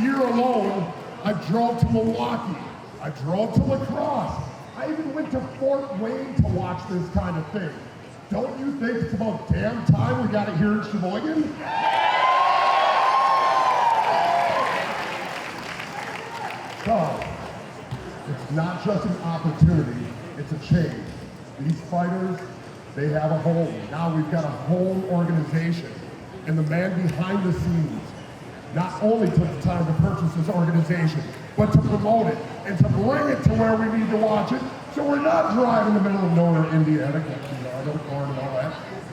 year alone, I drove to Milwaukee. I drove to La Crosse. I even went to Fort Wayne to watch this kind of thing. Don't you think it's about damn time we got it here in Sheboygan? So, it's not just an opportunity, it's a change. These fighters, they have a home. Now we've got a home organization. And the man behind the scenes not only took the time to purchase this organization, but to promote it and to bring it to where we need to watch it. So we're not driving in the middle of nowhere, Indiana, and all that.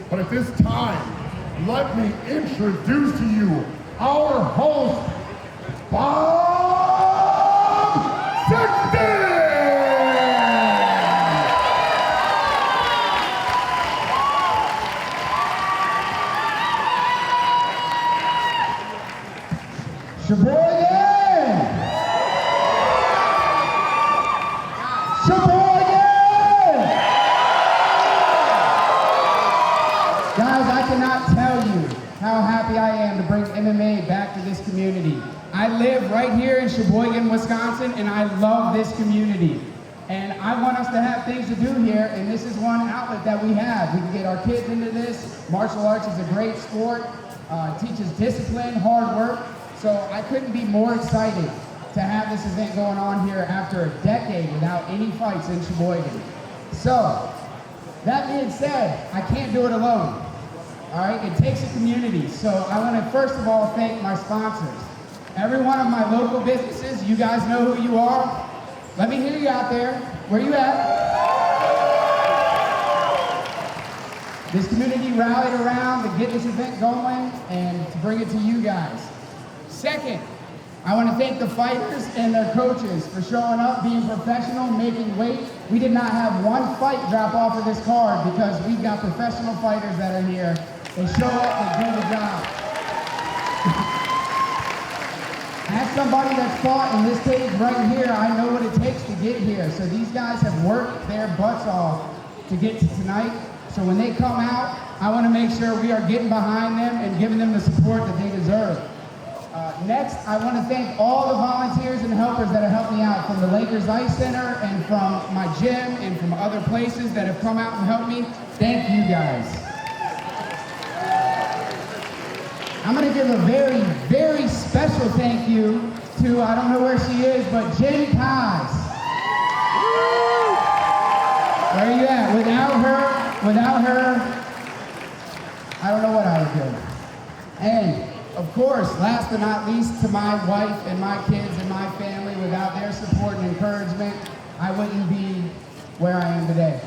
But at this time, let me introduce to you our host, Bob Sexton! Sheboygan! Sheboygan! Guys, I cannot tell you how happy I am to bring MMA back to this community. I live right here in Sheboygan, Wisconsin, and I love this community. And I want us to have things to do here, and this is one outlet that we have. We can get our kids into this. Martial arts is a great sport. It teaches discipline, hard work. So I couldn't be more excited to have this event going on here after a decade without any fights in Sheboygan. So, that being said, I can't do it alone. All right, it takes a community. So I want to first of all thank my sponsors. Every one of my local businesses, you guys know who you are. Let me hear you out there. Where you at? This community rallied around to get this event going and to bring it to you guys. Second, I want to thank the fighters and their coaches for showing up, being professional, making weight. We did not have one fight drop off of this card because we've got professional fighters that are here. They show up, they do the job. As somebody that's fought in this cage right here, I know what it takes to get here. So these guys have worked their butts off to get to tonight. So when they come out, I want to make sure we are getting behind them and giving them the support that they deserve. Next, I want to thank all the volunteers and helpers that have helped me out from the Lakers Ice Center and from my gym and from other places that have come out and helped me. Thank you guys. I'm going to give a very, very special thank you to, I don't know where she is, but Jen Kaz. Where are you at? Without her, I don't know what I would do. And of course, last but not least, to my wife and my kids and my family, without their support and encouragement, I wouldn't be where I am today.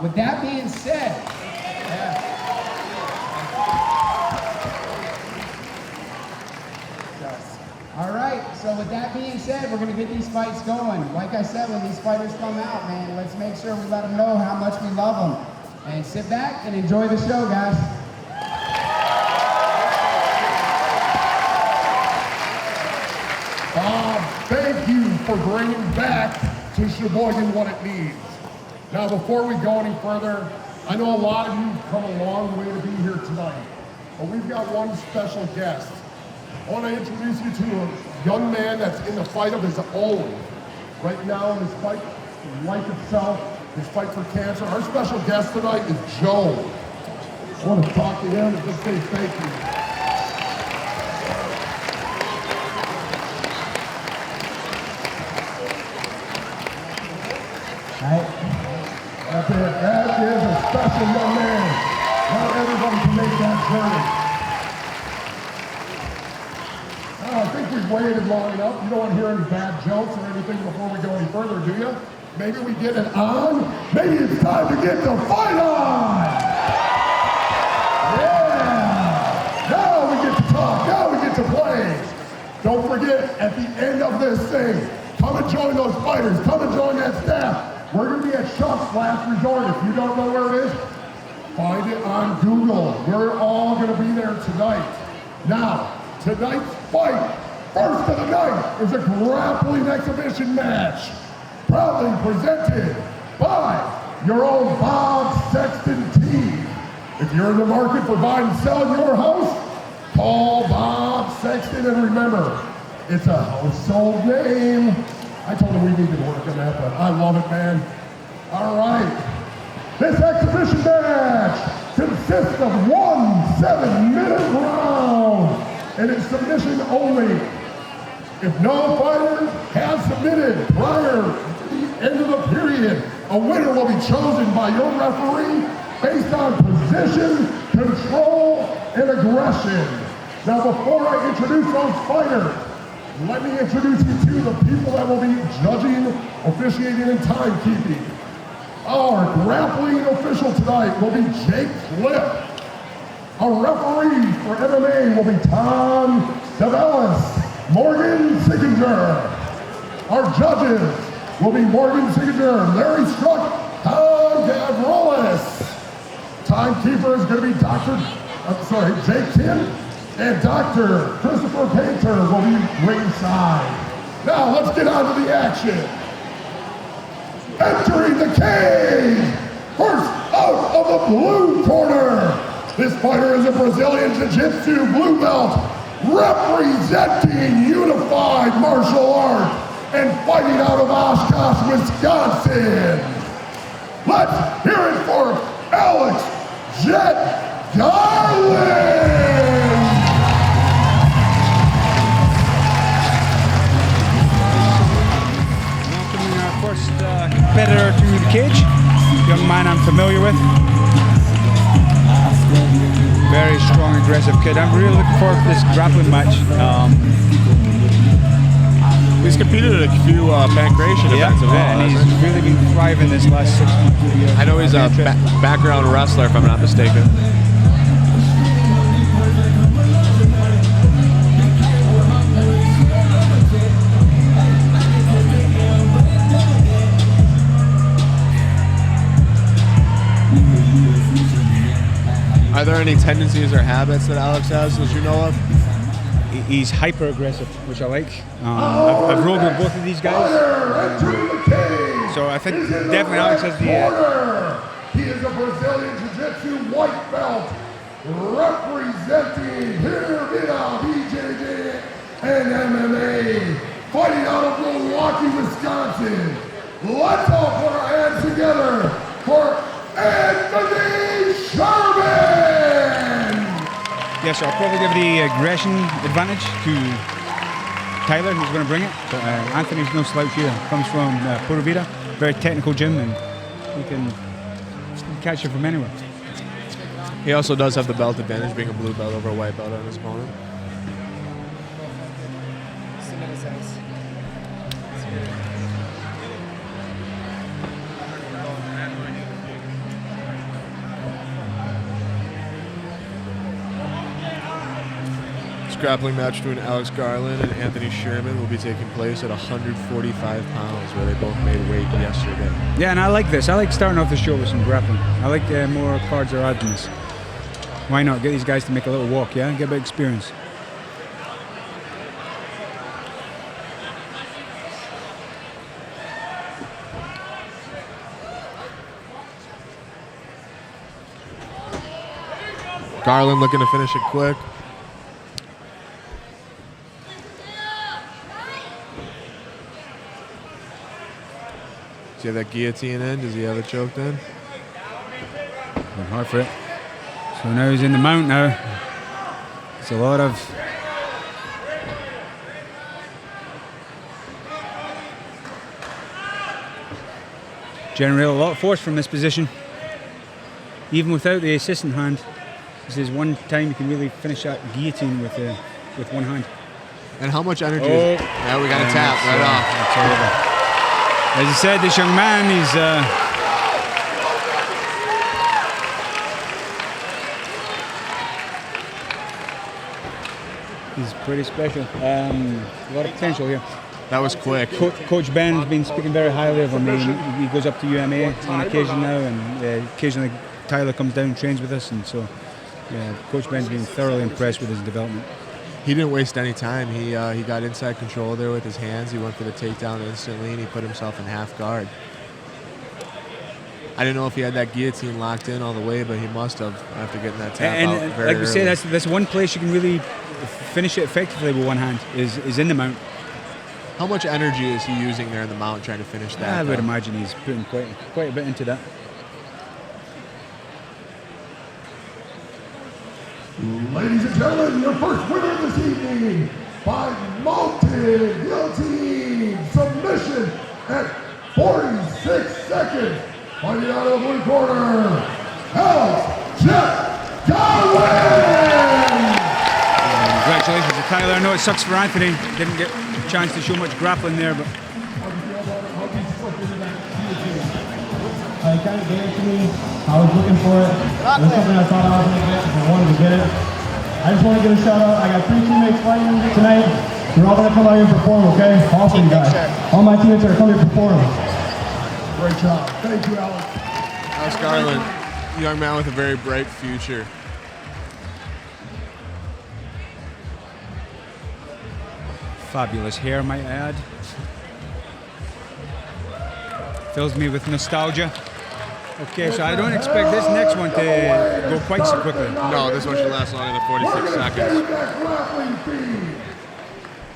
With that being said, all right, so with that being said, we're going to get these fights going. Like I said, when these fighters come out, man, let's make sure we let them know how much we love them. And sit back and enjoy the show, guys. Thank you for bringing back to Sheboygan what it needs. Now, before we go any further, I know a lot of you have come a long way to be here tonight, but we've got one special guest. I want to introduce you to a young man that's in the fight of his own. Right now, in his fight for life itself, his fight for cancer. Our special guest tonight is Joe. I want to talk to him and just say thank you. That is a special young man. Not everybody can make that journey. I think we've waited long enough. You don't want to hear any bad jokes or anything before we go any further, do you? Maybe we get it on? Maybe it's time to get the fight on! Yeah! Now we get to talk. Now we get to play. Don't forget, at the end of this thing, come and join those fighters. Come and join that staff. We're going to be at Chuck's Last Resort. If you don't know where it is, find it on Google. We're all going to be there tonight. Now, tonight's fight, first of the night, is a grappling exhibition match. Proudly presented by your own Bob Sexton team. If you're in the market for buying and selling your house, call Bob Sexton. And remember, It's a household name. I told him we needed to work on that, but I love it, man. All right. This exhibition match consists of 1 7-minute round, and it's submission only. If no fighter has submitted prior to the end of the period, a winner will be chosen by your referee based on position, control, and aggression. Now, before I introduce those fighters, let me introduce you to the people that will be judging, officiating, and timekeeping. Our grappling official tonight will be Jake Cliff. Our referee for MMA will be Tom DeVellis, Morgan Sickinger. Our judges will be Morgan Sickinger, Larry Struck, Tom Gavrolis. Timekeeper is going to be Jake Kim, and Dr. Christopher Painter will be ringside. Now let's get on to the action. Entering the cage, first out of the blue corner. This fighter is a Brazilian Jiu-Jitsu blue belt, representing unified martial arts and fighting out of Oshkosh, Wisconsin. Let's hear it for Alex Jet Garland. Welcoming our first competitor to the cage. Young man I'm familiar with. Very strong, aggressive kid. I'm really looking forward to this grappling match. He's competed at a few pancration events. And he's really been thriving this last 6 months. I know he's a background wrestler, if I'm not mistaken. Are there any tendencies or habits that Alex has that you know of? He's hyper aggressive, which I like. I've rolled with both of these guys. So I think definitely Alex has the He is a Brazilian Jiu-Jitsu white belt, representing here in BJJ and MMA, fighting out of Milwaukee, Wisconsin. Let's all put our hands together for Anthony Sherman! Yes, I'll probably give the aggression advantage to Tyler, who's going to bring it. But Anthony's no slouch here. Comes from Pura Vida, very technical gym, and he can catch you from anywhere. He also does have the belt advantage, being a blue belt over a white belt on his opponent. Grappling match between Alex Garland and Anthony Sherman will be taking place at 145 pounds, where they both made weight yesterday. Yeah, and I like this. I like starting off the show with some grappling. I like more cards are adding this. Why not get these guys to make a little walk, yeah? Get a bit of experience. Garland looking to finish it quick. Does he have that guillotine in? Does he have it choked in? Went hard for it. So now he's in the mount now. It's a lot of... generate a lot of force from this position. Even without the assistant hand. This is one time you can really finish that guillotine with one hand. And how much energy is it? Yeah, we got a tap right off. It's over. As I said, this young man, he's pretty special. A lot of potential here. That was quick. Coach Ben's been speaking very highly of him. He goes up to UMA on occasion now, and occasionally Tyler comes down and trains with us, and so Coach Ben's been thoroughly impressed with his development. He didn't waste any time. He got inside control there with his hands. He went for the takedown instantly, and he put himself in half guard. I didn't know if he had that guillotine locked in all the way, but he must have after getting that tap out very like we say, that's one place you can really finish it effectively with one hand is in the mount. How much energy is he using there in the mount trying to finish that? I would imagine he's putting quite a bit into that. Ladies and gentlemen, your first winner this evening by multi-guillotine submission at 46 seconds. Fighting out of the blue corner, Alex Garland! Congratulations to Tyler. I know it sucks for Anthony. Didn't get a chance to show much grappling there, but It kind of gave it to me. I was looking for it. It was something I thought I was going to get, and I wanted to get it. I just want to give a shout out. I got 3 teammates fighting tonight. You're all going to come out here and perform, okay? Awesome, guys. All my teammates are coming to perform. Great job. Thank you, Alex. Alex Garland, young man with a very bright future. fabulous hair, might I add. Fills me with nostalgia. Okay, so I don't expect this next one to go quite so quickly. No, this one should last longer than 46 seconds.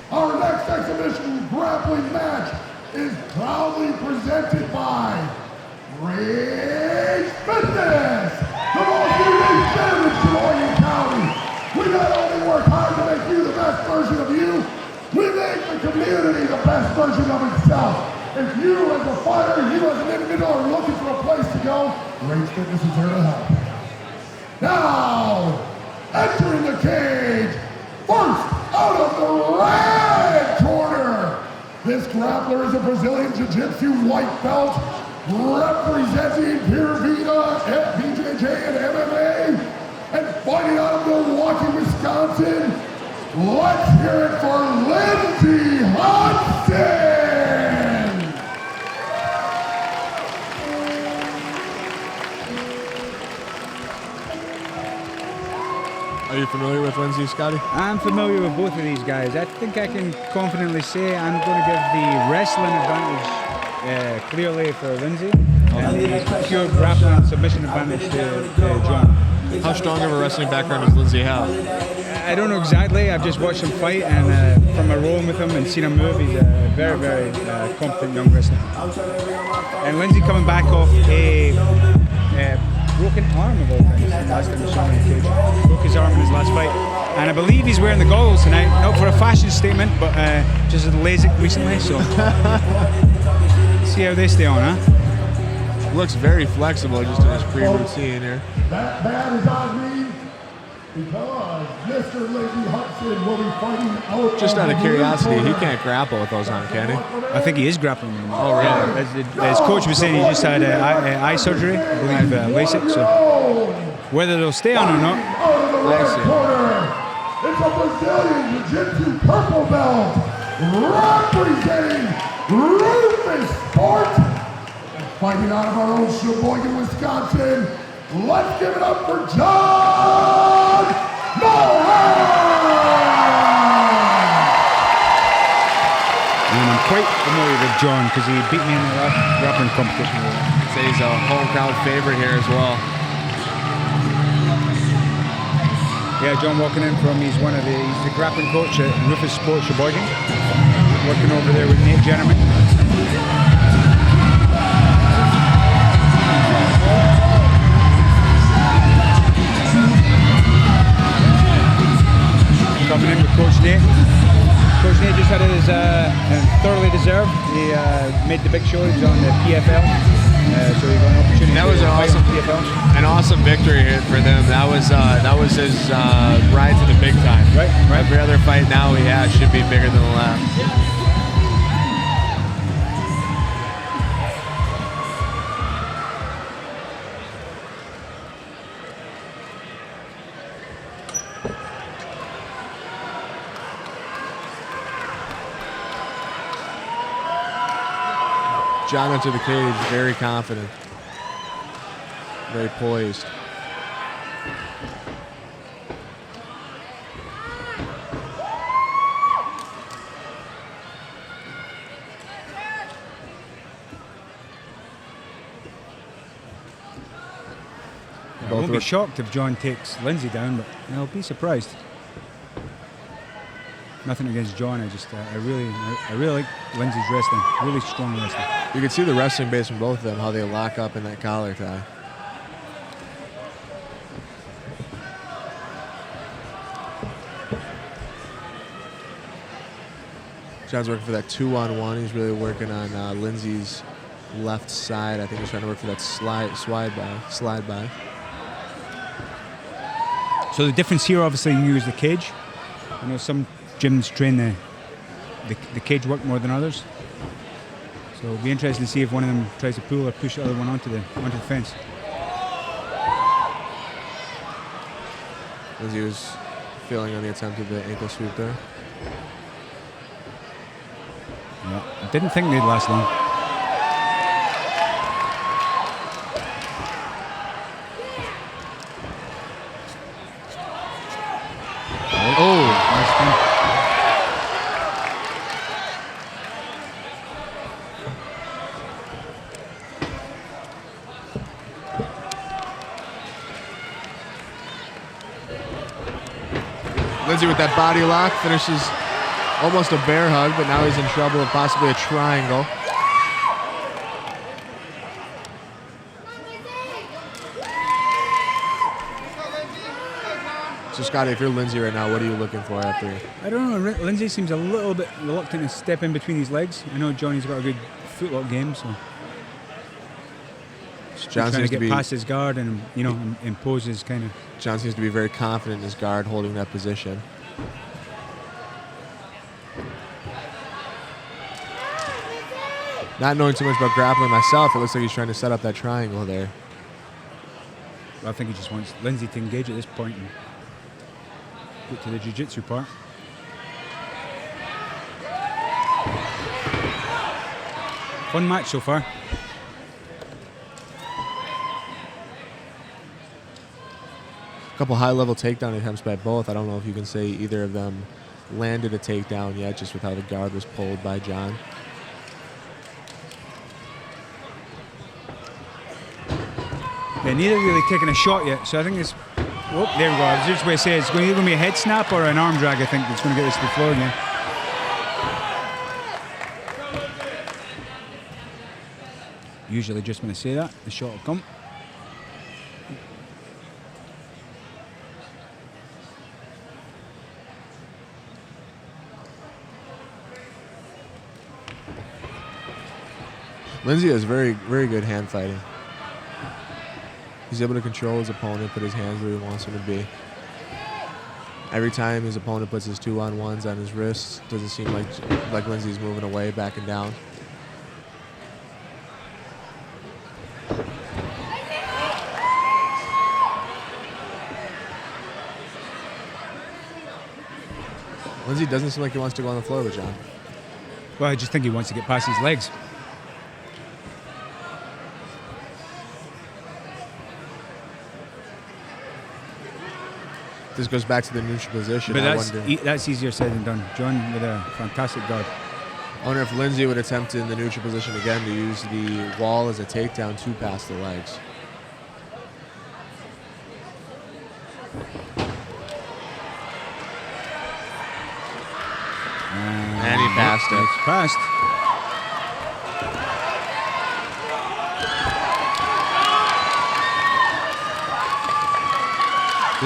Our next exhibition grappling match is proudly presented by Rage Fitness, the most unique gym in Sheboygan County. We not only work hard to make you the best version of you, we make the community the best version of itself. If you as a fighter, you as an individual are looking for a place to go, Rage Fitness is here to help. Now, entering the cage, first out of the red corner, this grappler is a Brazilian Jiu-Jitsu white belt representing Pura Vida at BJJ and MMA and fighting out of Milwaukee, Wisconsin. Let's hear it for Lindsey Hudson! Are you familiar with Lindsey, Scotty? I'm familiar with both of these guys. I think I can confidently say I'm going to give the wrestling advantage clearly for Lindsey and the pure grappling submission advantage to John. How strong of a wrestling background does Lindsey have? I don't know exactly. I've just watched him fight and from my rolling with him and seen him move, he's a very, very competent young wrestler. And Lindsey coming back off a broken arm of all things. Last time we saw him in the cage. Broke his arm in his last fight. And I believe he's wearing the goggles tonight, not for a fashion statement, but just as LASIK recently, so see how they stay on, huh? Looks very flexible just in his pre-routine here. That bad is on me because Mr. Lindsey Hudson will be fighting out. Just out of curiosity, he can't grapple with those on, can he? I think he is grappling them. Oh, really? As coach was saying, he just had eye surgery, I believe LASIK, so whether they'll stay on or not. Out of the red corner, it's a Brazilian Jiu-Jitsu purple belt representing Rufus Sport. Fighting out of our own Sheboygan, Wisconsin, let's give it up for John Mohan! And I'm quite familiar with John because he beat me in the last grappling competition. Say he's a home crowd favorite here as well. Yeah, John walking in from, he's the grappling coach at Rufus Sport Sheboygan. Working over there with Nate Jennerman. Coming in with Coach Nate. Coach Nate just had his thoroughly deserved. He made the big show. He was on the PFL, so he got an opportunity. That was to fight on PFL. an awesome victory here for them. That was his ride to the big time. Right. Every other fight now he has should be bigger than the last. John into the cage, very confident, very poised. I won't be shocked if John takes Lindsey down, but I'll be surprised. Nothing against John. I really like Lindsay's wrestling. Really strong wrestling. You can see the wrestling base from both of them, how they lock up in that collar tie. John's working for that 2-on-1. He's really working on Lindsay's left side. I think he's trying to work for that slide by. So the difference here, obviously, you use the cage. I know some gyms train the cage work more than others. So it'll be interesting to see if one of them tries to pull or push the other one onto the fence. Lindsay was failing on the attempt of the ankle sweep there. Yeah, I didn't think they'd last long. Oh! Nice spin. Lindsay with that body lock finishes almost a bear hug, but now he's in trouble of possibly a triangle. So Scotty, if you're Lindsay right now, what are you looking for after? I don't know. Lindsay seems a little bit reluctant to step in between his legs. I know Johnny's got a good footlock game, so John trying seems to to get be past his guard and impose his kind of. John seems to be very confident in his guard holding that position. Not knowing too much about grappling myself, it looks like he's trying to set up that triangle there. I think he just wants Lindsay to engage at this point and get to the jiu-jitsu part. Fun match so far. A couple high-level takedown attempts by both. I don't know if you can say either of them landed a takedown yet, just with how the guard was pulled by John. Yeah, neither really taking a shot yet, so I think it's. Oh, there we go. I was just going to say it's either going to be a head snap or an arm drag. I think that's going to get this to the floor again. Usually, just when I say that, the shot will come. Lindsay has very, very good hand fighting. He's able to control his opponent, put his hands where he wants them to be. Every time his opponent puts his 2-on-1s on his wrists, doesn't seem like Lindsay's moving away, backing down. Lindsay doesn't seem like he wants to go on the floor with John. Well, I just think he wants to get past his legs. This goes back to the neutral position. But that's easier said than done. John with a fantastic guard. I wonder if Lindsay would attempt in the neutral position again to use the wall as a takedown to pass the legs. And he passed it. It's passed.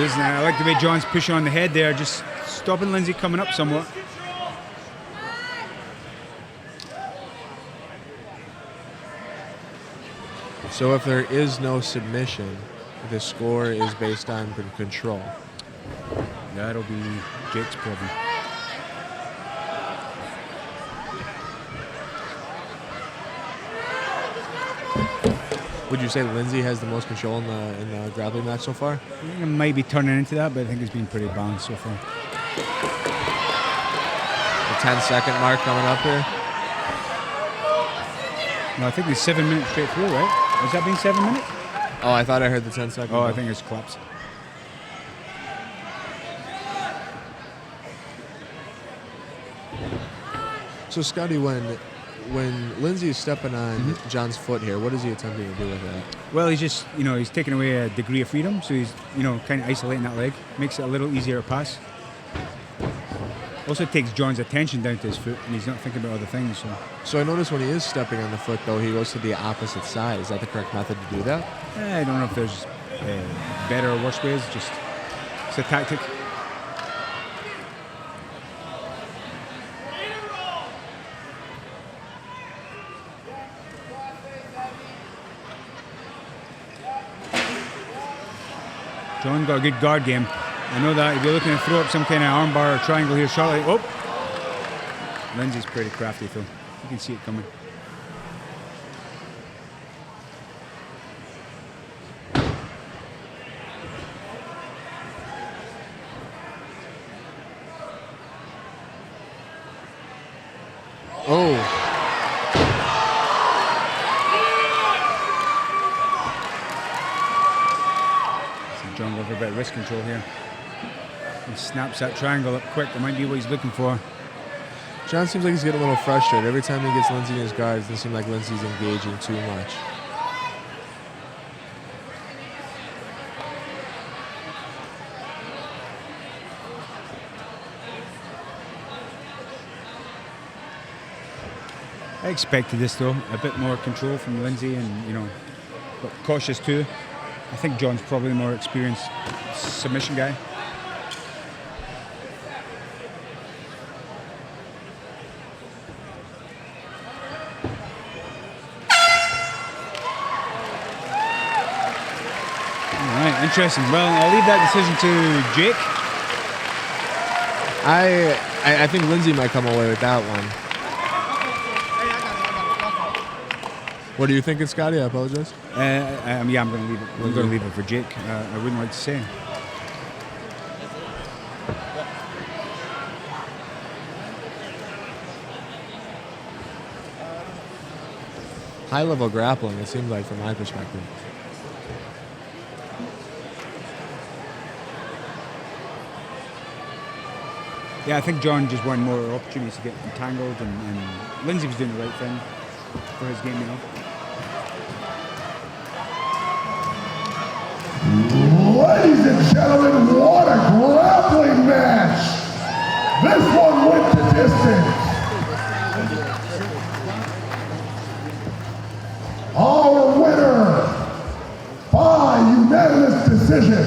I like the way John's pushing on the head there, just stopping Lindsay coming up somewhat. So if there is no submission, the score is based on control. That'll be Jake's problem. Would you say Lindsay has the most control in the grappling match so far? I think it might be turning into that, but I think it's been pretty balanced so far. The 10-second mark coming up here. No, I think it's 7 minutes straight through, right? Has that been 7 minutes? Oh, I thought I heard the 10-second. Oh, I think it's collapsed. So, Scotty, when Lindsay is stepping on John's foot here, what is he attempting to do with that? Well, he's just, he's taking away a degree of freedom, so he's, kind of isolating that leg. Makes it a little easier to pass. Also takes John's attention down to his foot, and he's not thinking about other things. So I noticed when he is stepping on the foot, though, he goes to the opposite side. Is that the correct method to do that? I don't know if there's better or worse ways. Just it's a tactic. John got a good guard game. I know that if you're looking to throw up some kind of armbar or triangle here shortly. Oh! Lindsay's pretty crafty, though. You can see it coming. Oh. So John with a bit of wrist control here. He snaps that triangle up quick. That might be what he's looking for. John seems like he's getting a little frustrated. Every time he gets Lindsay in his guards, it doesn't seem like Lindsay's engaging too much. I expected this though, a bit more control from Lindsay and, but cautious too. I think John's probably the more experienced submission guy. All right, interesting. Well, I'll leave that decision to Jake. I think Lindsay might come away with that one. What do you think, Scotty? I apologize. Yeah, I'm going to leave it. I'm going to leave it for Jake. I wouldn't like to say. High-level grappling, it seems like, from my perspective. Yeah, I think John just wanted more opportunities to get entangled, and Lindsay was doing the right thing for his game, Ladies and gentlemen, what a grappling match! This one went the distance. Our winner by unanimous decision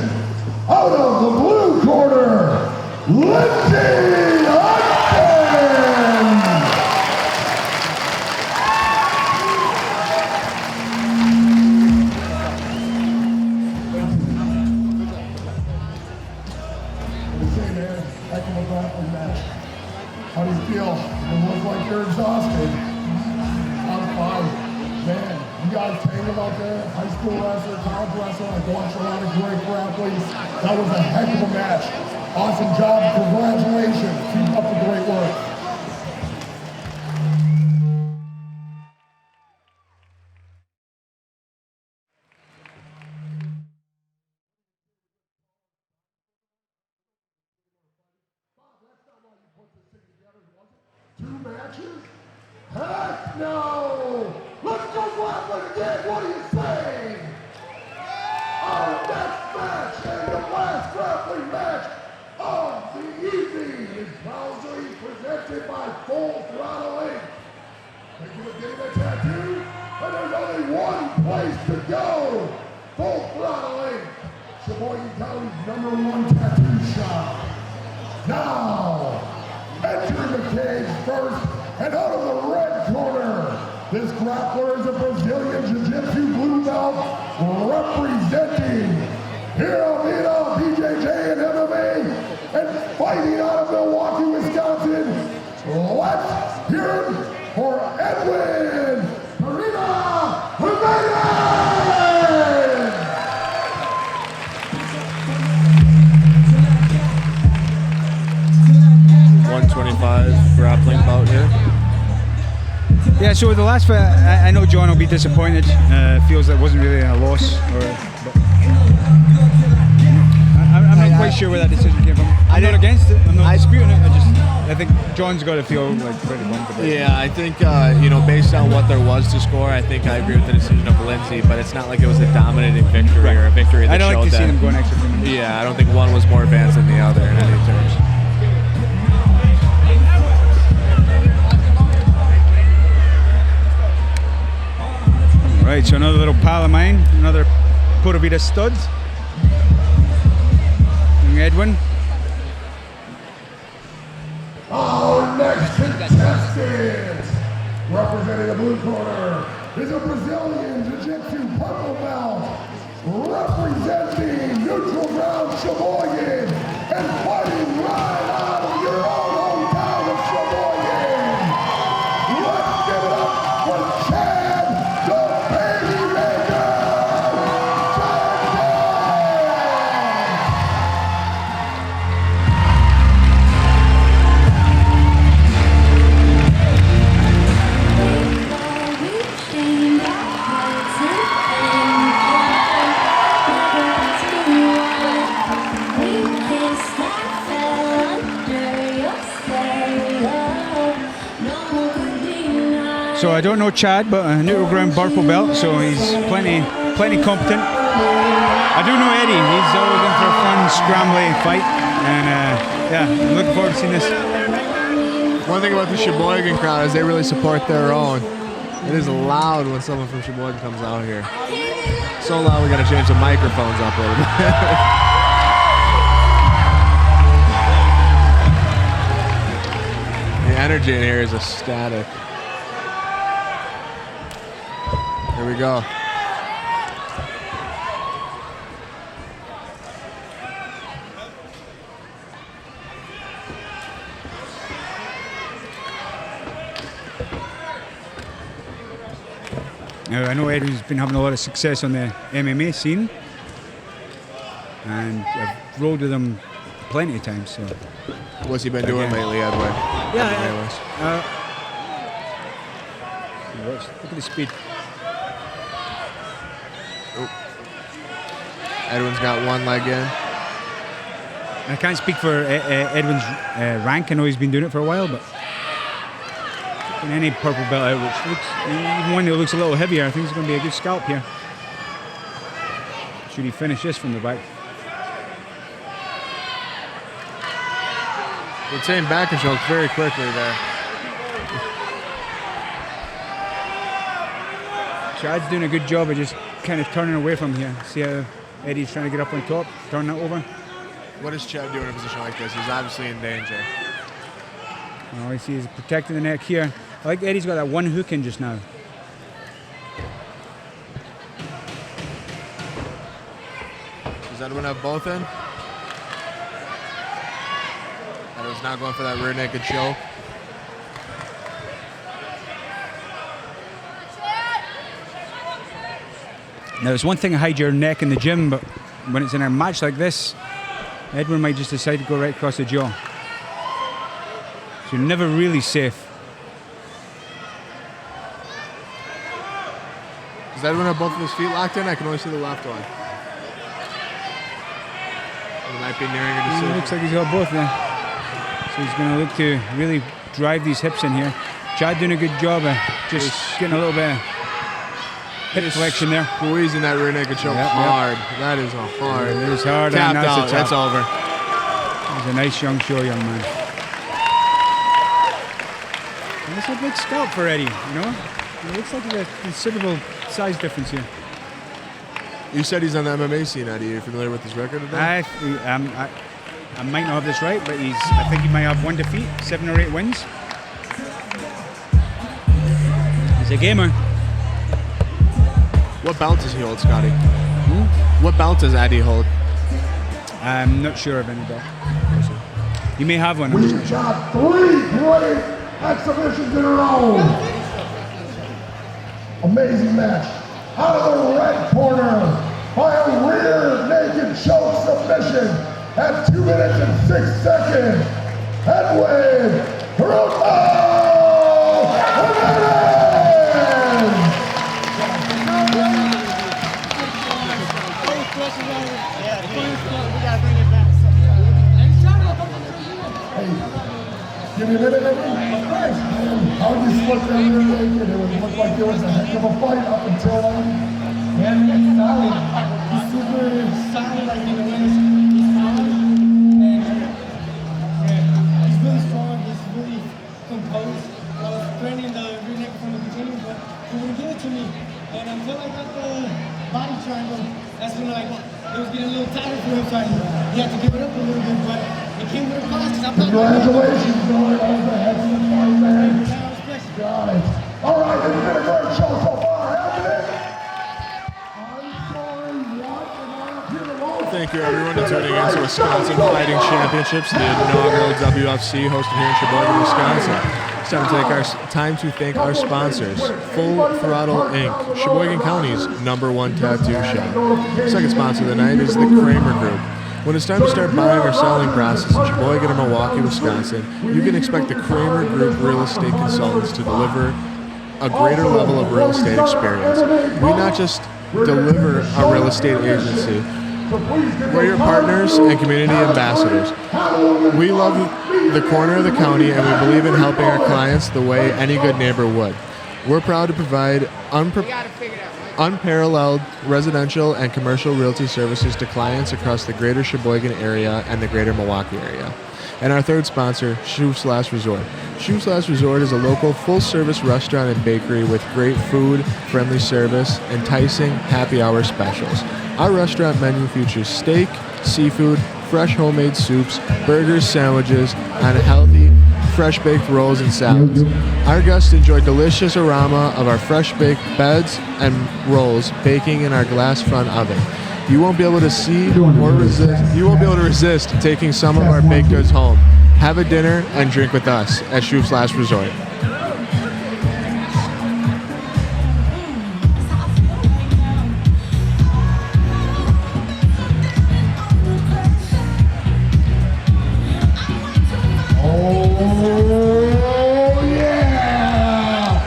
out of the blue corner, Lindsay Hudson! How do you feel? It looks like you're exhausted. I'm fine. Man, you guys tangled out there. High school wrestler, college wrestler. I've watched a lot of great grapplings. That was a heck of a match. Awesome job. Congratulations. Keep up the great work. Two matches? Heck no! Let's go grappling again, what do you say? Our next match and the last grappling match of the evening is proudly presented by Full Throttle Inc. Thinking of getting a tattoo? And there's only one place to go! Full Throttle Inc. Sheboygan County's #1 tattoo shop. Now, entering the cage first, and out of the red corner, this grappler is a Brazilian Jiu-Jitsu blue belt representing Hero Vita, BJJ, and MMA, and fighting out of Milwaukee, Wisconsin. Let's hear it for Edwin Marina Jimenez! 125 grappling bout here. Yeah, so the last fight, I know John will be disappointed. Feels that it wasn't really a loss. I'm not quite sure where that decision came from. I'm not against it. I'm not disputing it. I think John's got to feel like pretty bummed about it. Yeah, I think based on what there was to score, I think I agree with the decision of Lindsay. But it's not like it was a dominating victory or a victory that I don't showed like to that. see them going extra. Yeah, I don't think one was more advanced than the other in any terms. Right, so another little pal of mine, another Pura Vida stud. Young Edwin. Our next contestant, representing the blue corner, is a Brazilian Jiu-Jitsu purple belt, representing neutral ground Sheboygan, and fighting right out of your own hometown of Sheboygan. Let's give it up for Chad, the Baby Maker! So I don't know Chad, but a neutral ground purple belt, so he's plenty competent. I do know Eddie. He's always in for a fun, scrambly fight, and yeah, I'm looking forward to seeing this. One thing about the Sheboygan crowd is they really support their own. It is loud when someone from Sheboygan comes out here. So loud we gotta change the microphones up a little bit. The energy in here is ecstatic. Here we go. Now, I know Edwin's been having a lot of success on the MMA scene, and I've rolled with him plenty of times. So, What's he been doing lately, Edwin? Look at the speed. Edwin's got one leg in. I can't speak for Edwin's rank. I know he's been doing it for a while, but in any purple belt out, which looks, even one that looks a little heavier, I think it's going to be a good scalp here. Should he finish this from the back? Retain back and choke very quickly there. Chad's doing a good job of just kind of turning away from here. See how Eddie's trying to get up on top, turn that over. What is Chad doing in a position like this? He's obviously in danger. All I see is protecting the neck here. I like Eddie's got that one hook in just now. Does Edwin have both in? Edwin's not going for that rear naked choke. Now, it's one thing to hide your neck in the gym, but when it's in a match like this, Edwin might just decide to go right across the jaw. So you're never really safe. Does Edwin have both of his feet locked in? I can only see the left one. He might be nearing a decision. Looks like he's got both there. So he's going to look to really drive these hips in here. Chad doing a good job of just getting a little bit of hip flexion there. Squeezing that rear naked choke hard. That is a hard. It is hard. Tapped and out. That's over. He's a nice young man. And it's a big scalp for Eddie, you know? It looks like there's a considerable size difference here. You said he's on the MMA scene, Eddie. Are you familiar with his record today? I might not have this right, but I think he might have 1 defeat, 7 or 8 wins. He's a gamer. What belt does he hold, Scotty? What belt does Eddie hold? I'm not sure of any belt. He may have one. We've got 3 great exhibitions in a row. Amazing match. Out of the red corner by a rear naked choke submission at 2 minutes and 6 seconds. Edwin Give me a minute, how would you split that rear naked? It would look like there was a heck of a fight up until yeah, he's solid. He's super solid, like in the way he's solid. And yeah, he's really strong, he's really composed. I was threatening the rear naked from the beginning, but he wouldn't give it to me. And until I triangle. That's when like it was getting a little tighter for him, so he had to give it up a little bit, but it came with a cost. Congratulations, Lord. That was a heck of a fight, man. Got it. All right, it's been a great show so far, hasn't it? I'm sorry, what? Am I up here alone? Thank you, everyone, for tuning in to Wisconsin Fighting Championships, the inaugural WFC hosted here in Sheboygan, Wisconsin. It's time to thank our sponsors, Full Throttle Inc., Sheboygan County's #1 tattoo shop. Second sponsor of the night is the Kramer Group. When it's time to start buying or selling process in Sheboygan or Milwaukee, Wisconsin, you can expect the Kramer Group real estate consultants to deliver a greater level of real estate experience. We not just deliver a real estate agency, we're your partners and community ambassadors. We love the corner of the county, and we believe in helping our clients the way any good neighbor would. We're proud to provide unparalleled residential and commercial realty services to clients across the greater Sheboygan area and the greater Milwaukee area. And our third sponsor, Shoe/Resort. Shoe/Resort is a local full-service restaurant and bakery with great food, friendly service, enticing happy hour specials. Our restaurant menu features steak, seafood, fresh homemade soups, burgers, sandwiches, and healthy, fresh-baked rolls and salads. Our guests enjoy delicious aroma of our fresh-baked beds and rolls baking in our glass front oven. You won't be able to resist taking some of our baked goods home. Have a dinner and drink with us at Shoe/Resort. Oh, yeah!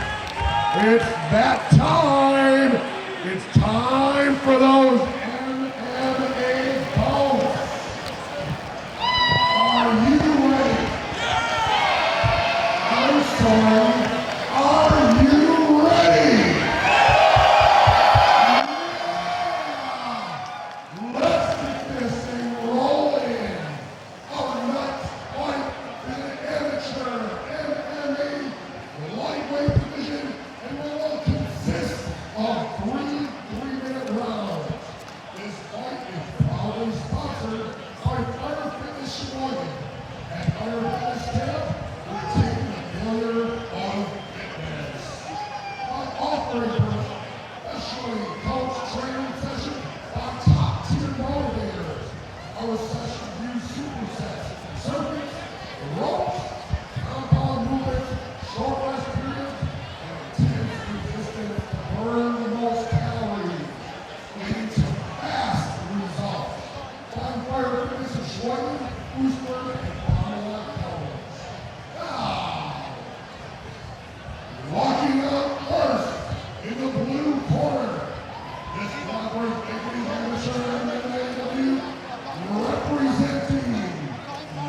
It's that time! It's time for those MMA votes! Are you ready? I'm sorry. Are you ready? Yeah! Let's get this thing rolling! Our next fight in the amateur MMA lightweight division, and will all consist of three 3-minute rounds. This fight is proudly sponsored by Fire Fitness Sheboygan. At Fire Fitness Camp, we're taking the failure out of fitness by offering professionally coached training sessions by top-tier motivators. Our sessions use supersets, circuits, ropes, compound movements, short rest periods, and intense resistance to burn the most calories, leading to fast results. Find Fire Fitness in Sheboygan, Boostburg, and Fond-du-Lac counties. Now, walking up first in the blue corner, this Blackburn Bakery Amateur MMAW representing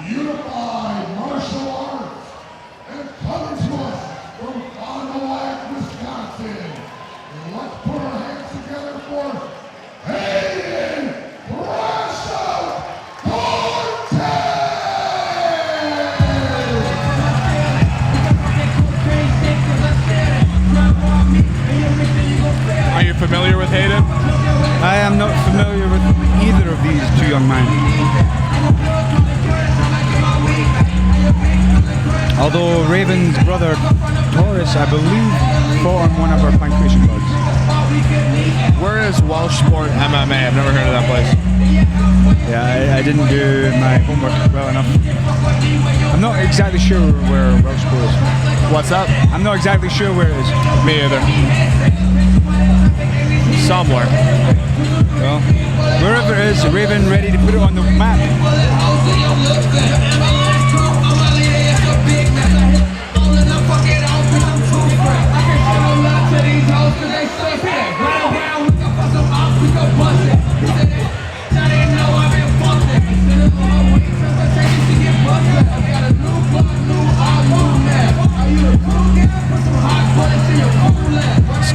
Unified Martial Arts and coming to us from Fond-du-Lac, Wisconsin. Let's put our hands together for Hayden Brashout Cortez! Are you familiar with Hayden? I am not familiar with either of these two young men. Although Raven's brother Taurus, I believe, fought on one of our punctuation cards. Where is Welsh Sport MMA? I've never heard of that place. Yeah, I didn't do my homework well enough. I'm not exactly sure where Welsh Sport is. What's up? I'm not exactly sure where it is. Me either. Somewhere. Well, wherever it is, Raven ready to put it on the map.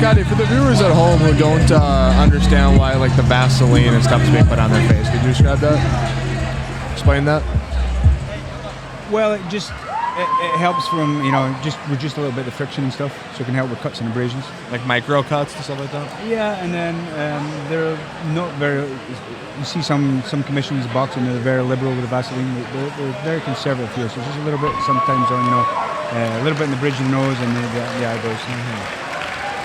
Scotty, for the viewers at home who don't understand why like the Vaseline and stuff is being put on their face, could you describe that? Explain that? Well, it just it helps from, just reduce a little bit of the friction and stuff, so it can help with cuts and abrasions. Like micro cuts and stuff like that? Yeah, and then they're not very, you see some commissions boxing, they're very liberal with the Vaseline. They're very conservative here, so just a little bit sometimes on, a little bit in the bridge of the nose and the eyebrows.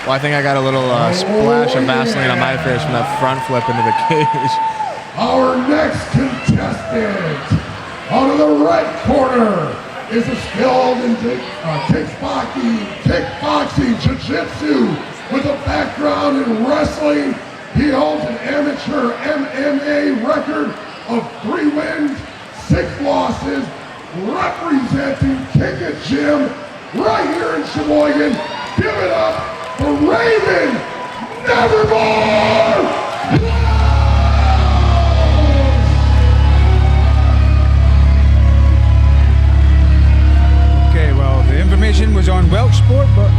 Well, I think I got a little splash of Vaseline on my face from that front flip into the cage. Our next contestant, out of the right corner, is a skilled in kickboxing, jiu-jitsu, with a background in wrestling. He holds an amateur MMA record of 3 wins, 6 losses, representing Kick It Gym right here in Sheboygan. Give it up for Raven Nevermore! Information was on Welch Sport, but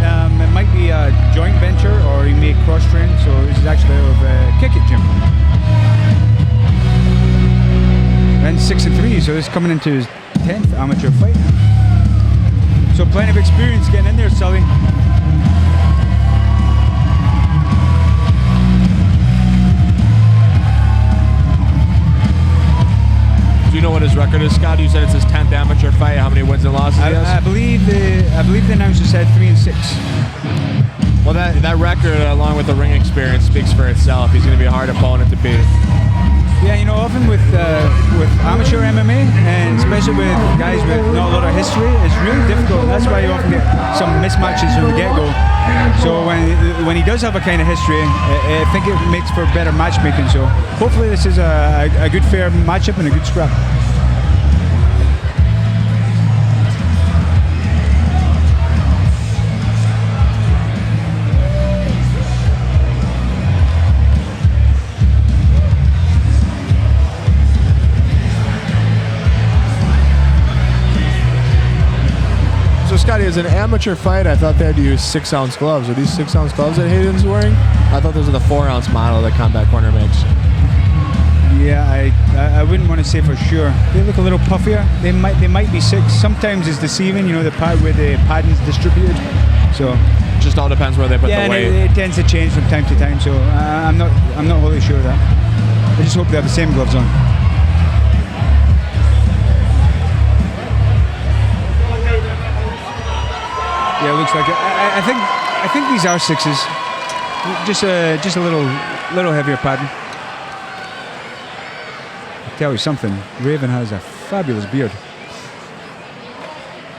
it might be a joint venture or he may cross-train, so this is actually out of Kick It Gym. And 6-3, so this is coming into his 10th amateur fight. So plenty of experience getting in there, Sully. Do you know what his record is, Scott? You said it's his 10th amateur fight. How many wins and losses he has? I believe the announcer said 3-6. Well, that record, along with the ring experience, speaks for itself. He's going to be a hard opponent to beat. Yeah, often with amateur MMA, and especially with guys with not a lot of history, it's really difficult. That's why you often get some mismatches from the get-go. So when he does have a kind of history, I think it makes for better matchmaking. So hopefully this is a good fair matchup and a good scrap. Scotty, as an amateur fight, I thought they had to use 6-ounce gloves. Are these 6-ounce gloves that Hayden's wearing? I thought those are the 4-ounce model that Combat Corner makes. Yeah, I wouldn't want to say for sure. They look a little puffier. They might be 6. Sometimes it's deceiving, the pad where the padding's distributed. So just all depends where they put the weight. Yeah, it tends to change from time to time. So I'm not wholly sure of that. I just hope they have the same gloves on. Yeah, it looks like it. I think these are 6s. Just a little heavier padding. I'll tell you something. Raven has a fabulous beard.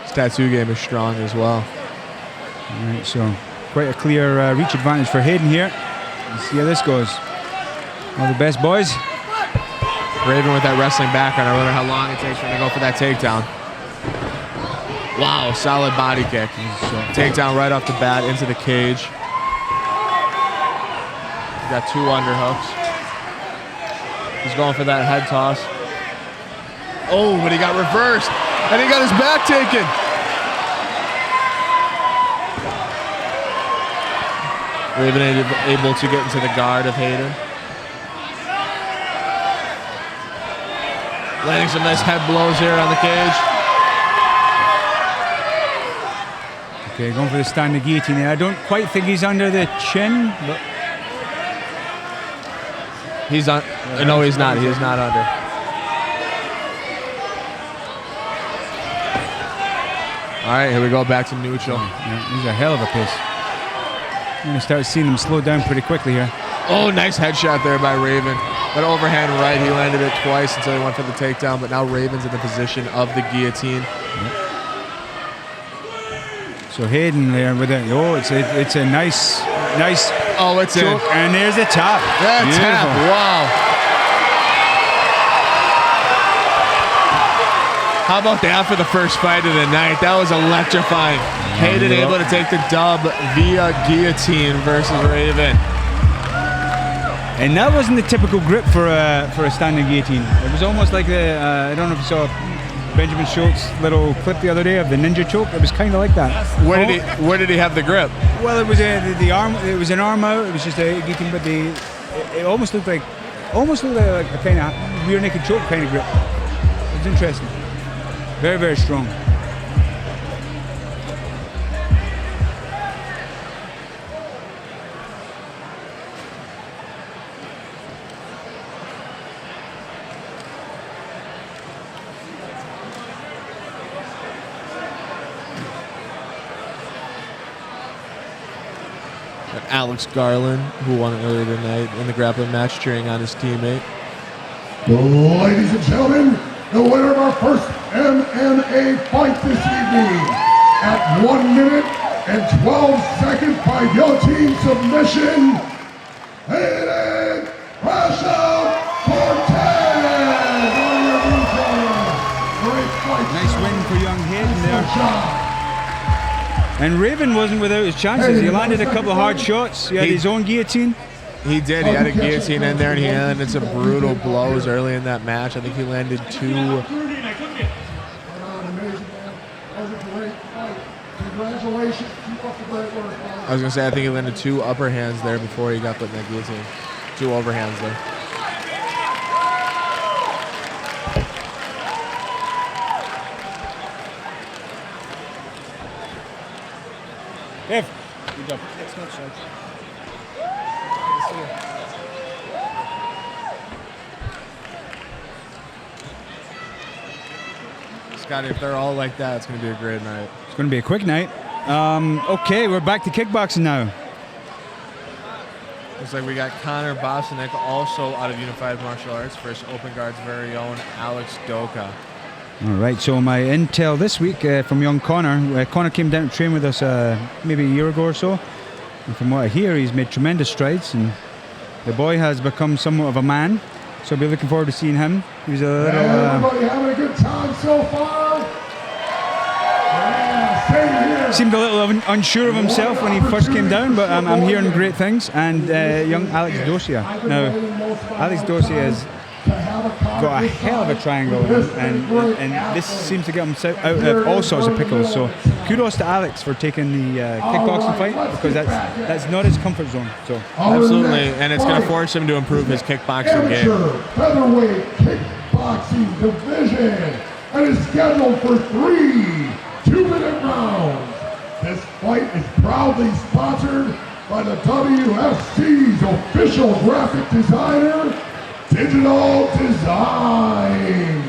His tattoo game is strong as well. All right, so quite a clear reach advantage for Hayden here. Let's see how this goes. All the best, boys. Raven with that wrestling background. I wonder how long it takes for him to go for that takedown. Wow, solid body kick. Takedown right off the bat into the cage. Got 2 underhooks. He's going for that head toss. Oh, but he got reversed. And he got his back taken. Raven able to get into the guard of Hayden. Landing some nice head blows here on the cage. Okay, going for the standing guillotine there. I don't quite think he's under the chin, but he's on. No, he's not. He is not under. All right, here we go back to neutral. Yeah, he's a hell of a pace. I'm gonna start seeing him slow down pretty quickly here. Oh, nice headshot there by Raven. That overhand right, he landed it twice until he went for the takedown, but now Raven's in the position of the guillotine. Yep. So Hayden there with it. Oh, it's a nice. Oh, it's choke, and there's the tap. That tap, wow. How about that for the first fight of the night? That was electrifying. Hayden able to take the dub via guillotine versus Raven. And that wasn't the typical grip for a standing guillotine. It was almost like I don't know if you saw Benjamin Schultz's little clip the other day of the ninja choke. It was kind of like that. Where did he have the grip? Well, it was the arm. It was an arm out. It was just a guillotine, but it almost looked like a kind of rear naked choke kind of grip. It was interesting. Very, very strong. Alex Garland, who won earlier tonight in the grappling match, cheering on his teammate. Ladies and gentlemen, the winner of our first MMA fight this evening at 1 minute and 12 seconds by guillotine submission, Hayden Rasha Cortez! Great fight. Nice win for young Hayden there. And Raven wasn't without his chances. He landed a couple of hard shots. He had his own guillotine. He did. He had a guillotine in there, and he landed some brutal blows early in that match. I think he landed 2. Amazing, man. That was a great fight. Congratulations. Keep up the great work. I was going to say, I think he landed 2 upper hands there before he got put in that guillotine. 2 overhands there. Good job. Scotty, if they're all like that, it's going to be a great night. It's going to be a quick night. Okay, we're back to kickboxing now. Looks like we got Connor Bosnick also out of Unified Martial Arts versus Open Guard's very own Alex Doka. All right, so my intel this week from young Connor. Connor came down to train with us maybe a year ago or so. And from what I hear, he's made tremendous strides, and the boy has become somewhat of a man. So I'll be looking forward to seeing him. He was a little... everybody having a good time so far? Yeah, same here. Seemed a little unsure of himself when he first came down, but I'm hearing great things. And young Alex Dosia. Now, Alex Dosia has got a hell of a triangle in him, and this seems to get him out of all sorts of pickles. So kudos to Alex for taking the kickboxing fight, because that's not his comfort zone. So absolutely, and it's going to force him to improve his kickboxing game. Featherweight kickboxing division, and is scheduled for 3 2-minute rounds. This fight is proudly sponsored by the WFC's official graphic designer, Digital Designs.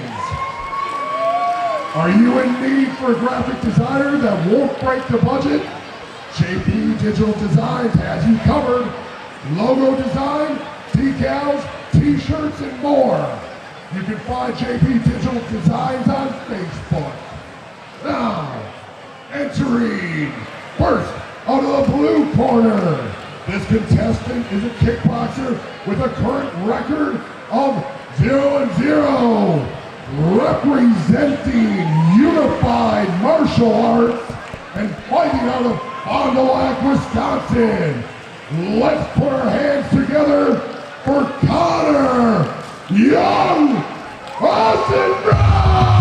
Are you in need for a graphic designer that won't break the budget? JP Digital Designs has you covered. Logo design, decals, t-shirts, and more. You can find JP Digital Designs on Facebook. Now, entering first out of the blue corner. This contestant is a kickboxer with a current record of 0-0, representing Unified Martial Arts and fighting out of Fond du Lac, Wisconsin. Let's put our hands together for Connor Young Rosenbrock!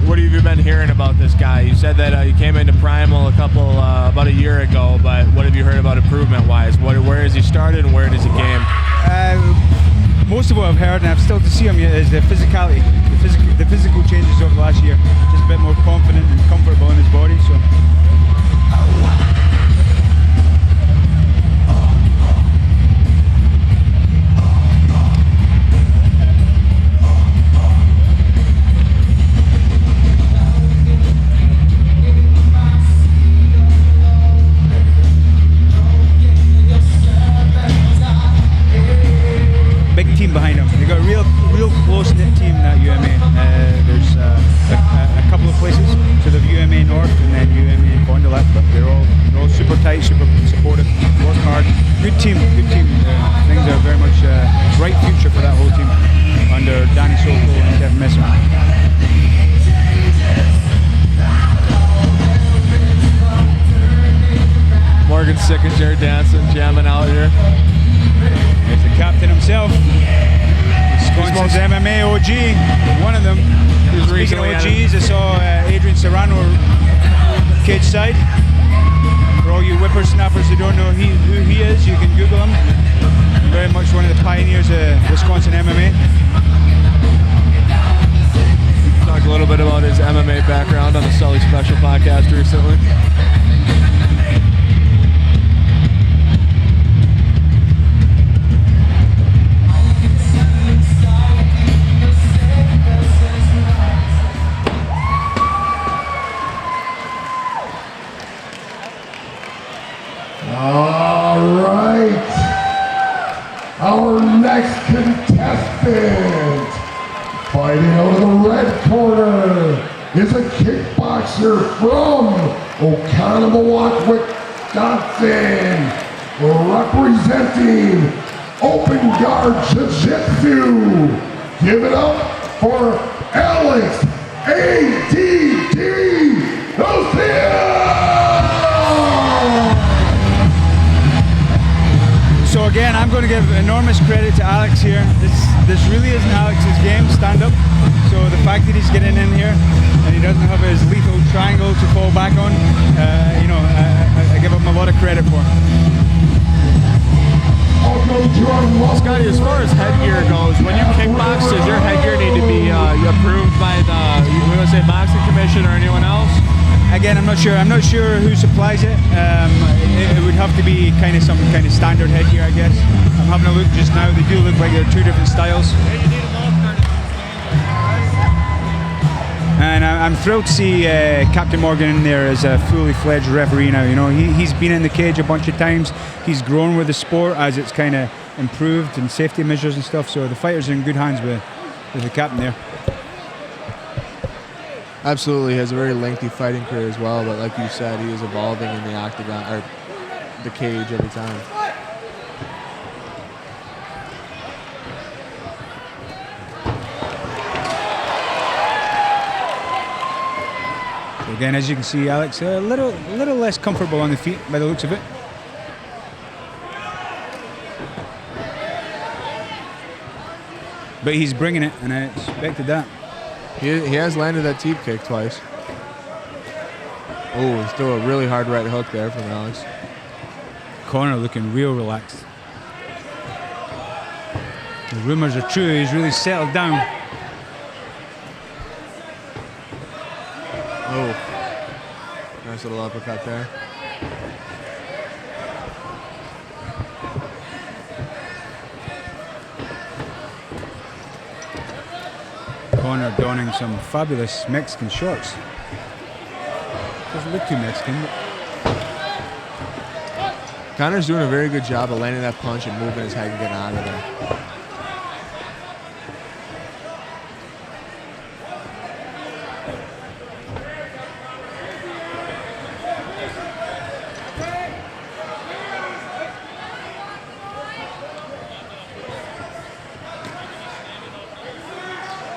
What have you been hearing about this guy? You said that you came into Primal about a year ago, but what have you heard about improvement-wise? Where has he started and where does he game? Most of what I've heard, and I've still to see him yet, is the physicality, the physical changes over the last year. Just a bit more confident and comfortable in his body. So. Behind him. They've got a real close-knit team in that UMA. There's a couple of places, so they've UMA North and then UMA Fond du Lac, but they're all super tight, super supportive, work hard. Good team. Things are very much bright future for that whole team under Danny Sokol and Kevin Messer. Morgan Sickinger dancing, jamming out here. There's the captain himself. Wisconsin's MMA OG, one of them. Speaking of OGs, I saw Adrian Serrano cage side. For all you whippersnappers who don't know who he is, you can Google him. Very much one of the pioneers of Wisconsin MMA. So talked a little bit about his MMA background on the Sully Special podcast recently. All right. Our next contestant, fighting out of the red corner, is a kickboxer from Oconomowoc, Wisconsin, representing Open Guard Jiu-Jitsu. Give it up for Alex ATT Lucia! So again, I'm going to give enormous credit to Alex here. This really isn't Alex's game, stand up. So the fact that he's getting in here and he doesn't have his lethal triangle to fall back on, I give him a lot of credit for. Scotty, as far as headgear goes, when you kickbox, does your headgear need to be approved by the USA Boxing Commission or anyone else? Again, I'm not sure. I'm not sure who supplies it. It would have to be kind of some kind of standard headgear, I guess. I'm having a look just now. They do look like they're two different styles. And I'm thrilled to see Captain Morgan in there as a fully fledged referee now. You know, he's been in the cage a bunch of times. He's grown with the sport as it's kind of improved and safety measures and stuff. So the fighters are in good hands with the captain there. Absolutely, he has a very lengthy fighting career as well, but like you said, he is evolving in the octagon or the cage every time. So again, as you can see, Alex a little less comfortable on the feet by the looks of it. But he's bringing it, and I expected that. He has landed that teep kick twice. Oh, he's still a really hard right hook there from Alex. Corner looking real relaxed. The rumors are true, he's really settled down. Oh, nice little uppercut there. Corner donning some fabulous Mexican shorts. Doesn't look too Mexican, but Connor's doing a very good job of landing that punch and moving his head and getting out of there.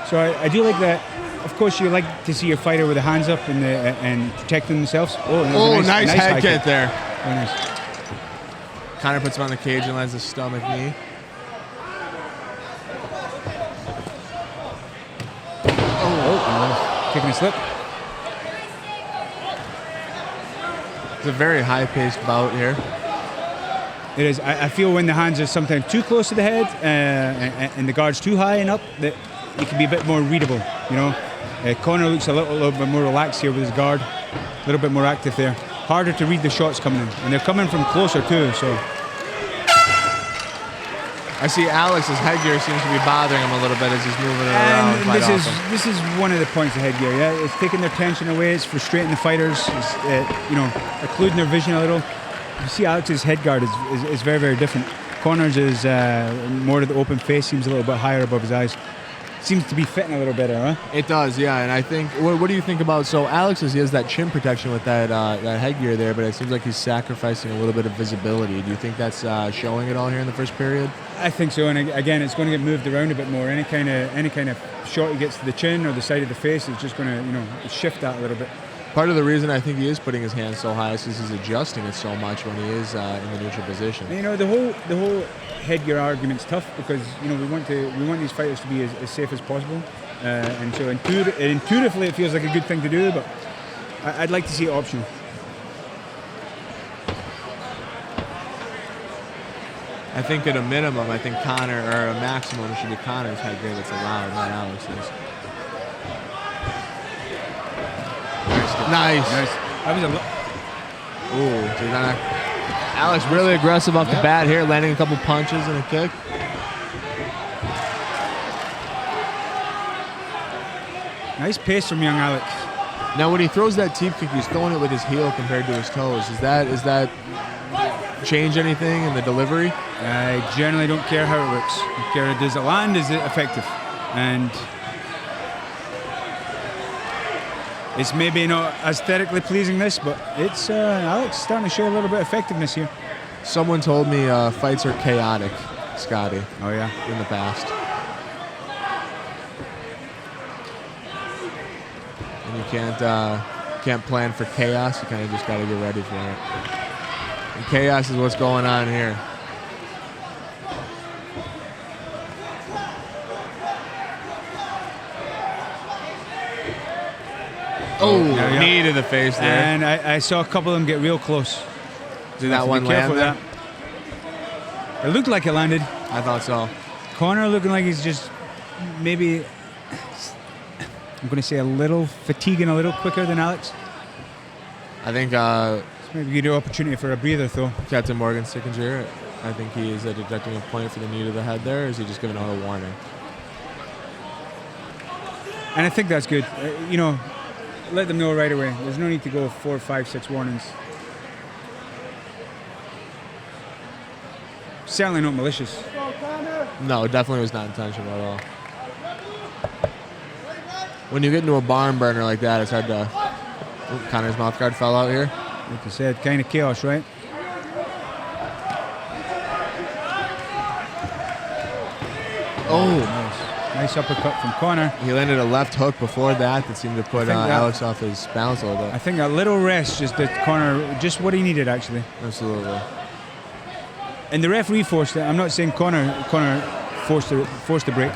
so I do like that. Of course, you like to see your fighter with the hands up and protecting themselves. Oh, nice head kick there. Very nice. Connor puts him on the cage and lands a stomach knee. Kicking a slip. It's a very high-paced bout here. It is. I feel when the hands are sometimes too close to the head and the guard's too high and up, that it can be a bit more readable, you know. Connor looks a little bit more relaxed here with his guard, a little bit more active there. Harder to read the shots coming in, and they're coming from closer too, so. I see Alex's headgear seems to be bothering him a little bit as he's moving it around quite often. This is one of the points of headgear, yeah. It's taking their tension away, it's frustrating the fighters, it's, occluding their vision a little. You see Alex's head guard is very, very different. Connor's is more to the open face, seems a little bit higher above his eyes. Seems to be fitting a little better, huh? It does, yeah. And I think, what do you think about, so Alex he has that chin protection with that headgear there, but it seems like he's sacrificing a little bit of visibility. Do you think that's showing it all here in the first period? I think so, and again, it's going to get moved around a bit more. Any kind of shot he gets to the chin or the side of the face is just going to, shift that a little bit. Part of the reason I think he is putting his hands so high is because he's adjusting it so much when he is in the neutral position. And, the whole headgear argument's tough because we want these fighters to be as safe as possible, and so intuitively it feels like a good thing to do, but I'd like to see it optional. I think at a minimum, a maximum, it should be Connor's headgear that's allowed, not Alex's. Nice. That was a Ooh, dude, Alex really aggressive off the bat here, landing a couple punches and a kick. nice pace from young Alex. Now, when he throws that teep kick, he's throwing it with his heel compared to his toes. Is that change anything in the delivery? I generally don't care how it looks. I care, does it land? Is it effective? And it's maybe not aesthetically pleasing this, but it's Alex starting to show a little bit of effectiveness here. Someone told me fights are chaotic, Scotty, Oh yeah. in the past. And you can't plan for chaos. You kind of just got to get ready for it. And chaos is what's going on here. Oh, yeah. knee to the face there. And I saw a couple of them get real close. Did that Have to one be careful land with there? that. It looked like it landed. I thought so. Connor looking like he's just maybe, I'm going to say a little fatiguing a little quicker than Alex. I think Maybe give you an opportunity for a breather though. Captain Morgan Sickinger, I think he is deducting a point for the knee to the head there. Or is he just giving out a warning? And I think that's good. Let them know right away. There's no need to go 4, 5, 6 warnings. Certainly not malicious. No, it definitely was not intentional at all. When you get into a barn burner like that, it's hard to... Ooh, Connor's mouth guard fell out here. Like I said, kind of chaos, right? Oh, Nice uppercut from Connor. he landed a left hook before that seemed to put think that- Alex off his balance a little I bit. think a little rest just did Connor just what he needed actually. Absolutely. And the referee forced it. I'm not saying Connor forced the break.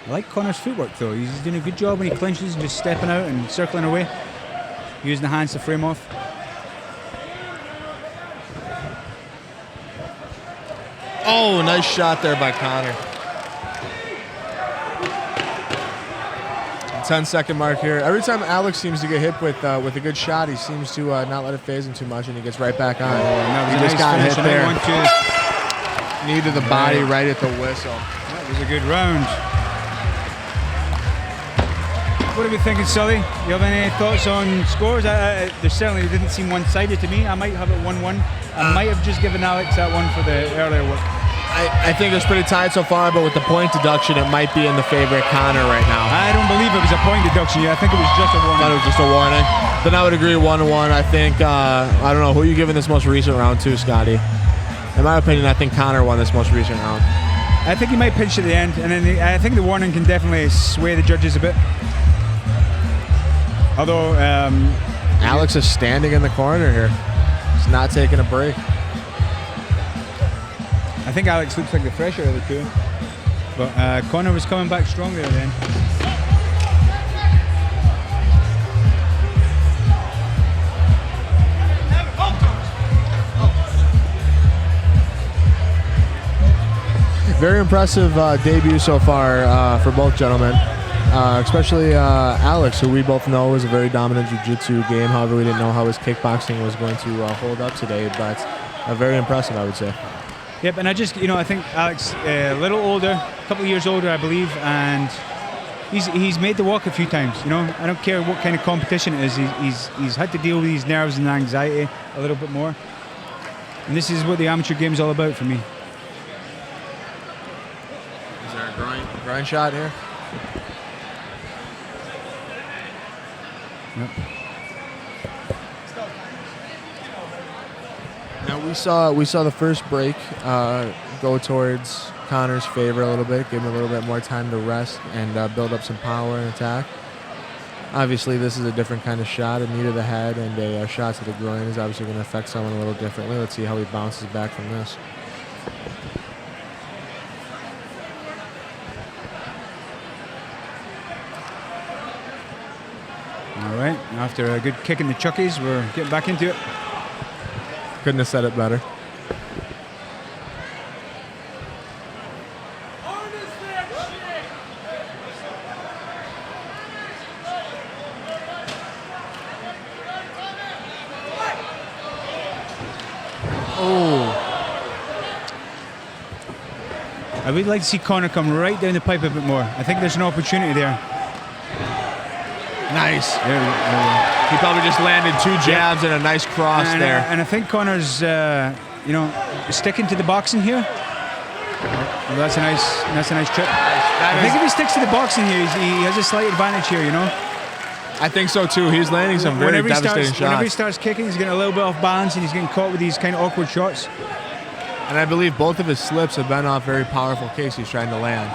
I like Connor's footwork though. He's doing a good job when he clinches and just stepping out and circling away. Using the hands to frame off. Oh, nice shot there by Connor. 10-second mark here. Every time Alex seems to get hit with a good shot, he seems to not let it phase him too much, and he gets right back on. And He just got hit there. 1-2. Knee to the body right at the whistle. That was a good round. What are we thinking, Sully? You have any thoughts on scores? There certainly didn't seem one-sided to me. I might have it 1-1. I might have just given Alex that one for the earlier work. I think it's pretty tight so far, but with the point deduction, it might be in the favor of Connor right now. I don't believe it was a point deduction. Yeah, I think it was just a I warning. thought it was just a warning. Then I would agree 1-1. I think, I don't know, who are you giving this most recent round to, Scotty? In my opinion, I think Connor won this most recent round. I think he might pinch at the end, and then I think the warning can definitely sway the judges a bit. Although, Alex is standing in the corner here. He's not taking a break. I think Alex looks like the fresher of the two. But Connor was coming back strong there then. Very impressive debut so far for both gentlemen. Especially Alex, who we both know is a very dominant jiu-jitsu game. However, we didn't know how his kickboxing was going to hold up today, but very impressive, I would say. Yep, and I think Alex a little older, a couple of years older, I believe, and he's made the walk a few times. I don't care what kind of competition it is. He's had to deal with these nerves and anxiety a little bit more, and this is what the amateur game is all about for me. Is there a groin shot here? Yep. Now we saw the first break go towards Connor's favor a little bit, give him a little bit more time to rest and build up some power and attack. Obviously, this is a different kind of shot. A knee to the head and a shot to the groin is obviously going to affect someone a little differently. Let's see how he bounces back from this. All right, after a good kick in the chuckies, we're getting back into it. Couldn't have said it better. I would like to see Connor come right down the pipe a bit more. I think there's an opportunity there. Nice. There we go. He probably just landed 2 jabs and a nice cross there. And I think Connor's, sticking to the boxing here. Well, that's a nice trip. I think if he sticks to the boxing here, he has a slight advantage here, you know. I think so too. He's landing some very devastating shots. Whenever he starts kicking, he's getting a little bit off balance and he's getting caught with these kind of awkward shots. And I believe both of his slips have been off very powerful kicks he's trying to land.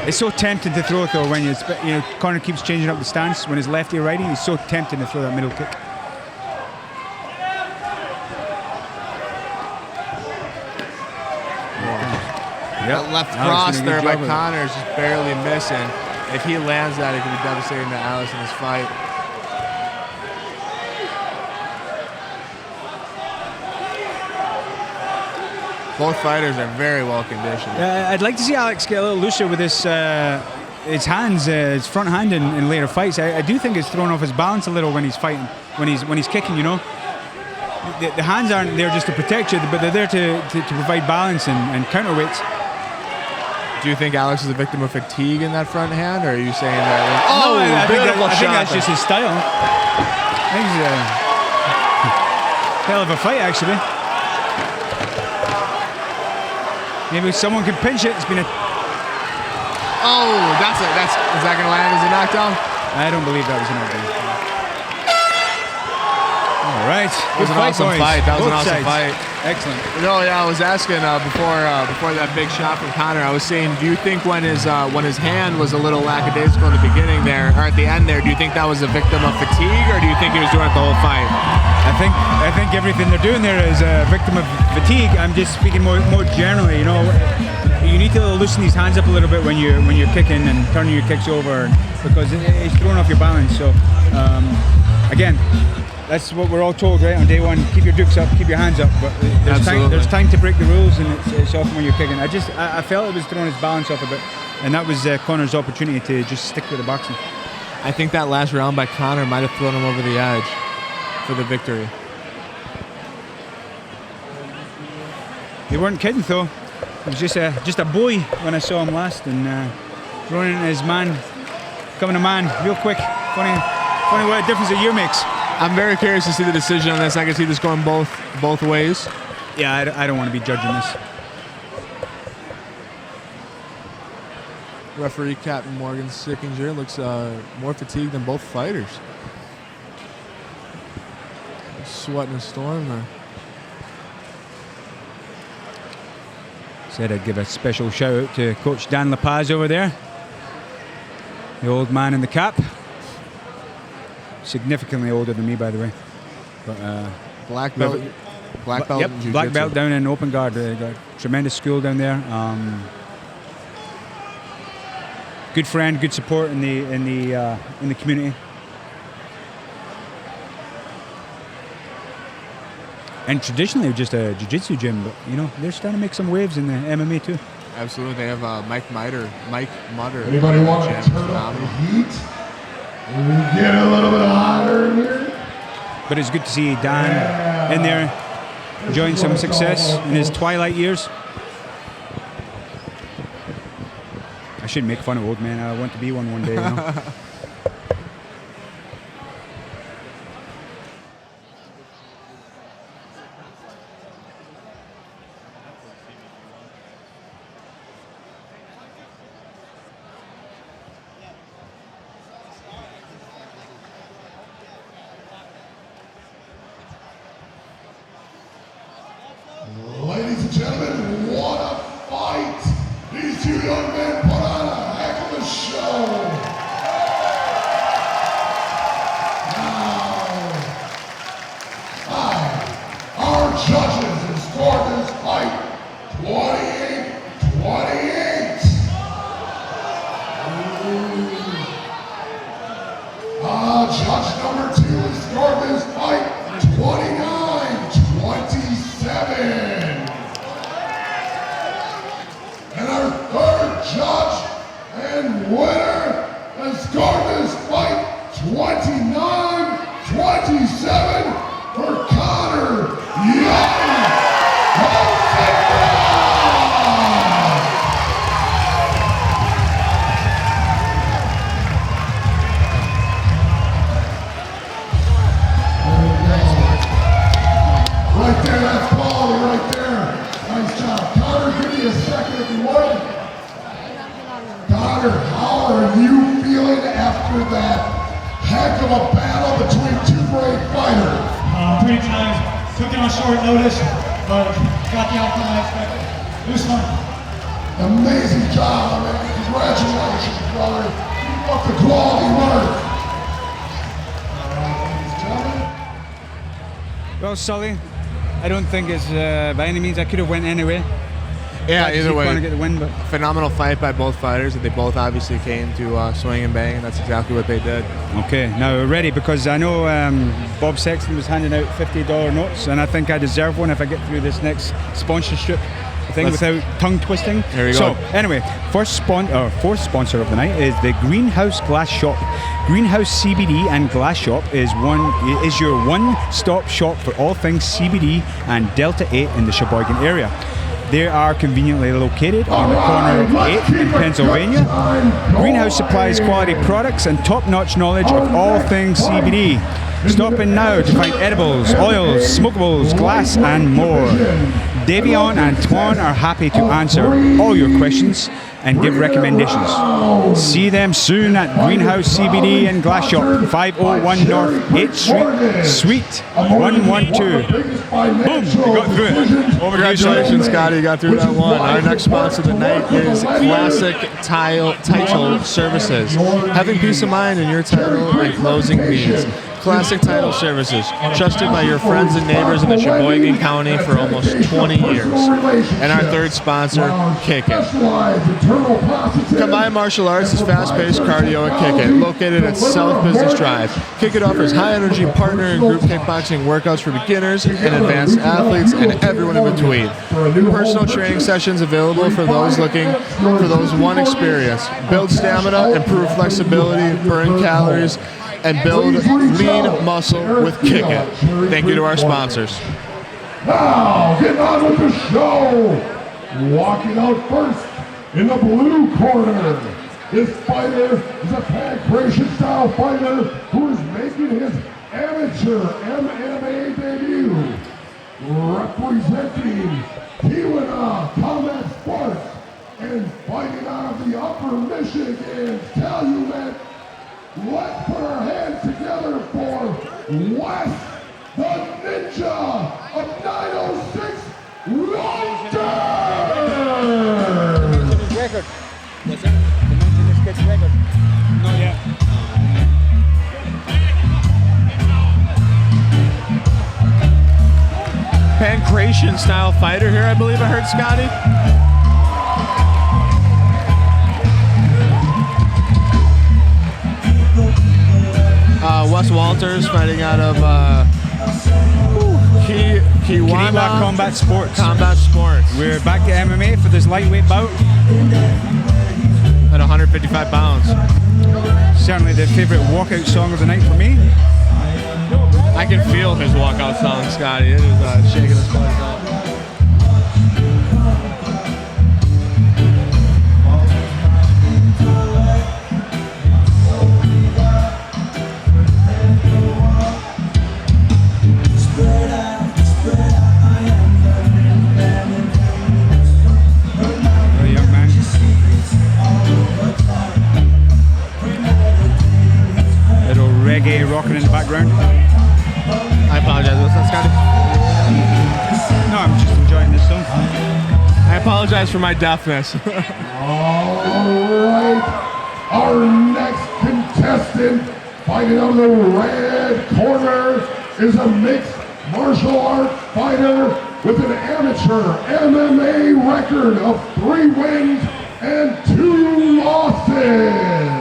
It's so tempting to throw though when Connor keeps changing up the stance when he's lefty or righty. He's so tempting to throw that middle kick. That left cross there by Connor is just barely missing. If he lands that, it could be devastating to Alex in this fight. Both fighters are very well conditioned. I'd like to see Alex get a little looser with his hands, his front hand in later fights. I do think it's thrown off his balance a little when he's fighting, when he's kicking. You know, the hands aren't there just to protect you, but they're there to provide balance and counterweights. Do you think Alex is a victim of fatigue in that front hand, or are you saying that? No, I think that's just his style. I think he's a hell of a fight, actually. Maybe someone could pinch it. It's been a. Oh, is that going to land as a knockdown? I don't believe that was a knockdown. All right, That was an awesome fight. That was an awesome fight. Excellent. No, yeah, I was asking before that big shot from Connor. I was saying, do you think when his hand was a little lackadaisical in the beginning there, or at the end there, do you think that was a victim of fatigue, or do you think he was doing it the whole fight? I think everything they're doing there is a victim of fatigue. I'm just speaking more generally. You know, you need to loosen these hands up a little bit when you're kicking and turning your kicks over, because it's throwing off your balance. So again, that's what we're all told, right? On day one, keep your dukes up, keep your hands up. But there's time to break the rules, and it's often when you're kicking. I felt it was throwing his balance off a bit, and that was Connor's opportunity to just stick with the boxing. I think that last round by Connor might have thrown him over the edge for the victory. They weren't kidding though. It was just a boy when I saw him last, and running his man, becoming a man real quick. Funny what a difference a year makes. I'm very curious to see the decision on this. I can see this going both ways. Yeah, I don't want to be judging this. Referee Captain Morgan Sickinger looks more fatigued than both fighters. Sweating a storm there. Said I'd give a special shout out to Coach Dan La Paz over there, the old man in the cap. Significantly older than me, by the way. But, black belt. Black belt. Yep, in jiu-jitsu. black belt down in open guard. Got a tremendous school down there. Good friend, good support in the community. And traditionally just a jiu-jitsu gym, but you know they're starting to make some waves in the MMA too. Absolutely, they have Mike Mutter. Anybody want to turn up the heat? Get a little bit hotter in here. But it's good to see Dan in there, enjoying some success in his twilight years. I shouldn't make fun of old man. I want to be one day, you know. Ladies and gentlemen, what a fight! These two young men put on a heck of a show. Now, our judges have scored this fight 28-28. Judge number 2 has scored this fight 29-27. And our third judge and winner has scored this fight 29-27 for Connor Young. that heck of a battle between two great fighters. 3 times. Took it on short notice, but got the outcome I expected. It was fun. Amazing job, man. Congratulations, brother. Keep up the quality work. Well, Sully, I don't think it's by any means I could have went anyway. Yeah, Like, either keep way, trying to get the win, but phenomenal fight by both fighters, and they both obviously came to swing and bang, and that's exactly what they did. okay, now we're ready because I know Bob Sexton was handing out $50 notes, and I think I deserve one if I get through this next sponsorship thing without tongue twisting. Here we So go. anyway, fourth sponsor of the night is the Greenhouse Glass Shop. Greenhouse CBD and Glass Shop is your one-stop shop for all things CBD and Delta 8 in the Sheboygan area. They are conveniently located on the corner of 8th in Pennsylvania. Greenhouse supplies quality products and top-notch knowledge of all things CBD. Stop in now to find edibles, oils, smokables, glass, and more. Davion and Twan are happy to answer all your questions and give recommendations. See them soon at Greenhouse CBD and Glass Shop, 501 North 8th Street, Suite 112. Boom, we got through it. Over to you, Sully. Congratulations, Scotty, you got through that one. Our next sponsor of the night is Classic Title Services. Having peace of mind in your title and closing needs. Classic Title Services, trusted by your friends and neighbors in the Sheboygan County for almost 20 years. And our third sponsor, Kick It. Combined martial arts is fast-paced cardio at Kick It, located at South Business Drive. Kick It offers high-energy partner and group kickboxing workouts for beginners and advanced athletes and everyone in between. Personal training sessions available for those looking for those one experience. Build stamina, improve flexibility, burn calories, and build lean muscle with Kick It. Thank you to our sponsors. Now, getting on with the show. Walking out first in the blue corner. This fighter is a pancration-style fighter who is making his amateur MMA debut. Representing Tijuana Combat Sports and fighting out of the Upper Michigan Calumet. Let's put our hands together for Wes, the Ninja of 906 Walter! Record. What's that? Dimension this kid's record. Not yet. Pancration style fighter here, I believe I heard, Scotty. Wes Walters fighting out of Kiwanis Combat Sports. Combat Sports. We're back to MMA for this lightweight bout. At 155 pounds. Certainly the favorite walkout song of the night for me. I can feel his walkout song, Scotty. It is shaking his body up. Reggae rocking in the background. I apologize. What's that, Scotty? No, I'm just enjoying this song. I apologize for my deafness. Alright, our next contestant fighting on the red corner is a mixed martial arts fighter with an amateur MMA record of 3 wins and 2 losses.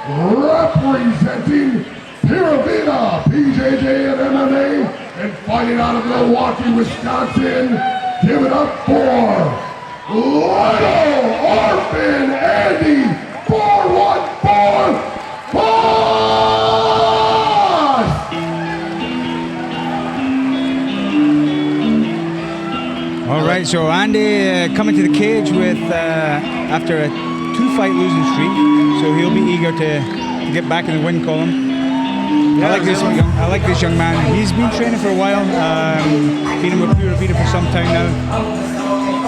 Representing Pura Vida, PJJ and MMA, and fighting out of Milwaukee, Wisconsin, give it up for Little Orphan Andy 414 Boss! All right, so Andy coming to the cage with after a 2-fight losing streak, so he'll be eager to get back in the win column. I like this young man. He's been training for a while, been with Pura Vida for some time now.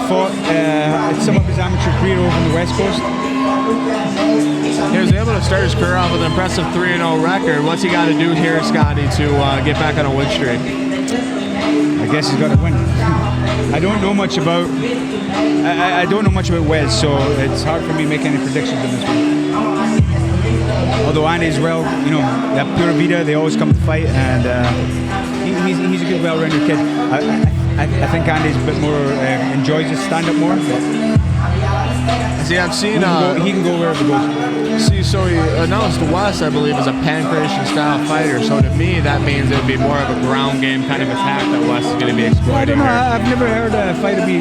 Fought some of his amateur career over on the West Coast. He was able to start his career off with an impressive 3-0 record. What's he got to do here, Scotty, to get back on a win streak? I guess he's got to win. I don't know much about Wes, so it's hard for me to make any predictions on this one. Although Andy as well, you know, that Pura Vida, they always come to fight, and he's a good, well-rounded kid. I think Andy's a bit more enjoys his stand-up more. See, I've seen he can go wherever he goes. See, so he announced Wes, I believe, as a pancration style fighter. So to me, that means it would be more of a ground game kind of attack that Wes is going to be exploiting. I don't know. Here. I've never heard a fighter be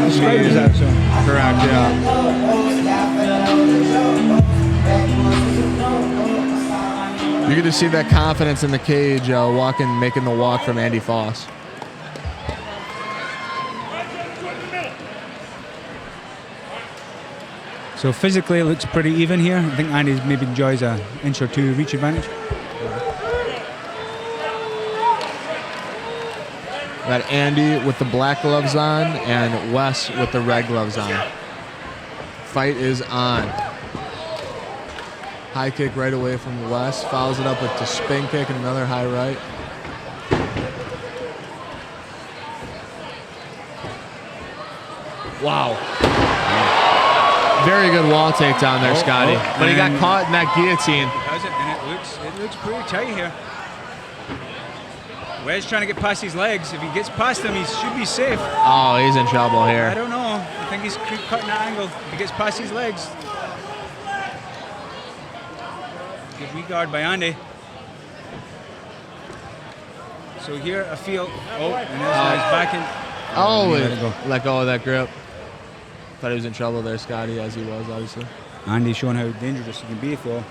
described as that. So correct, yeah. You get to see that confidence in the cage, making the walk from Andy Foss. So physically it looks pretty even here. I think Andy maybe enjoys an inch or two reach advantage. Got Andy with the black gloves on and Wes with the red gloves on. Fight is on. High kick right away from Wes. Follows it up with the spin kick and another high right. Wow. Very good wall takedown there, Scotty. But he got caught in that guillotine. And it looks pretty tight here. Wes trying to get past his legs. If he gets past them, he should be safe. Oh, he's in trouble here. I don't know. I think he's cutting that angle. If he gets past his legs. Good re-guard by Andy. So here I feel. Oh, and he's back in. Oh, let go of that grip. Thought he was in trouble there, Scotty, as he was, obviously. Andy's showing how dangerous he can be, though.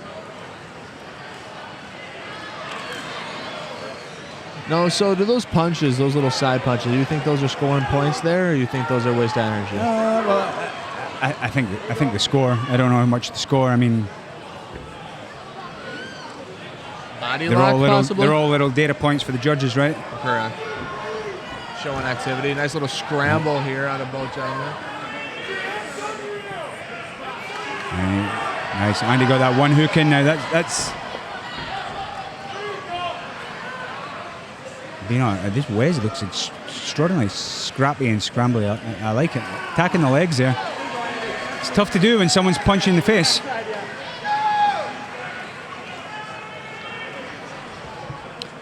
No, so do those punches, those little side punches, do you think those are scoring points there, or you think those are waste of energy? Well, I think the score. I don't know how much the score. I mean, body lock, possibly? They're all little data points for the judges, right? Correct. Showing activity. Nice little scramble here out of both gentlemen. Nice. Andy got that one hook in. Now that's. You know, this Wes looks extraordinarily scrappy and scrambly. I like it. Attacking the legs there. It's tough to do when someone's punching in the face.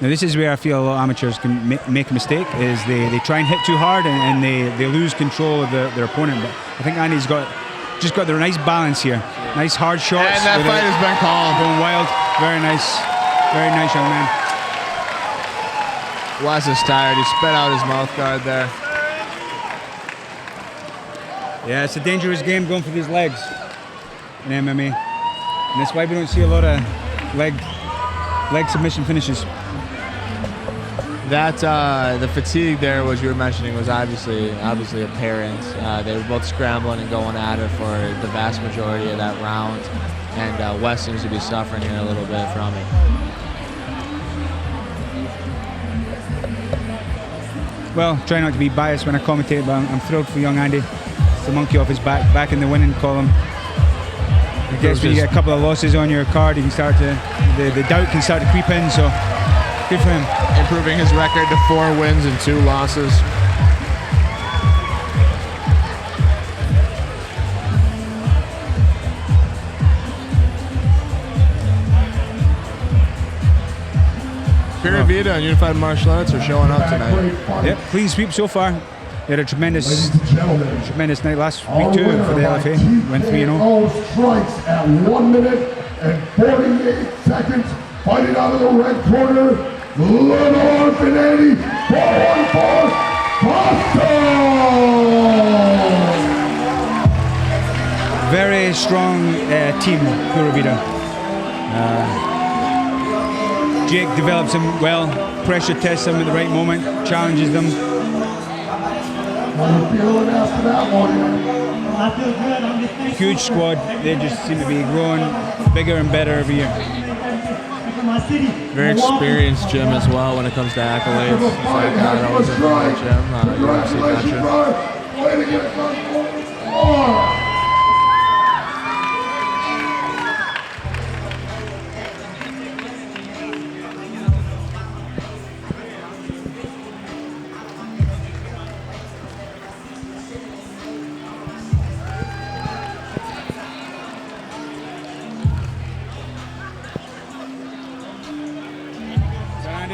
Now this is where I feel a lot of amateurs can make a mistake, is they try and hit too hard and they lose control of their opponent. But I think Andy's got the nice balance here. Nice hard shots. And that fight has been called. Going wild. Very nice young man. Wes is tired. He spit out his mouth guard there. Yeah, it's a dangerous game going for these legs in MMA. And that's why we don't see a lot of leg submission finishes. That the fatigue there, what you were mentioning, was obviously apparent. They were both scrambling and going at it for the vast majority of that round, and Wes seems to be suffering here a little bit from it. Well, try not to be biased when I commentate, but I'm thrilled for young Andy. It's the monkey off his back in the winning column. I guess when you get a couple of losses on your card, you can start to the doubt can start to creep in. So good for him. Improving his record to 4 wins and 2 losses. Pura Vida and Unified Martial Arts are showing up tonight. Yep, clean sweep so far. They had a tremendous night last week too for the LFA. Went 3-0. Strikes at 1 minute and 48 seconds. Fighting out of the red corner, Lenore Benetti, 414 Boston! Very strong team, Pura Vida. Jake develops them well, pressure tests them at the right moment, challenges them. How you feeling after that one? I feel good. I'm just thankful. Huge squad. They just seem to be growing bigger and better every year. For my city. Very experienced gym as well when it comes to accolades. It's like always a good gym. UFC veteran.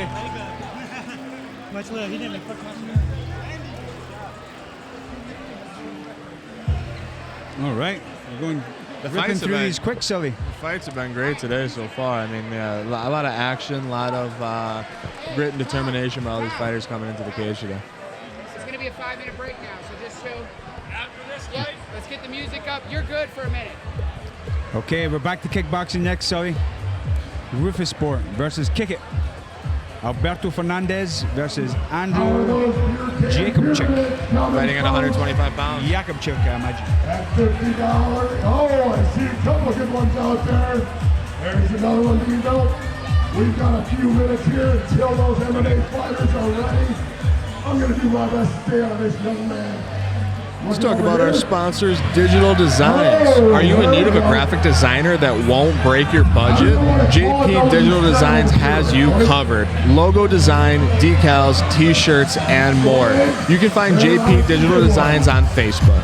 buddy. Much love. He didn't like fuck much. All right, we're going The ripping fights have through been- these quick, Sully. The fights have been great today so far. I mean, a lot of action, a lot of grit and determination by all these fighters coming into the cage today. It's going to be a 5-minute break now, so just show. Yeah, let's get the music up. You're good for a minute. Okay, we're back to kickboxing next, Sully. Rufus Sport versus Kick It. Alberto Fernandez versus Andrew Jakubczyk. Fighting at 125 pounds. Jakubczyk, I imagine. At $50. Oh, I see a couple of good ones out there. There's another one being built. We've got a few minutes here until those MMA fighters are ready. I'm going to do my best to stay out of this, young man. Let's talk about our sponsors, Digital Designs. Are you in need of a graphic designer that won't break your budget? JP Digital Designs has you covered. Logo design, decals, t-shirts, and more. You can find JP Digital Designs on Facebook.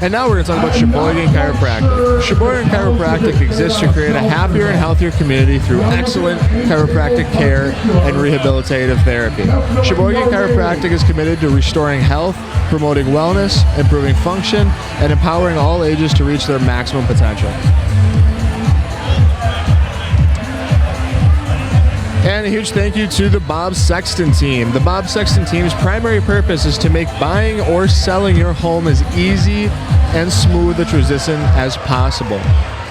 And now we're going to talk about Sheboygan Chiropractic. Sheboygan Chiropractic exists to create a happier and healthier community through excellent chiropractic care and rehabilitative therapy. Sheboygan Chiropractic is committed to restoring health, promoting wellness, improving function, and empowering all ages to reach their maximum potential. And a huge thank you to the Bob Sexton team. The Bob Sexton team's primary purpose is to make buying or selling your home as easy and smooth a transition as possible.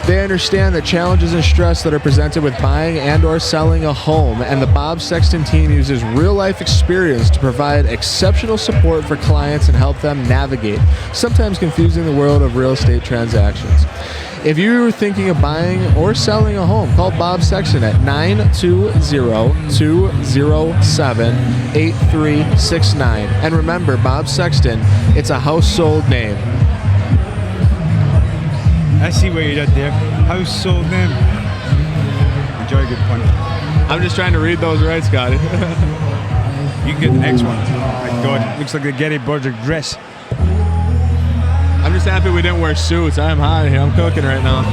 They understand the challenges and stress that are presented with buying and or selling a home, and the Bob Sexton team uses real-life experience to provide exceptional support for clients and help them navigate, sometimes confusing the world of real estate transactions. If you're thinking of buying or selling a home, call Bob Sexton at 920-207-8369. And remember, Bob Sexton, it's a household name. I see what you did there. Household name. Enjoy a good pun. I'm just trying to read those right, Scotty. You can get the next one. My God, looks like the Gary Burger dress. I'm just happy we didn't wear suits. I'm hot here. I'm cooking right now.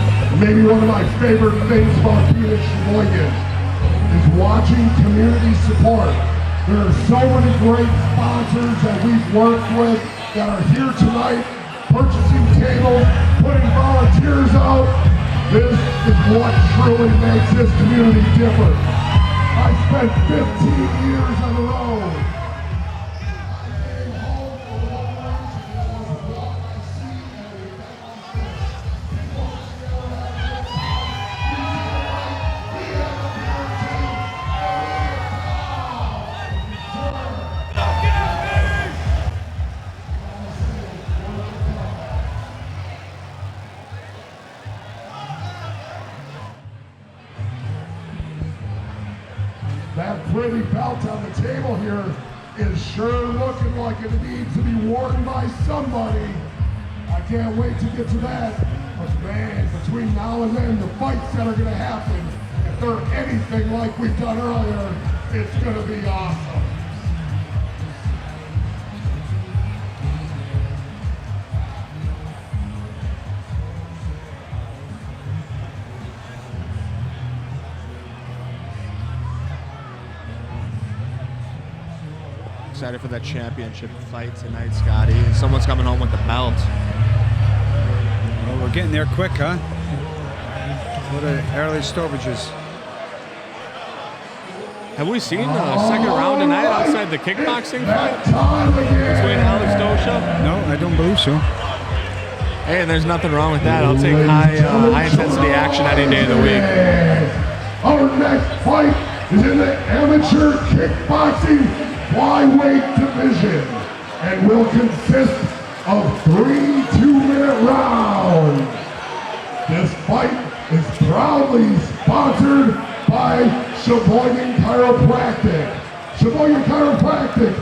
Maybe one of my favorite things about being in Sheboygan is watching community support. There are so many great sponsors that we've worked with that are here tonight, purchasing tables, putting volunteers out. This is what truly makes this community different. I spent 15 years on the road. That pretty belt on the table here is sure looking like it needs to be worn by somebody. I can't wait to get to that. But man, between now and then, the fights that are going to happen, if they're anything like we've done earlier, it's going to be awesome. Excited for that championship fight tonight, Scotty. Someone's coming home with the belt. Well, we're getting there quick, huh? What are early stoppages? Have we seen the second round tonight outside the kickboxing fight between Alex Dosha? No, I don't believe so. Hey, and there's nothing wrong with that. I'll take high intensity action any day of the week. Our next fight is in the amateur kickboxing flyweight division and will consist of 3 2-minute rounds. This fight is proudly sponsored by Sheboygan Chiropractic. Sheboygan Chiropractic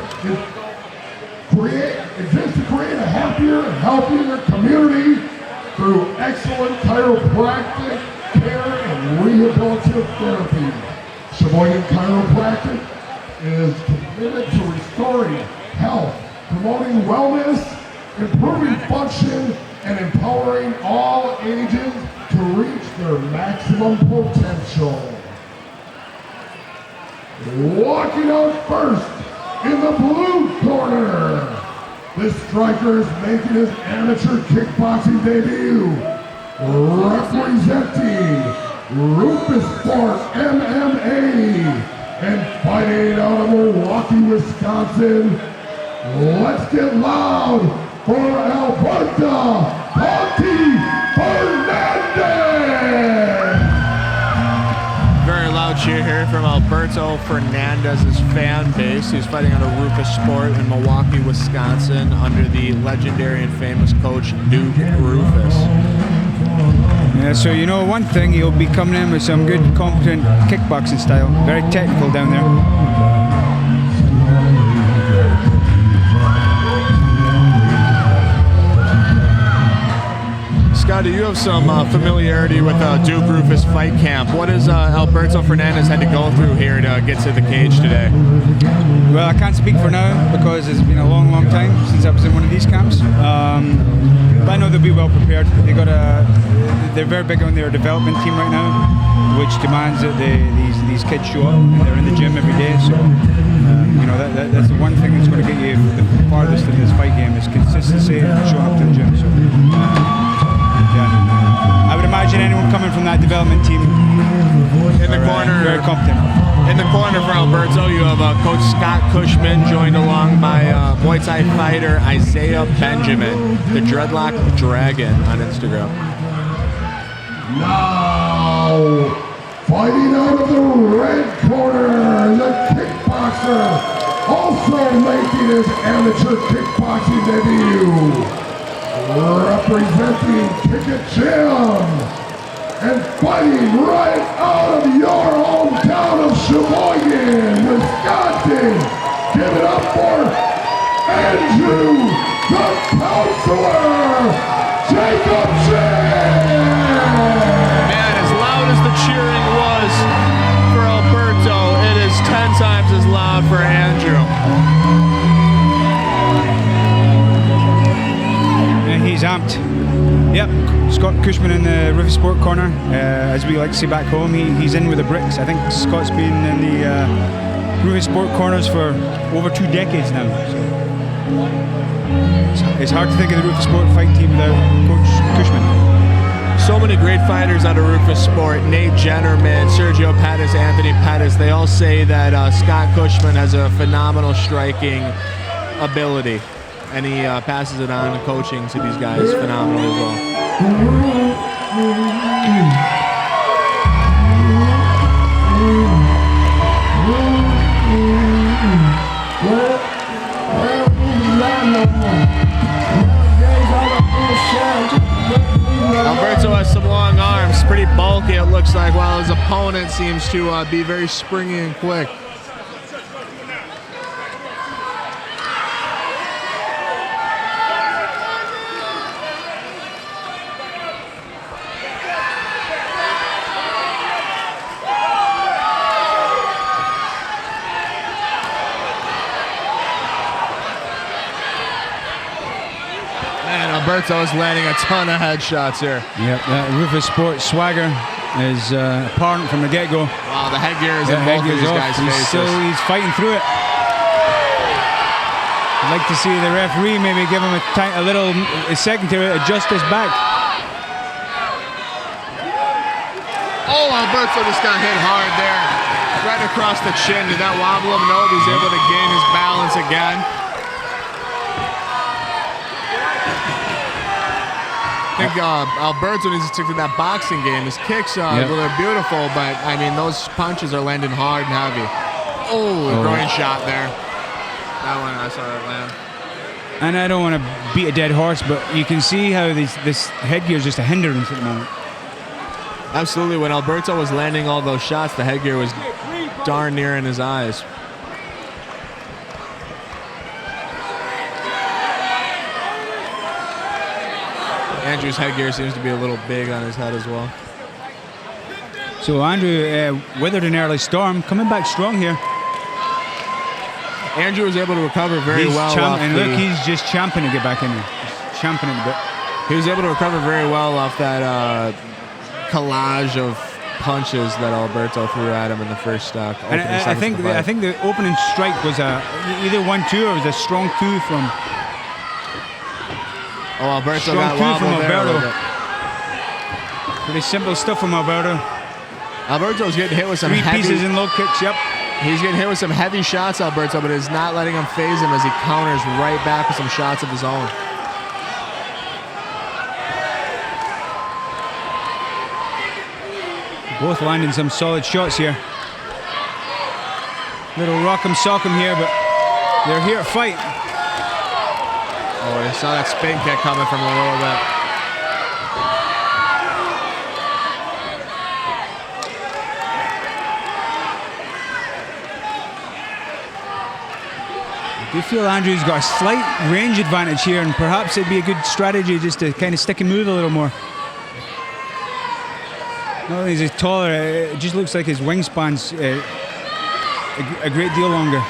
exists to create a happier, healthier community through excellent chiropractic care and rehabilitative therapy. Sheboygan Chiropractic is committed to restoring health, promoting wellness, improving function, and empowering all ages to reach their maximum potential. Walking out first in the blue corner. This striker is making his amateur kickboxing debut. Representing Rufus Sport MMA and fighting out of Milwaukee, Wisconsin. Let's get loud for Alberto Ponte Fernandez! Very loud cheer here from Alberto Fernandez's fan base. He's fighting out of Rufus Sport in Milwaukee, Wisconsin under the legendary and famous coach Duke Rufus. Yeah, so you know one thing, he'll be coming in with some good, competent kickboxing style. Very technical down there. Scotty, you have some familiarity with Duke Rufus Fight Camp. What has Alberto Fernandez had to go through here to get to the cage today? Well, I can't speak for now because it's been a long, long time since I was in one of these camps. But I know they'll be well prepared. They're very big on their development team right now, which demands that these kids show up and they're in the gym every day. So, you know, that's the one thing that's going to get you the farthest in this fight game is consistency and showing up to the gym. So, yeah, I would imagine anyone coming from that development team in the corner, very competent. In the corner for Alberto, you have Coach Scott Cushman, joined along by Muay Thai fighter Isaiah Benjamin, the Dreadlock Dragon on Instagram. Now, fighting out of the red corner, the kickboxer, also making his amateur kickboxing debut. Representing Ticket Gym and fighting right out of your hometown of Sheboygan, Wisconsin. Give it up for Andrew, the counselor, Jacob Man, as loud as the cheering was for Alberto, it is 10 times as loud for Andrew. He's amped. Yep, Scott Cushman in the Rufus Sport corner. As we like to say back home, he's in with the bricks. I think Scott's been in the Rufus Sport corners for over 2 decades now. So it's hard to think of the Rufus Sport fight team without Coach Cushman. So many great fighters out of Rufus Sport. Nate Jennerman, Sergio Pettis, Anthony Pettis. They all say that Scott Cushman has a phenomenal striking ability. And he passes it on to coaching to these guys phenomenally as well. Alberto has some long arms, pretty bulky it looks like, while his opponent seems to be very springy and quick. Alberto is landing a ton of headshots here. Yep, that Rufus Sport swagger is apparent from the get-go. Wow, the headgear is in both of these guys' faces. He's fighting through it. I'd like to see the referee maybe give him a second to adjust his back. Oh, Alberto just got hit hard there. Right across the chin. Did that wobble him? No, he's able to gain his balance again. I think Alberto needs to stick to that boxing game. His kicks, well, they're beautiful, but I mean, those punches are landing hard and heavy. Oh, a groin shot there. That one, I saw that land. And I don't want to beat a dead horse, but you can see how this headgear is just a hindrance at the moment. Absolutely. When Alberto was landing all those shots, the headgear was darn near in his eyes. Andrew's headgear seems to be a little big on his head as well. So Andrew weathered an early storm, coming back strong here. Andrew was able to recover very well. And look, he's just champing to get back in there. He's champing it a bit. He was able to recover very well off that collage of punches that Alberto threw at him in the first And opening I seconds think of the fight. I think the opening strike was either 1-2 or it was a strong 2 from Alberto strong got 2 from wobbled there a Alberto. little bit. Pretty simple stuff from Alberto. Alberto's getting hit with some 3 heavy... pieces and low kicks. Yep. He's getting hit with some heavy shots, Alberto, but it's not letting him phase him as he counters right back with some shots of his own. Both landing some solid shots here. Little rock'em sock'em here, but they're here to fight. Oh, you saw that spin kick coming from a little bit. I do feel Andrew's got a slight range advantage here, and perhaps it'd be a good strategy just to kind of stick and move a little more. No, he's taller. It just looks like his wingspan's a great deal longer.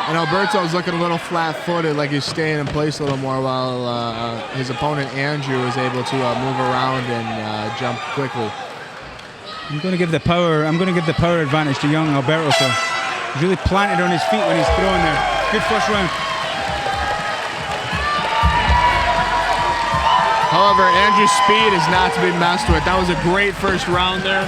And Alberto's looking a little flat-footed, like he's staying in place a little more, while his opponent Andrew is able to move around and jump quickly. I'm going to give the power advantage to young Alberto. So he's really planted on his feet when he's throwing there. Good first round. However, Andrew's speed is not to be messed with. That was a great first round there.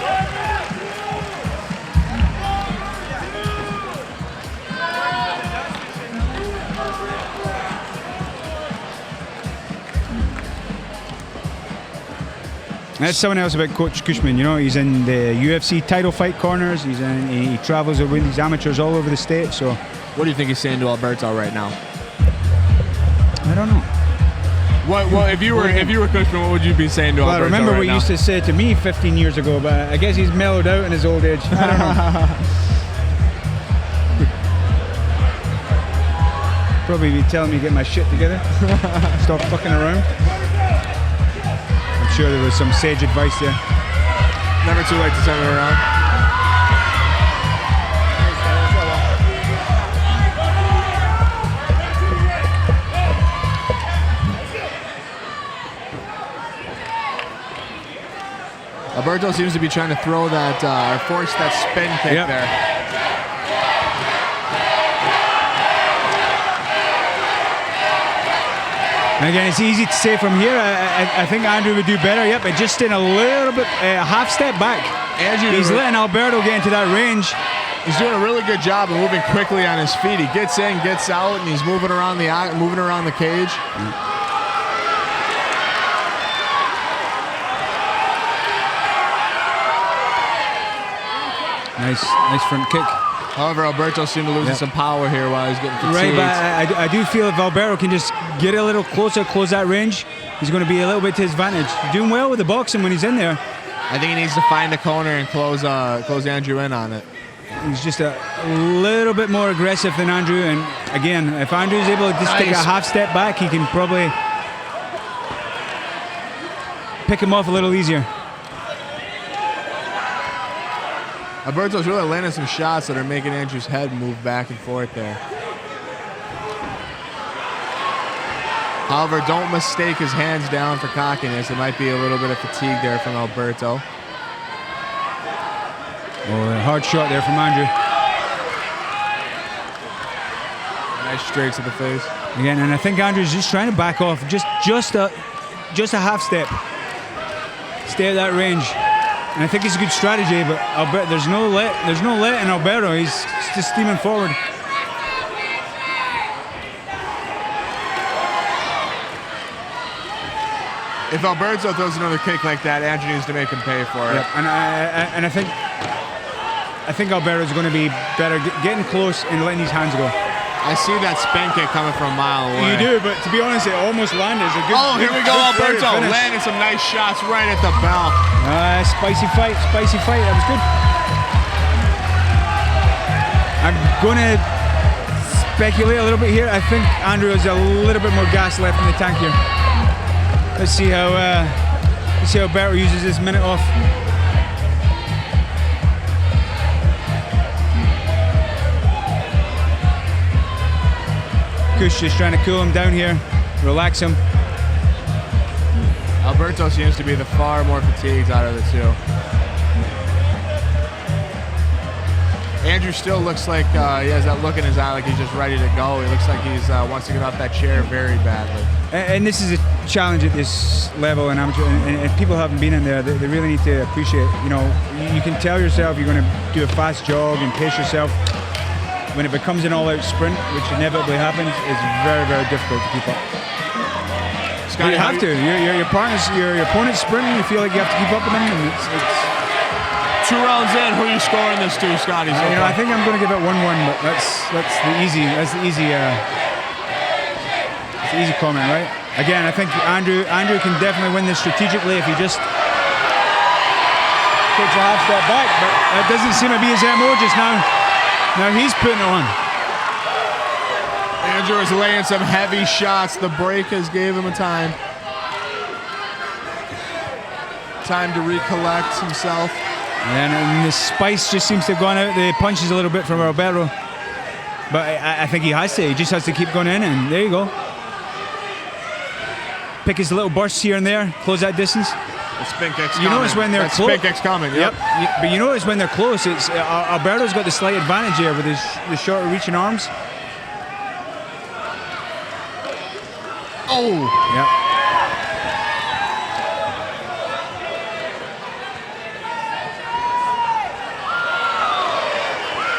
That's someone else about Coach Cushman. You know, he's in the UFC title fight corners. He travels with these amateurs all over the state. So, what do you think he's saying to Alberto right now? I don't know. Well, if you were Cushman, what would you be saying to Alberto? Well, I remember right what now? he used to say to me 15 years ago, but I guess he's mellowed out in his old age. I don't know. Probably be telling me to get my shit together. Stop fucking around. I'm sure there was some sage advice there. Never too late to turn it around. Alberto seems to be trying to throw that, or force that spin kick there. And again, it's easy to say from here. I think Andrew would do better. Yep, but just in a little bit, a half step back. He's letting Alberto get into that range. He's doing a really good job of moving quickly on his feet. He gets in, gets out, and he's moving around the cage. Nice front kick. However, Alberto seemed to lose some power here while he's getting fatigued. Right, but I do feel if Alberto can just get a little closer, close that range, he's going to be a little bit to his advantage. He's doing well with the boxing when he's in there. I think he needs to find a corner and close Andrew in on it. He's just a little bit more aggressive than Andrew, and again, if Andrew's able to just take a half step back, he can probably pick him off a little easier. Alberto's really landing some shots that are making Andrew's head move back and forth there. However, don't mistake his hands down for cockiness. It might be a little bit of fatigue there from Alberto. Oh, a hard shot there from Andrew. Nice straight to the face. Again, and I think Andrew's just trying to back off, just a half step. Stay at that range. And I think it's a good strategy, but Alberto, there's no let in Alberto. He's just steaming forward. If Alberto throws another kick like that, Andrew needs to make him pay for it. Yep. And I think Alberto's going to be better getting close and letting these hands go. I see that spin kick coming from a mile away. You do, but to be honest, it almost landed. It's a good, here we go, good Alberto finish. landing some nice shots right at the bell. Spicy fight. That was good. I'm going to speculate a little bit here. I think Andrew has a little bit more gas left in the tank here. Let's see how Alberto uses this minute off. Kush just trying to cool him down here, relax him. Alberto seems to be the far more fatigued out of the two. Andrew still looks like he has that look in his eye, like he's just ready to go. He looks like he's wants to get off that chair very badly. And this is a challenge at this level in amateur, and if people haven't been in there, they really need to appreciate, you know, you can tell yourself you're going to do a fast jog and pace yourself. When it becomes an all-out sprint, which inevitably happens, it's very, very difficult to keep up. Scotty, you have to. Your partner's, your opponent's sprinting, you feel like you have to keep up with them, and it's 2 rounds in, who are you scoring this to, Scotty? So you know, I think I'm going to give it 1-1, but that's the easy comment, right? Again, I think Andrew can definitely win this strategically if he just takes a half step back, but that doesn't seem to be his MO just now. Now he's putting it on. Andrew is laying some heavy shots. The break has gave him a time to recollect himself. And the spice just seems to have gone out the punches a little bit from Alberto. But I think he has to. He just has to keep going in, and there you go. Pick his little bursts here and there, close that distance. The spin kick's You notice when they're close. Spin kick's coming, yep. But you notice when they're close, it's Alberto's got the slight advantage here with the shorter reaching arms. Oh! Yep.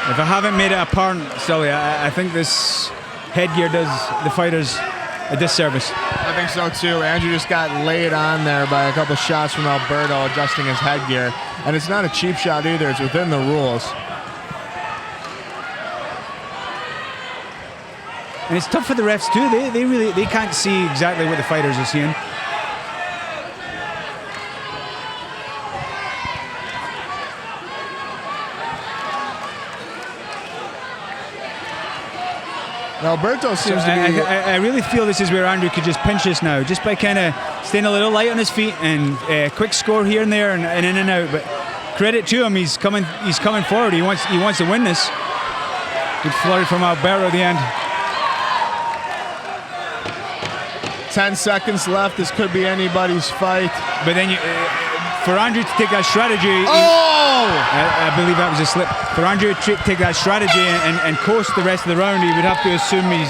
If I haven't made it apparent, Sully, I think this headgear does the fighters a disservice. I think so too. Andrew just got laid on there by a couple shots from Alberto adjusting his headgear. And it's not a cheap shot either, it's within the rules. And it's tough for the refs too. They can't see exactly what the fighters are seeing. Alberto seems to be... I really feel this is where Andrew could just pinch this now, just by kind of staying a little light on his feet and quick score here and there and in and out. But credit to him, he's coming forward. He wants to win this. Good flurry from Alberto at the end. 10 seconds left. This could be anybody's fight. But then for Andrew to take that strategy, I believe that was a slip. For Andrew to take that strategy and coast the rest of the round, he would have to assume he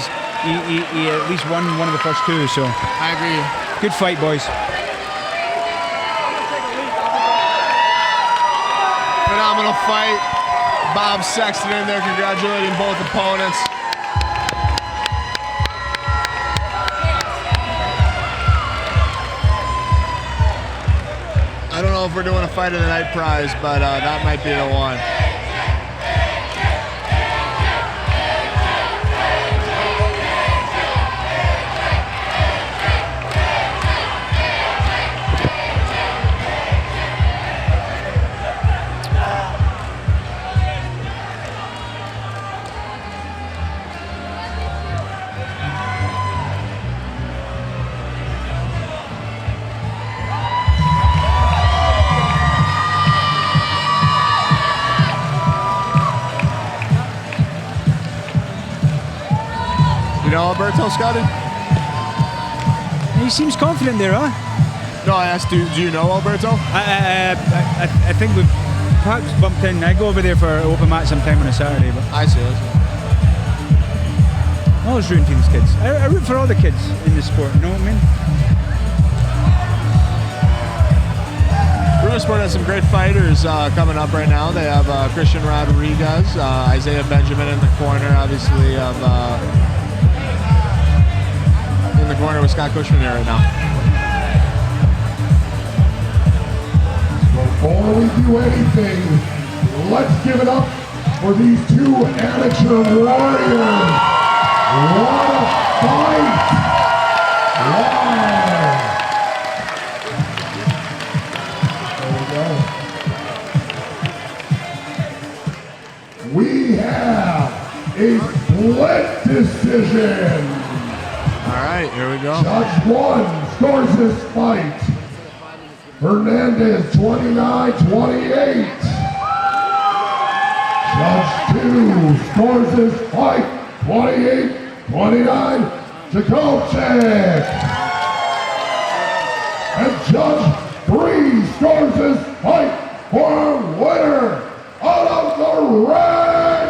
at least won one of the first 2. So I agree. Good fight, boys. Phenomenal fight. Bob Sexton in there congratulating both opponents. I don't know if we're doing a fight of the night prize, but that might be the one. You know Alberto, Scotty? He seems confident there, huh? No, I asked, do you know Alberto? I think we've perhaps bumped in. I go over there for an open match sometime on a Saturday. But I see. I'm always rooting for these kids. I root for all the kids in this sport, you know what I mean? Bruno Sport has some great fighters coming up right now. They have Christian Rodriguez, Isaiah Benjamin in the corner, obviously of in the corner with Scott Cushman there right now. Before we do anything, let's give it up for these 2 amateur warriors. What a fight! Wow! There we go. We have a split decision. All right, here we go. Judge 1 scores this fight. Hernandez 29-28. Judge 2 scores this fight 28-29. Jakovchik. And Judge 3 scores this fight for a winner out of the red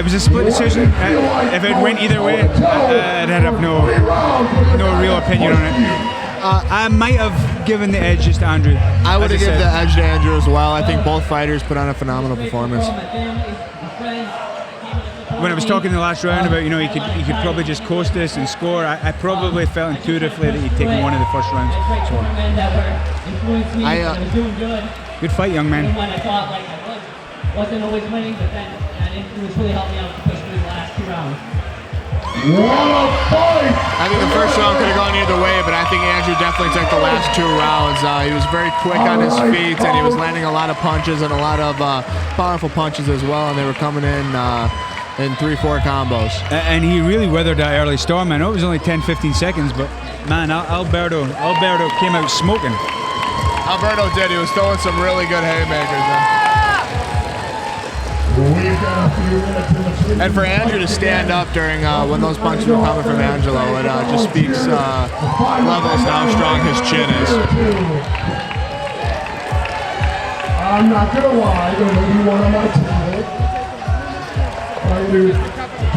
It was a split decision. If it went either way, I'd have no real opinion on it. I might have given the edge just to Andrew. I would have given the edge to Andrew as well. I think both fighters put on a phenomenal performance. When I was talking in the last round about, he could probably just coast this and score, I probably felt intuitively that he'd taken one of the first rounds. So, good fight, young man. Wasn't always winning, but then that influence really helped me out to push through the last 2 rounds. What a fight! I think the first round could have gone either way, but I think Andrew definitely took the last 2 rounds. He was very quick on his feet, and he was landing a lot of punches and a lot of powerful punches as well, and they were coming in 3-4 combos. And he really weathered that early storm. I know it was only 10-15 seconds, but man, Alberto came out smoking. Alberto did. He was throwing some really good haymakers. And for Andrew to stand up during when those punches were coming from Angelo, it just speaks levels to how strong his chin is. I'm not gonna lie, there may be one on my table. I do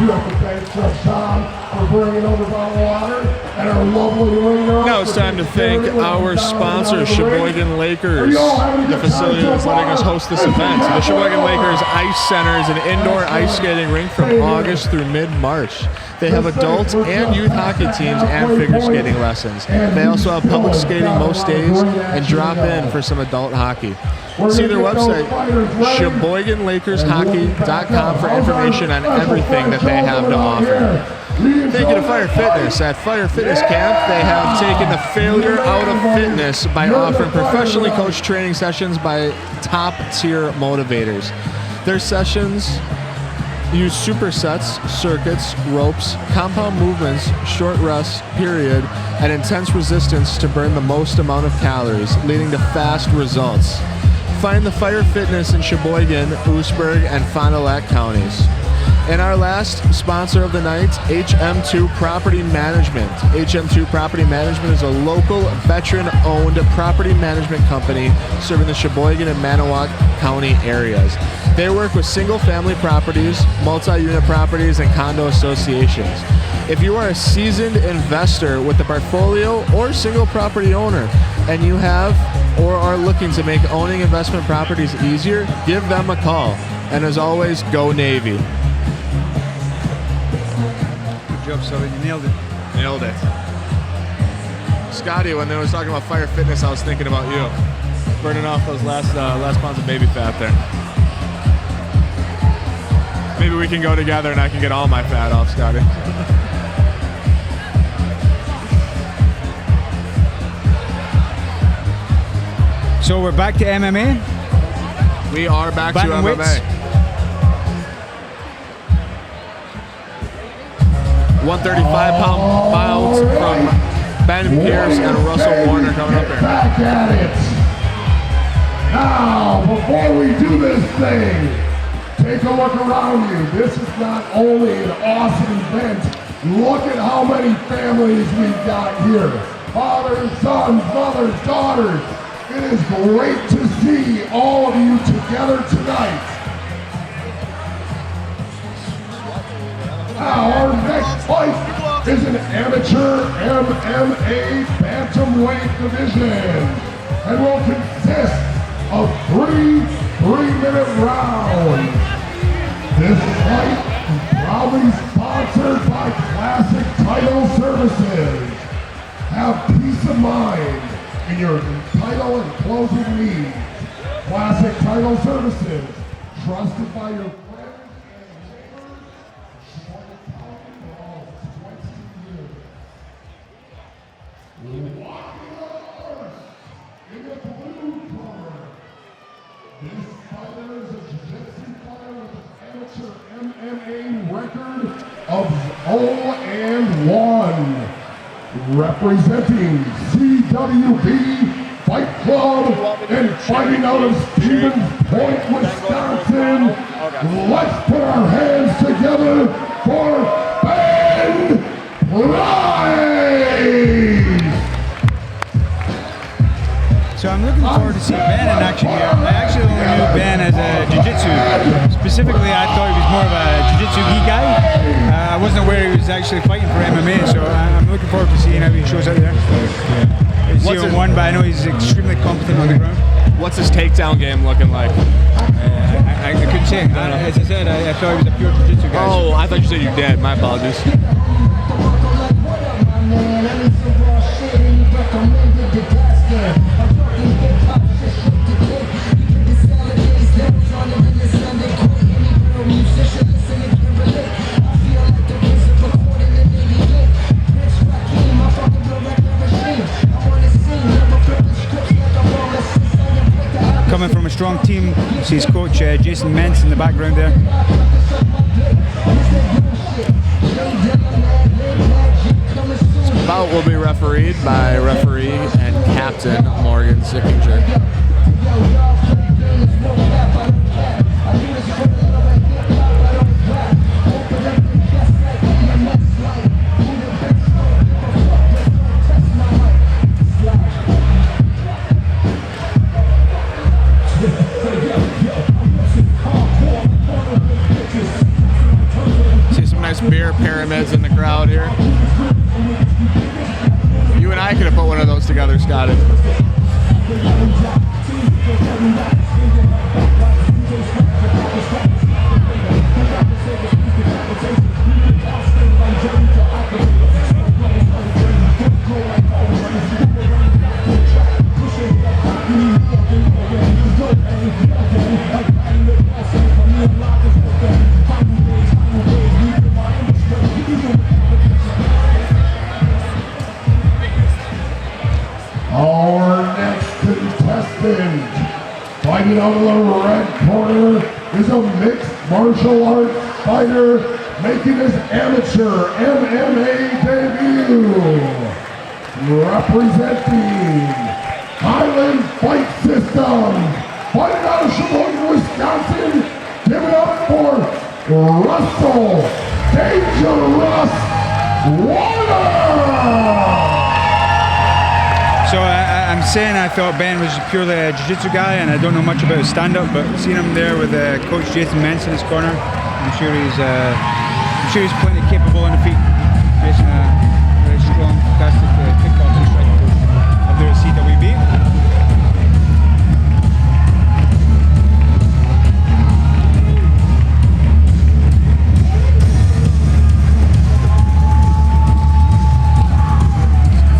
have to thank Chef Tom for bringing over bottled water and our lovely ringer. Now it's time to thank our sponsor, Sheboygan Lakers, the facility that's letting us host this event. The Sheboygan Lakers Ice Center is an indoor ice skating rink from August through mid-March. They have adult and youth hockey teams and figure skating lessons. They also have public skating most days and drop in for some adult hockey. See their website, SheboyganLakersHockey.com, for information on everything that they have to offer. Thank you to Fire Fitness. At Fire Fitness Camp, they have taken the failure out of fitness by offering professionally coached training sessions by top-tier motivators. Their sessions use supersets, circuits, ropes, compound movements, short rests, period, and intense resistance to burn the most amount of calories, leading to fast results. Find the Fire Fitness in Sheboygan, Oostburg, and Fond du Lac counties. And our last sponsor of the night, HM2 Property Management. HM2 Property Management is a local, veteran-owned property management company serving the Sheboygan and Manawa County areas. They work with single-family properties, multi-unit properties, and condo associations. If you are a seasoned investor with a portfolio or single property owner, and you have or are looking to make owning investment properties easier, give them a call. And as always, go Navy. Good job, Sully. You nailed it. Nailed it. Scotty, when they was talking about Fire Fitness, I was thinking about you. Burning off those last pounds of baby fat there. Maybe we can go together and I can get all my fat off, Scotty. So we're back to MMA. We are back to MMA. Weights. 135 pounds from Ben Pierce and Russell Warner coming up here. Back at it. Now, before we do this thing, take a look around you. This is not only an awesome event, look at how many families we've got here. Fathers, sons, mothers, daughters. It is great to see all of you together tonight. Now, our next fight is an amateur MMA bantamweight division and will consist of 3 3-minute rounds. This fight is proudly sponsored by Classic Title Services. Have peace of mind in your title and closing needs. Classic Title Services, trusted by your friends and neighbors. Sheboygan County for all 20 years. Walking horse in the blue corner. This fighter is a jiu-jitsu fighter with an amateur MMA record of 0-1. Representing CWB Fight Club and fighting out of Stevens Point, Wisconsin. Let's put our hands together for Ben Price! So I'm looking forward to seeing Ben in action here. I actually only knew Ben as a jiu-jitsu specifically, I thought he was more of a jiu-jitsu gi guy. I wasn't aware he was actually fighting for MMA, so I'm looking forward to seeing how he shows out there. He's 0-1, but I know he's extremely competent on the ground. What's his takedown game looking like? I couldn't say. As I said, I thought he was a pure jiu-jitsu guy. Oh, I thought you said you're dead. My apologies. Coming from a strong team, see his coach Jason Mentz in the background there. This bout will be refereed by referee and captain Morgan Sickinger. Beer pyramids in the crowd here. You and I could have put one of those together, Scotty. Our next contestant, fighting out of the red corner, is a mixed martial arts fighter making his amateur MMA debut. Representing Highland Fight System, fighting out of Sheboygan, Wisconsin, give it up for Russell Dangerous Warner! So I'm saying I thought Ben was purely a jiu-jitsu guy, and I don't know much about his stand-up, but seeing him there with Coach Jason Mentz in his corner, I'm sure he's plenty capable on the feet. Jason, very strong, fantastic kickboxing striking coach up there at CWB.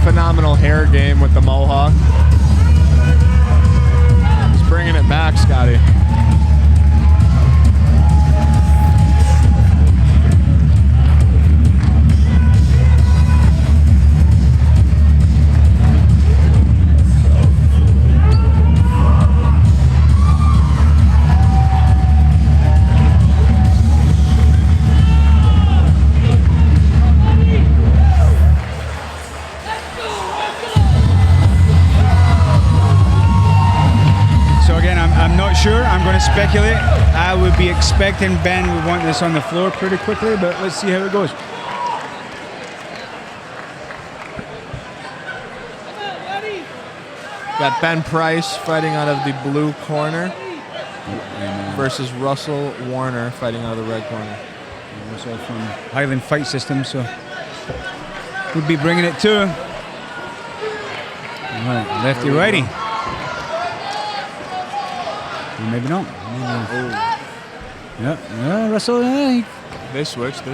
Phenomenal hair game with the mohawk. He's bringing it back, Scotty. Sure, I'm going to speculate. I would be expecting Ben would want this on the floor pretty quickly, but let's see how it goes. Got Ben Price fighting out of the blue corner versus Russell Warner fighting out of the red corner. Also from Highland Fight System, so we'll be bringing it to him. All right, lefty righty. Maybe not. Yeah, Russell. Yeah, They're switching.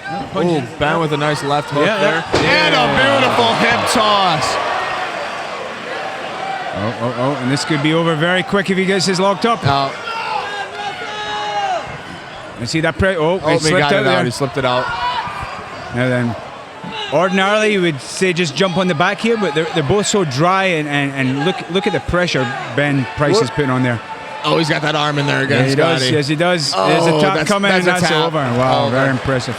Oh, Ben with a nice left hook there. And a beautiful hip toss. Oh, and this could be over very quick if he gets his locked up. And see that he slipped out there. He slipped it out. Now then, ordinarily you would say just jump on the back here, but they're both so dry and look at the pressure Ben Price is putting on there. Oh, he's got that arm in there again, He Scotty. does. Yes, he does. Oh, there's a tap coming, and that's tap. over. Wow, very impressive.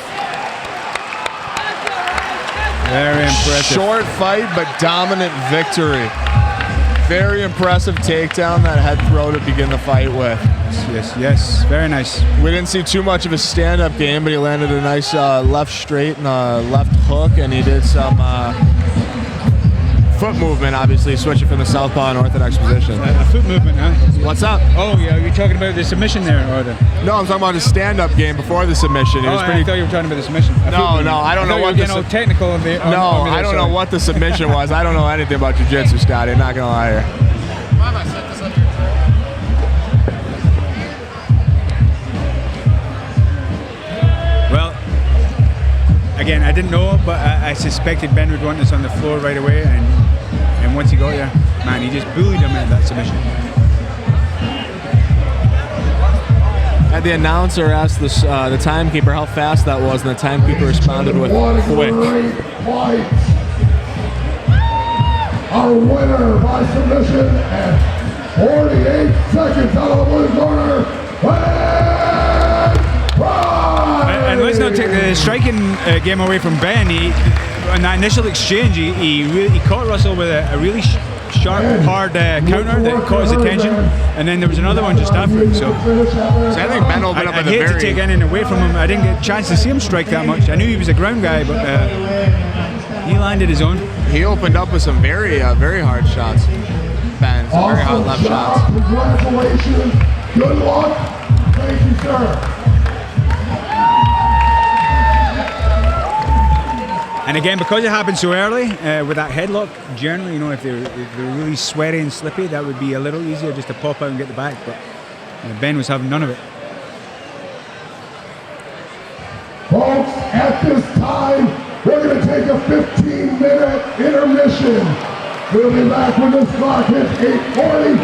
Very impressive. Short fight, but dominant victory. Very impressive takedown, that head throw to begin the fight with. Yes. Very nice. We didn't see too much of his stand-up game, but he landed a nice left straight and a left hook, and he did some foot movement, obviously, switching from the southpaw and orthodox position. A foot movement, huh? What's up? Oh, yeah, you're talking about the submission there, or the... No, I'm talking about his stand-up game before the submission. It was I pretty. thought you were talking about the submission. No, I don't know what the... all technical of the... I don't know what the submission was. I don't know anything about jiu-jitsu, Scotty. I'm not going to lie here. Well, again, I didn't know, but I suspected Ben would want this on the floor right away, and once he got there, man, he just bullied him into that submission. And the announcer asked the timekeeper how fast that was, and the timekeeper responded with quick. Our winner by submission at 48 seconds out of the blue corner, And let's not take the striking game away from Ben. In that initial exchange, he caught Russell with a really sharp, hard counter that caught his attention, and then there was another one just after it. So I think Ben opened up I'd hate to take anything away from him. I didn't get a chance to see him strike that much. I knew he was a ground guy, but he landed his own. He opened up with some very hard shots. Ben, some very hard left shots. Congratulations. Good luck. Thank you, sir. And again, because it happened so early, with that headlock, generally, if they're really sweaty and slippy, that would be a little easier just to pop out and get the back. But Ben was having none of it. Folks, at this time, we're going to take a 15-minute intermission. We'll be back when this clock hits 8:40.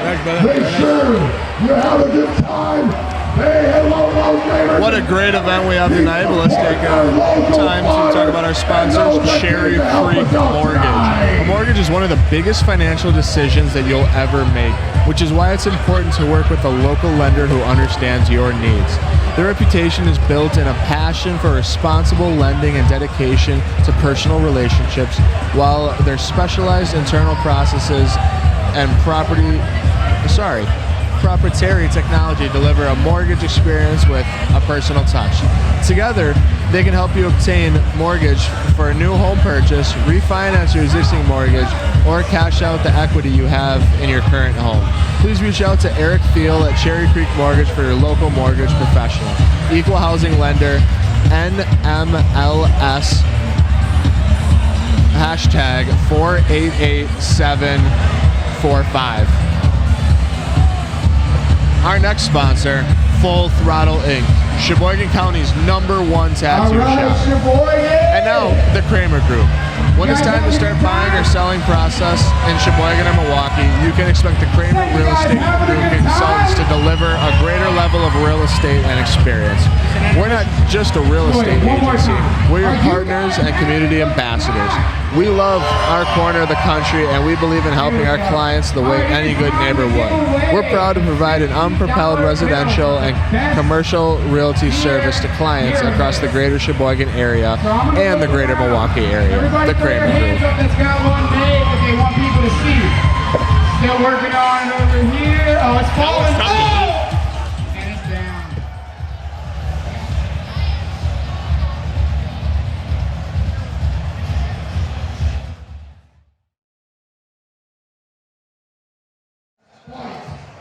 Make sure you have a good time. Hey, hello, neighbors. What a great event we have tonight, but let's take time to talk about our sponsors, Cherry Creek Mortgage. A mortgage is one of the biggest financial decisions that you'll ever make, which is why it's important to work with a local lender who understands your needs. Their reputation is built in a passion for responsible lending and dedication to personal relationships, while their specialized internal processes and proprietary technology deliver a mortgage experience with a personal touch. Together, they can help you obtain mortgage for a new home purchase, refinance your existing mortgage, or cash out the equity you have in your current home. Please reach out to Eric Thiel at Cherry Creek Mortgage for your local mortgage professional. Equal housing lender, NMLS, hashtag 488745. Our next sponsor, Full Throttle Inc., Sheboygan County's #1 tattoo shop. And now, the Kramer Group. When it's time to start buying or selling process in Sheboygan or Milwaukee, you can expect the Kramer Real Estate Group consultants to deliver a greater level of real estate and experience. We're not just a real estate agency. We're your partners and community ambassadors. We love our corner of the country, and we believe in helping our clients the way any good neighbor would. We're proud to provide an unpropelled residential and commercial realty service to clients across the greater Sheboygan area and the greater Milwaukee area. The Kramer Group. That's got one made that they want people to see. Still working on it over here. Oh, it's falling. And it's down.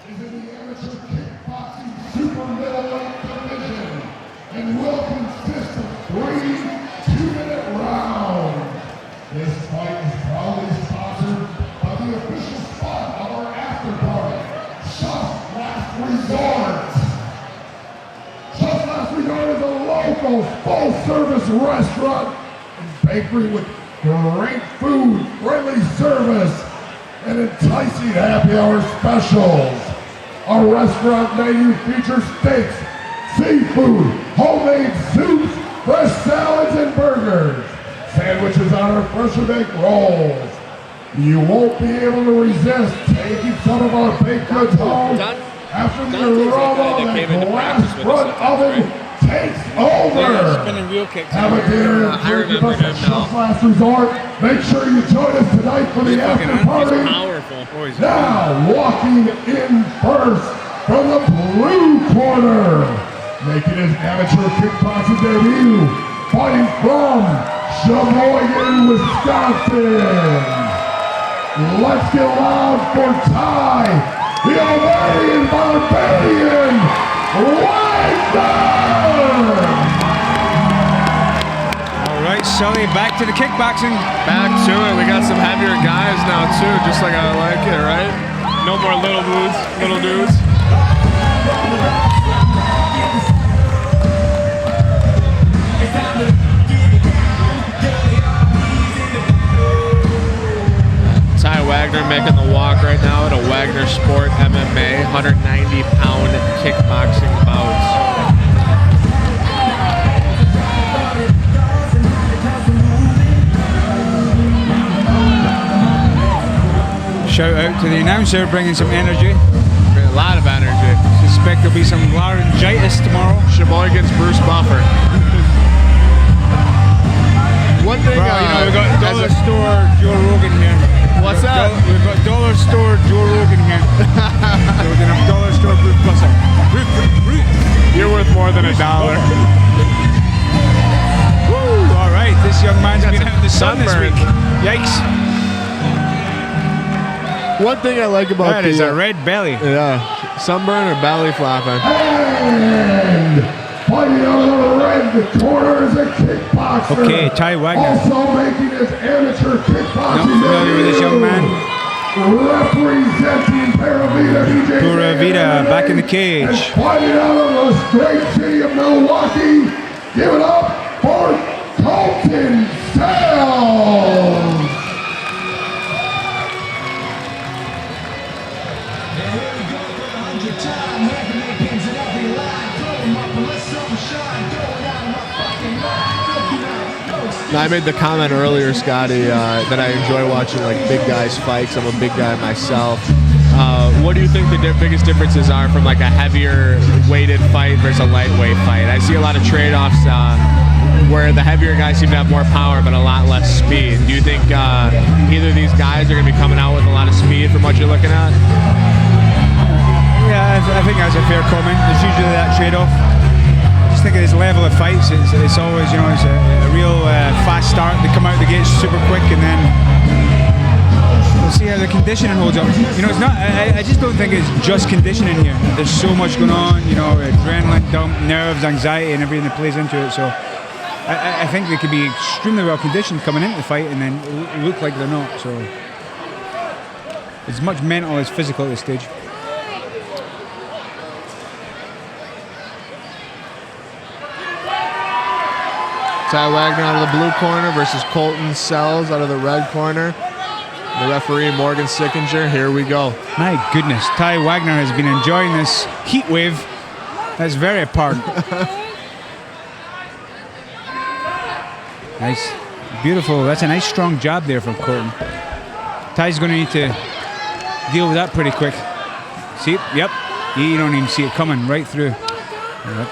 Is in the amateur kickboxing super middleweight division and will consist of 3 2-minute rounds. This fight is proudly sponsored by the official spot of our after party, Just Last Resort. Just Last Resort is a local full-service restaurant and bakery with great food, friendly service, and enticing happy hour specials. Our restaurant menu features steaks, seafood, homemade soups, fresh salads, and burgers. Sandwiches on our freshly baked rolls. You won't be able to resist taking some of our baked goods home after the aroma of the glass front oven takes over. Spinning wheel kicks. Have a dinner and drink with us at Just Last Resort. Make sure you join us tonight for the after party. Now, walking in first from the blue corner, making his amateur kickboxing debut, fighting from Sheboygan, Wisconsin. Let's get loud for Ty, the Ovarian Barbarian Wagner! All right, Sully, back to the kickboxing. Back to it. We got some heavier guys now too, just like I like it, right? No more little dudes. Ty Wagner making the walk right now at a Wagner Sport MMA 190-pound kickboxing bouts. Shout out to the announcer bringing some energy. A lot of energy. Suspect there'll be some laryngitis tomorrow. Sheboygan's Bruce Buffer. One thing, Well, you know, we've got dollar store Joe Rogan here. What's that? We've got dollar store Joe Rogan here. So we're gonna have dollar store Bruce Buffer. You're worth more than $1. Woo! All right, this young man's been out in the sun this sunburn. week. Yikes! One thing I like about That is a red belly. Yeah, sunburn or belly flopping. And fighting out of the red corner is a kickboxer. Okay, Ty Wagner. Also making his amateur kickboxing Not familiar with this young man. Representing Pura Vida, DJ Pura Vida back in the cage. And fighting out of the great city of Milwaukee. Give it up for Colton Sales. Now, I made the comment earlier, Scotty, that I enjoy watching like big guys fight. 'Cause I'm a big guy myself. What do you think the biggest differences are from like a heavier weighted fight versus a lightweight fight? I see a lot of trade-offs where the heavier guys seem to have more power but a lot less speed. Do you think either of these guys are going to be coming out with a lot of speed from what you're looking at? Yeah, I think that's a fair comment. There's usually that trade-off. Just think of this level of fights. It's always, you know, it's a real fast start. They come out the gates super quick, and then we'll see how the conditioning holds up. You know, it's not. I just don't think it's just conditioning here. There's so much going on. You know, adrenaline dump, nerves, anxiety, and everything that plays into it. So I think they could be extremely well conditioned coming into the fight, and then look like they're not. So it's as much mental as physical at this stage. Ty Wagner out of the blue corner versus Colton Sells out of the red corner. The referee, Morgan Sickinger. Here we go. My goodness, Ty Wagner has been enjoying this heat wave. That's very apparent. Nice, beautiful. That's a nice strong jab there from Colton. Ty's going to need to deal with that pretty quick. See? Yep. You don't even see it coming right through. Yep.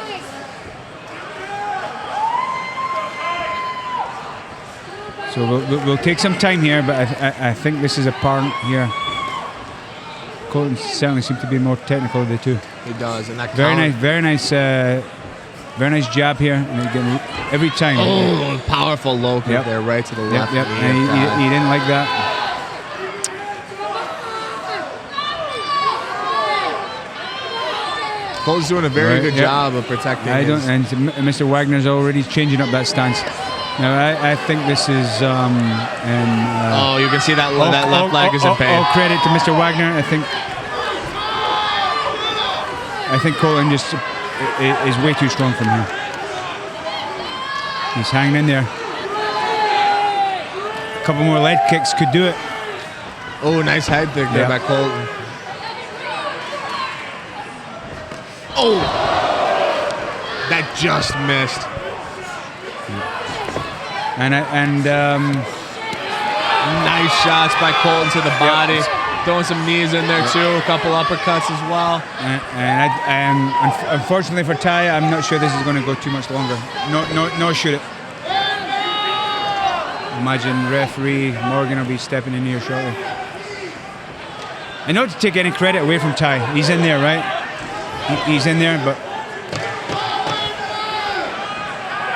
So we'll take some time here, but I think this is apparent here. Colton certainly seems to be more technical of the two. He does, and that Very nice jab here. And again, every time. Oh, powerful low kick Yep. there, right to the left. Yep. And he didn't like that. Colton's doing a very good job of protecting. And Mr. Wagner's already changing up that stance. Now I think this is oh, you can see that left leg is in pain. All credit to Mr. Wagner. I think Colton just is way too strong from here. He's hanging in there. A couple more leg kicks could do it. Oh, nice head kick there by Colton. Oh, that just missed. Nice shots by Colton to the body. Throwing some knees in there too. A couple uppercuts as well. And unfortunately for Ty, I'm not sure this is going to go too much longer. No, shoot it. Imagine referee Morgan will be stepping in here shortly. And not to take any credit away from Ty. He's in there, right? He's in there, but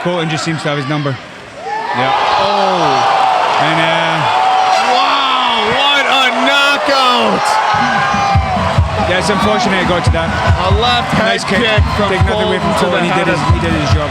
Colton just seems to have his number. Yeah. Oh. And wow, what a out. Yeah, it's unfortunate it got to that. A left head Nice kick. kick from Take nothing away from Colton to the Colton. head. He did his job.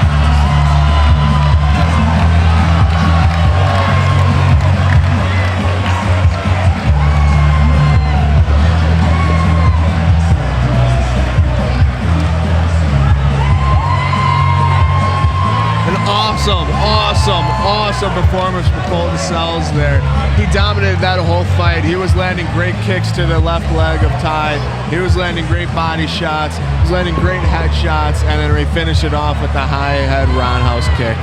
Awesome performance from Colton Sells there. He dominated that whole fight. He was landing great kicks to the left leg of Ty. He was landing great body shots. He was landing great head shots, and then we finished it off with the high head roundhouse kick.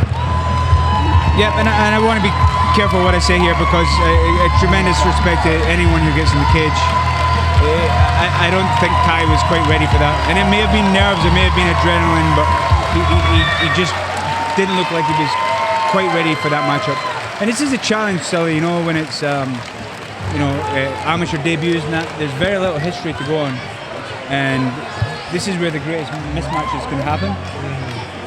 Yep, and I want to be careful what I say here because a tremendous respect to anyone who gets in the cage. I don't think Ty was quite ready for that. And it may have been nerves, it may have been adrenaline, but he just didn't look like he was quite ready for that matchup. And this is a challenge, Sully, you know, when it's, amateur debuts and that, there's very little history to go on. And this is where the greatest mismatches can happen.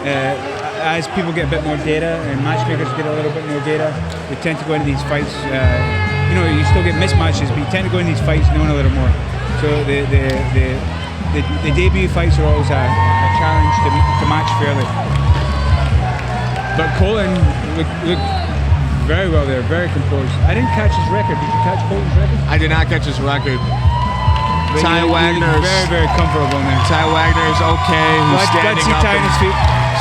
As people get a bit more data and matchmakers get a little bit more data, they tend to go into these fights, you still get mismatches, but you tend to go into these fights knowing a little more. So the debut fights are always a challenge to match fairly. But Colton looked very well there, very composed. I didn't catch his record. Did you catch Colton's record? I did not catch his record. But Ty Wagner's very, very comfortable in there. Ty Wagner's okay. He's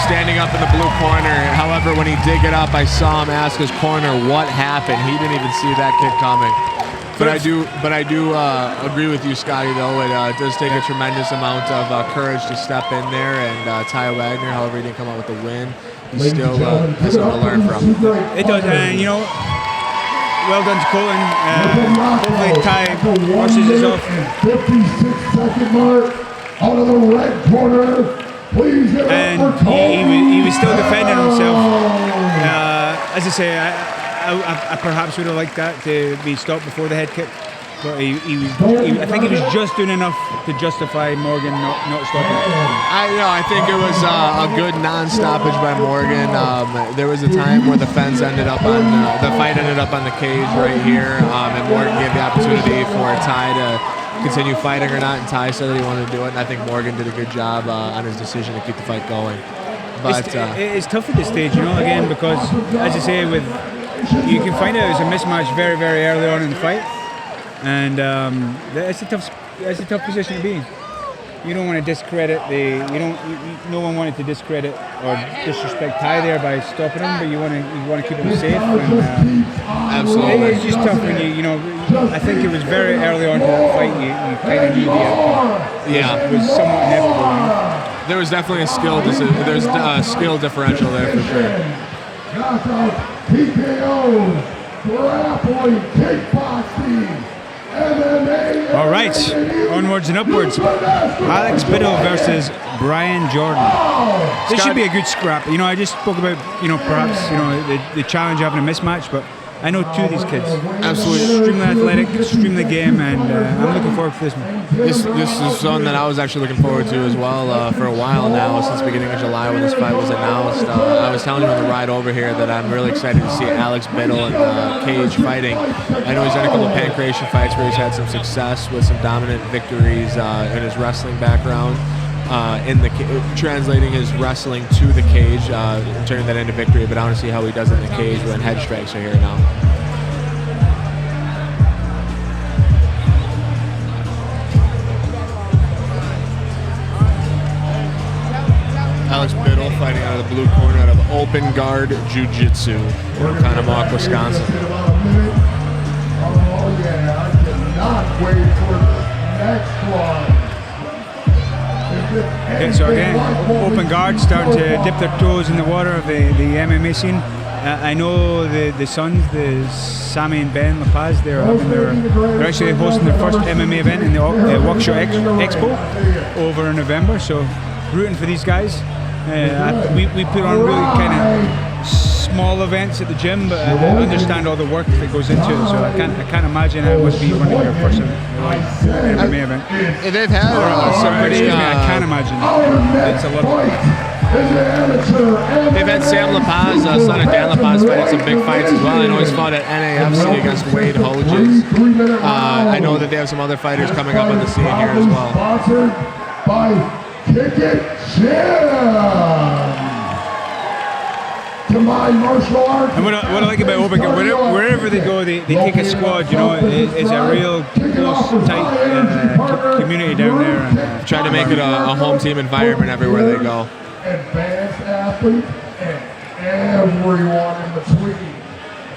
standing up in the blue corner. However, when he did get up, I saw him ask his corner what happened. He didn't even see that kick coming. But I do agree with you, Scotty. Though it does take a tremendous amount of courage to step in there. And Ty Wagner, however, he didn't come out with the win. He still has something to learn from. It does, and well done to Colton. Hopefully Ty washes this off. 56-second mark out of the red corner. Please give And up for Colton. he was still defending himself. As I say, I perhaps would have liked that to be stopped before the head kick. But I think he was just doing enough to justify Morgan not stopping it. I think it was a good non-stoppage by Morgan. There was a time where the fight ended up on the cage right here, and Morgan gave the opportunity for Ty to continue fighting or not, and Ty said that he wanted to do it, and I think Morgan did a good job on his decision to keep the fight going. But it's tough at this stage, again, because as I say, you can find out it's a mismatch very, very early on in the fight. And it's a tough position to be in. You don't want to discredit no one wanted to discredit or disrespect Ty there by stopping him, but you want to keep him safe. And, absolutely, it's just tough when I think it was very early on in that fight. You kind of knew the outcome. Yeah, it was somewhat inevitable. There was definitely there's a skill differential there for sure. Knockout, TKO, grappling, kickboxing. All right, onwards and upwards. Alex Biddle versus Brian Jordan. This should be a good scrap. I just spoke about, perhaps, the challenge of having a mismatch, but I know two of these kids. Absolutely. Extremely athletic, extremely game, and I'm looking forward to this one. This is one that I was actually looking forward to as well for a while now, since the beginning of July when this fight was announced. I was telling you on the ride over here that I'm really excited to see Alex Biddle in cage fighting. I know he's had a couple of pancreation fights where he's had some success with some dominant victories in his wrestling background. Translating his wrestling to the cage, turning that into victory. But I want to see how he does it in the cage when head strikes are here now. Alex Biddle fighting out of the blue corner out of Open Guard Jiu-Jitsu in Conomowoc, Wisconsin. Oh yeah, I cannot wait for the next one. Okay, so again, Open Guard starting to dip their toes in the water of the MMA scene. I know the sons, the Sammy and Ben La Paz, they're actually hosting their first MMA event in the Waukesha Expo over in November. So rooting for these guys. We put on really kind of small events at the gym, but I understand all the work that goes into it. So I can't imagine how it must be running your first MMA event. They've had some pretty. I can't imagine. It's a lot of work. They've had Sam La Paz, son of Dan La Paz, fighting some big fights as well. I know he's fought at NAFC against Wade Hodges. I know that they have some other fighters coming up on the scene here as well. Sponsored by Kick It Gym. To my martial arts. And what I like about Oregon, wherever they go, they kick a squad. You know, it's a real close, tight community down there. And, try to make it a home team environment everywhere they go. Advanced athletes and everyone in between.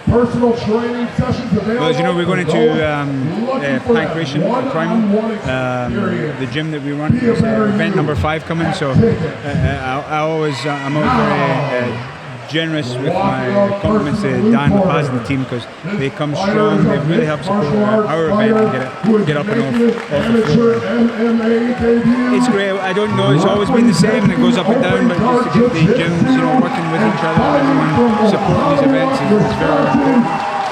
Personal training sessions available. well, as you know, we're going into Pancration Primal, the gym that we run. It's event number 5 coming, so I'm always very generous with my compliments to Dan La Paz and the team, because they come strong. They really help support our event and get up and off the floor. It's great. I don't know. It's always been the same, and it goes up and down. But just to get the gyms, you know, working with each other, everyone supporting these events is very important.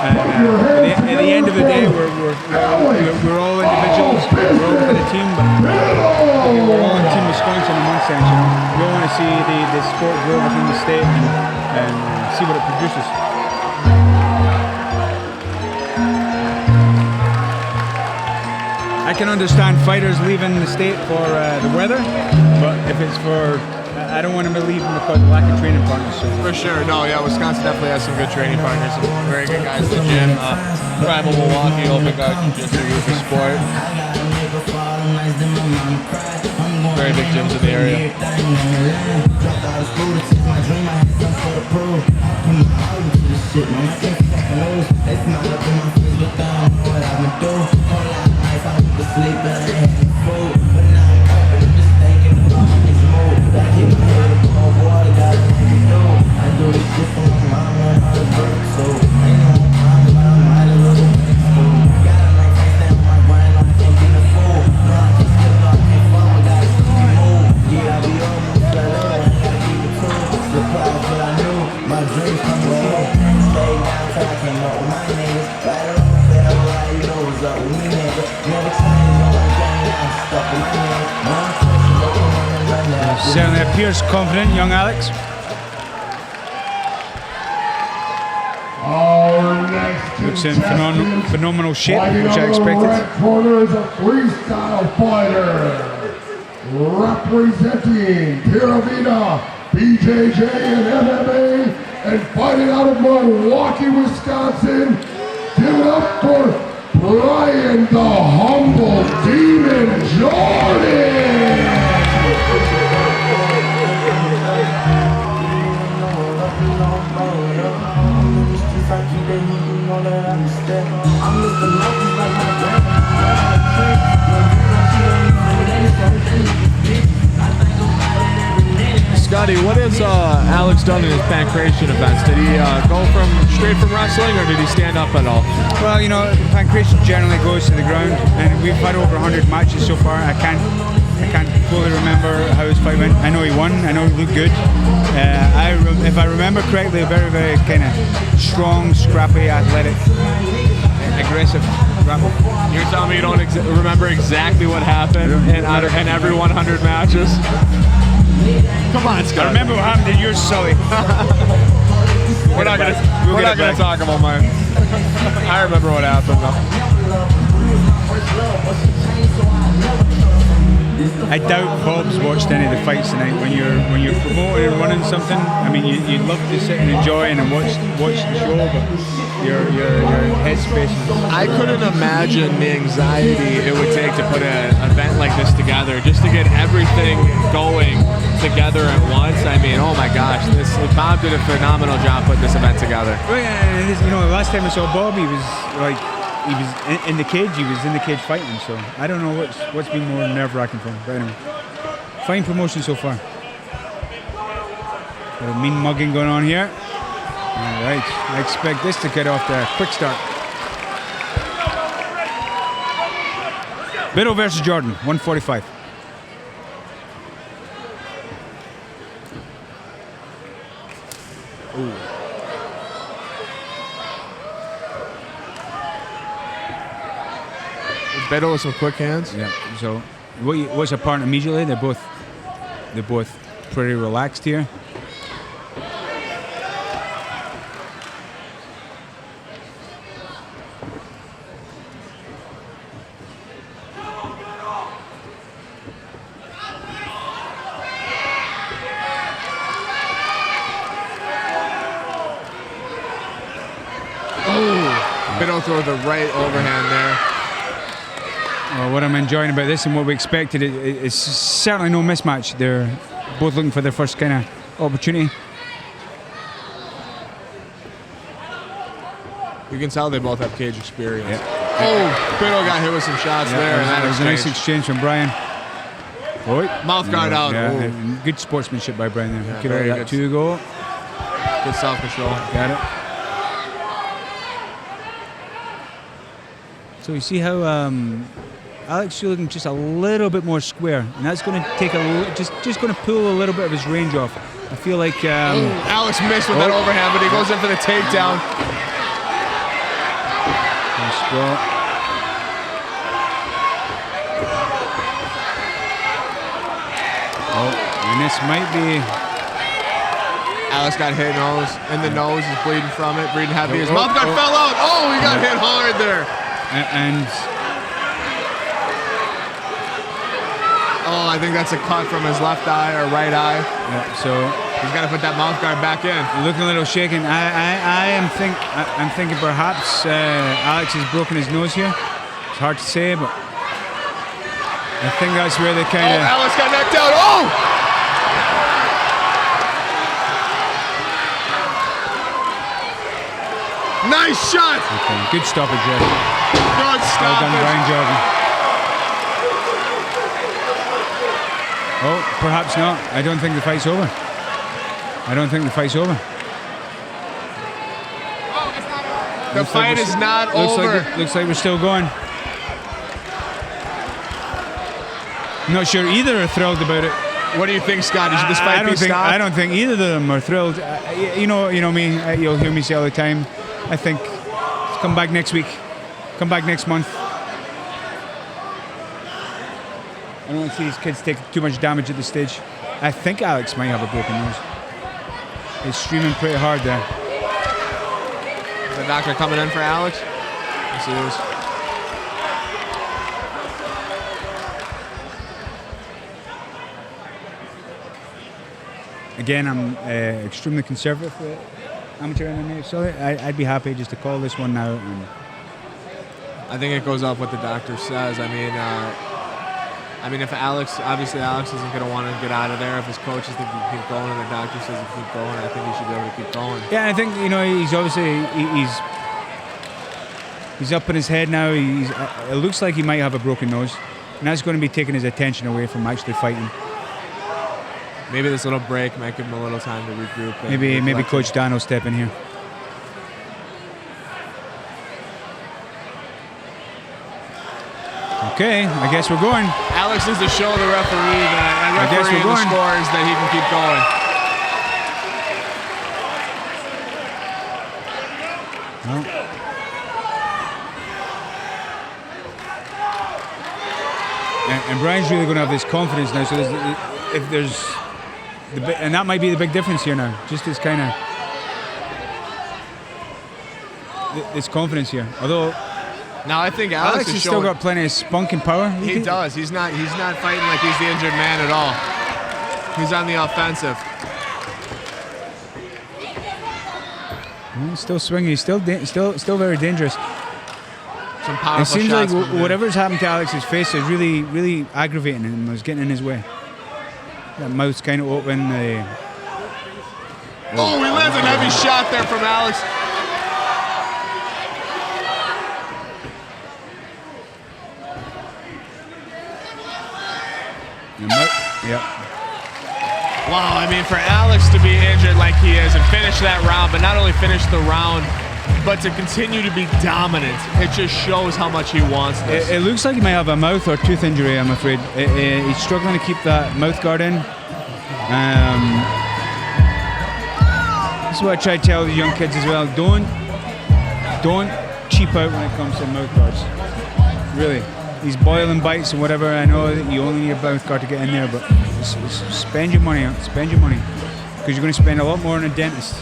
At the end of the day, we're all individuals. We're all for the team, but we're all in Team Wisconsin in one sense. You know, we all want to see the sport grow within the state and see what it produces. I can understand fighters leaving the state for the weather, but if it's for I don't want them to leave them because of lack of training partners. So. For sure, no, yeah, Wisconsin definitely has some good training partners, some very good guys at the gym. Primal Milwaukee, open guy, jiu-jitsu, youth for sport. Very big gyms in the area. Certainly appears confident, young Alex. Our next looks in phenomenal shape, which I expected. Red corner is a freestyle fighter representing Pura Vida, BJJ and MMA, and fighting out of Milwaukee, Wisconsin. Give it up for Brian the Humble Demon Jordan. Scotty, what has Alex done in his pancration events? Did he go straight from wrestling, or did he stand up at all? Well, you know, pancration generally goes to the ground, and we've had over 100 matches so far. I can't fully remember how his fight went. I know he won. I know he looked good. If I remember correctly, a very, very kind of strong, scrappy, athletic, aggressive grapple. You're telling me you don't remember exactly what happened in every 100 matches? Come on, Scott. I remember what happened in yours, Sully. We're not gonna talk about mine. I remember what happened though. I doubt Bob's watched any of the fights tonight. When you're promoting and running something, I mean, you'd love to sit and enjoy and watch the show, but your headspace. I couldn't imagine the anxiety it would take to put an event like this together, just to get everything going together at once. I mean, oh my gosh, Bob did a phenomenal job putting this event together. Well, yeah, you know, the last time I saw Bob, he was in the cage. He was in the cage fighting. So I don't know what's been more nerve-wracking for him. But anyway, fine promotion so far. A little mean mugging going on here. All right, I expect this to get off to a quick start. Biddle versus Jordan, 145. Ooh. Biddle with some quick hands. Yeah. So what's apparent immediately? They're both pretty relaxed here. Biddle throw the right overhand there. Well, what I'm enjoying about this and what we expected is certainly no mismatch. They're both looking for their first kind of opportunity. You can tell they both have cage experience. Yeah. Oh, Biddle got hit with some shots there. That was a nice exchange from Brian. Oh, mouth guard out. Yeah, Oh. and good sportsmanship by Brian there. Yeah, Give it that 2 go. Good self-control. Got it. So you see how Alex is looking just a little bit more square, and that's going to take just going to pull a little bit of his range off. I feel like Alex missed with that overhand, but he goes in for the takedown. Nice spot. Oh, and this might be. Alex got hit in the nose. He's bleeding from it, breathing heavy. His mouth guard fell out. Oh, he got hit hard there. And I think that's a cut from his left eye or right eye. Yeah, so he's got to put that mouth guard back in. Looking a little shaken. I'm thinking perhaps Alex has broken his nose here. It's hard to say, but I think that's where they kind of. Oh, Alex got knocked out. Oh! Nice shot. Okay, good stoppage there. Good stoppage. Well done, Brian Jordan. Oh, perhaps not. I don't think the fight's over. The fight is not over. Looks like we're still going. Not sure either are thrilled about it. What do you think, Scott? Should this fight be stopped? I don't think either of them are thrilled. You know me. You'll hear me say all the time. I think come back next week. Come back next month. I don't want to see these kids take too much damage at this stage. I think Alex might have a broken nose. He's streaming pretty hard there. Is the doctor coming in for Alex? Yes, he is. Again, I'm extremely conservative with amateur MMA, so I'd be happy just to call this one now. And I think it goes off what the doctor says. I mean, if Alex isn't going to want to get out of there. If his coaches think he can keep going and the doctor says he keep going, I think he should be able to keep going. Yeah, I think he's obviously he's up in his head now. It looks like he might have a broken nose, and that's going to be taking his attention away from actually fighting. Maybe this little break might give him a little time to regroup. Maybe Coach Dan will step in here. Okay, I guess we're going. Alex needs to show the referee and the scores that he can keep going. And Brian's really going to have this confidence now. So and that might be the big difference here now. Just this kind of this confidence here. Although. Now I think Alex has still got plenty of spunk and power. He does. He's not fighting like he's the injured man at all. He's on the offensive. He's still swinging. He's still very dangerous. Some powerful it seems shots like whatever's happened to Alex's face is really, really aggravating him. Was getting in his way. That mouth's kind of open. He lands a heavy shot there from Alex. Yep. Wow, I mean, for Alex to be injured like he is and finish that round, but not only finish the round, but to continue to be dominant, it just shows how much he wants this. It looks like he might have a mouth or tooth injury, I'm afraid. He's struggling to keep that mouth guard in. This is what I try to tell the young kids as well. Don't cheap out when it comes to mouth guards. Really. these boiling bites and whatever. I know that you only need a mouth guard to get in there, but spend your money on. Spend your money because you're going to spend a lot more on a dentist.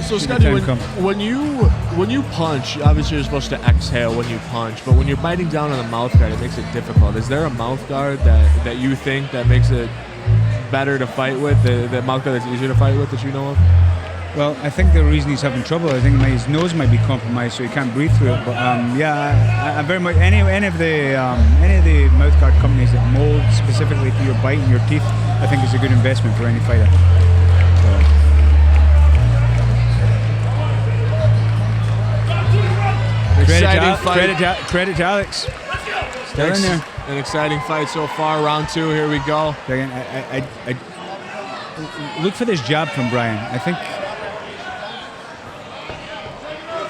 So Scotty, when you punch, obviously you're supposed to exhale when you punch, but when you're biting down on the mouth guard, it makes it difficult. Is there a mouth guard that you think that makes it better to fight with, the mouth guard that's easier to fight with that you know of? Well, I think the reason he's having trouble, I think his nose might be compromised, so he can't breathe through it. But I very much any of the mouth guard companies that mold specifically to your bite and your teeth, I think is a good investment for any fighter. Credit to Alex. Still in there. An exciting fight so far. Round 2. Here we go. Again, I look for this jab from Brian. I think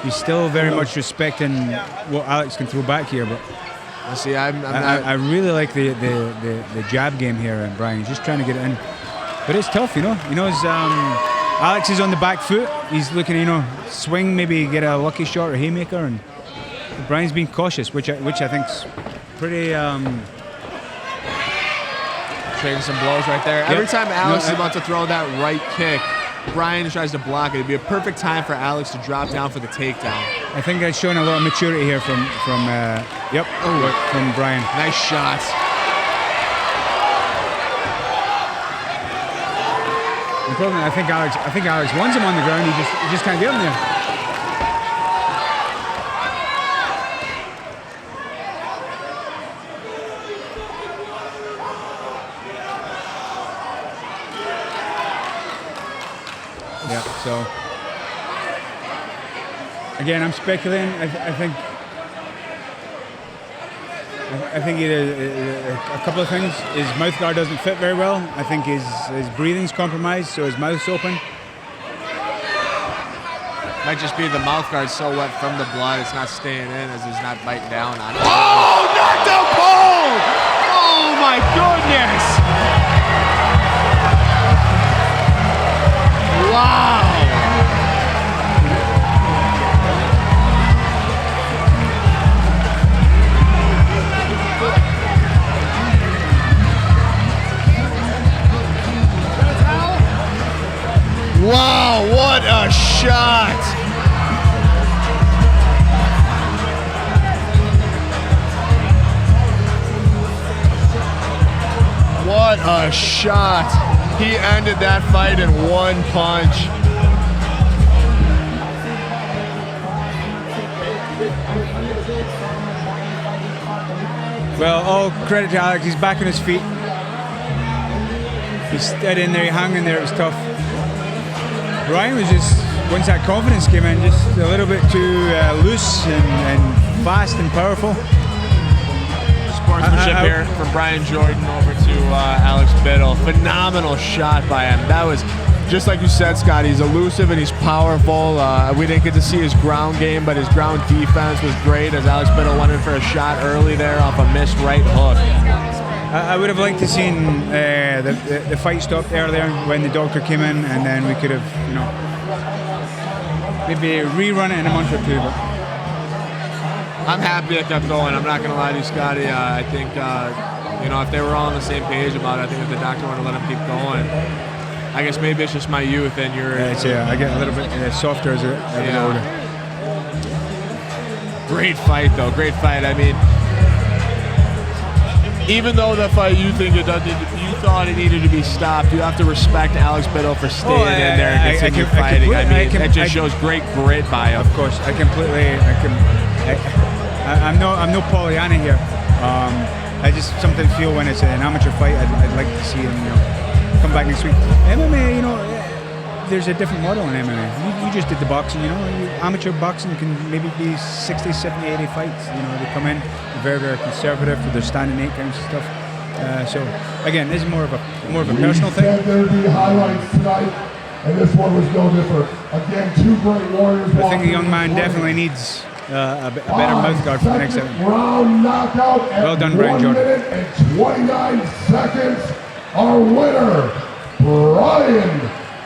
he's still very much respecting what Alex can throw back here, but see, I really like the jab game here, and Brian. He's just trying to get it in, but it's tough, you know. He knows Alex is on the back foot. He's looking, swing, maybe get a lucky shot or haymaker, and Brian's being cautious, which I think's pretty. Trading some blows right there. Yep. Every time Alex is about to throw that right kick, Brian tries to block it. It'd be a perfect time for Alex to drop down for the takedown. I think that's showing a lot of maturity here from Brian. Nice shots. The problem, I think Alex wants him on the ground. He just can't get him there. Yeah, so again, I'm speculating. I think either a couple of things. His mouth guard doesn't fit very well. I think his breathing's compromised, so his mouth's open. Might just be the mouth guard so wet from the blood, it's not staying in as he's not biting down on it. Oh, knocked out cold! Oh my goodness! Wow! Wow, what a shot! What a shot! He ended that fight in one punch. Well, all credit to Alex. He's back on his feet. He's steady in there. He hung in there. It was tough. Brian was just, once that confidence came in, just a little bit too loose and fast and powerful. Sportsmanship here from Brian Jordan over to Alex Biddle. Phenomenal shot by him. That was, just like you said, Scott, he's elusive and he's powerful. We didn't get to see his ground game, but his ground defense was great as Alex Biddle went in for a shot early there off a missed right hook. I would have liked to seen the fight stopped earlier when the doctor came in, and then we could have, maybe rerun it in a month or two. But I'm happy it kept going. I'm not going to lie to you, Scotty. I think, if they were all on the same page about it, I think if the doctor wanted to let him keep going, I guess maybe it's just my youth and your. I get a little bit softer as I get older. Great fight, though. Great fight. I mean, even though the fight you thought it needed to be stopped, you have to respect Alex Biddle for staying in there and continue fighting. It just shows great grit by him. Of course, I'm no Pollyanna here. I just sometimes feel when it's an amateur fight, I'd like to see him, come back next week. MMA, there's a different model in MMA. You just did the boxing, amateur boxing can maybe be 60, 70, 80 fights. They come in very, very conservative for their standing 8 counts and stuff. So again, this is more of a personal thing. There will be highlights tonight, and this one was no different. Again, 2 great warriors. I think the young man definitely needs a better mouth guard for the next 7. Round knockout. Well done, Brian Jordan. 1 minute and 29 seconds. Our winner, Brian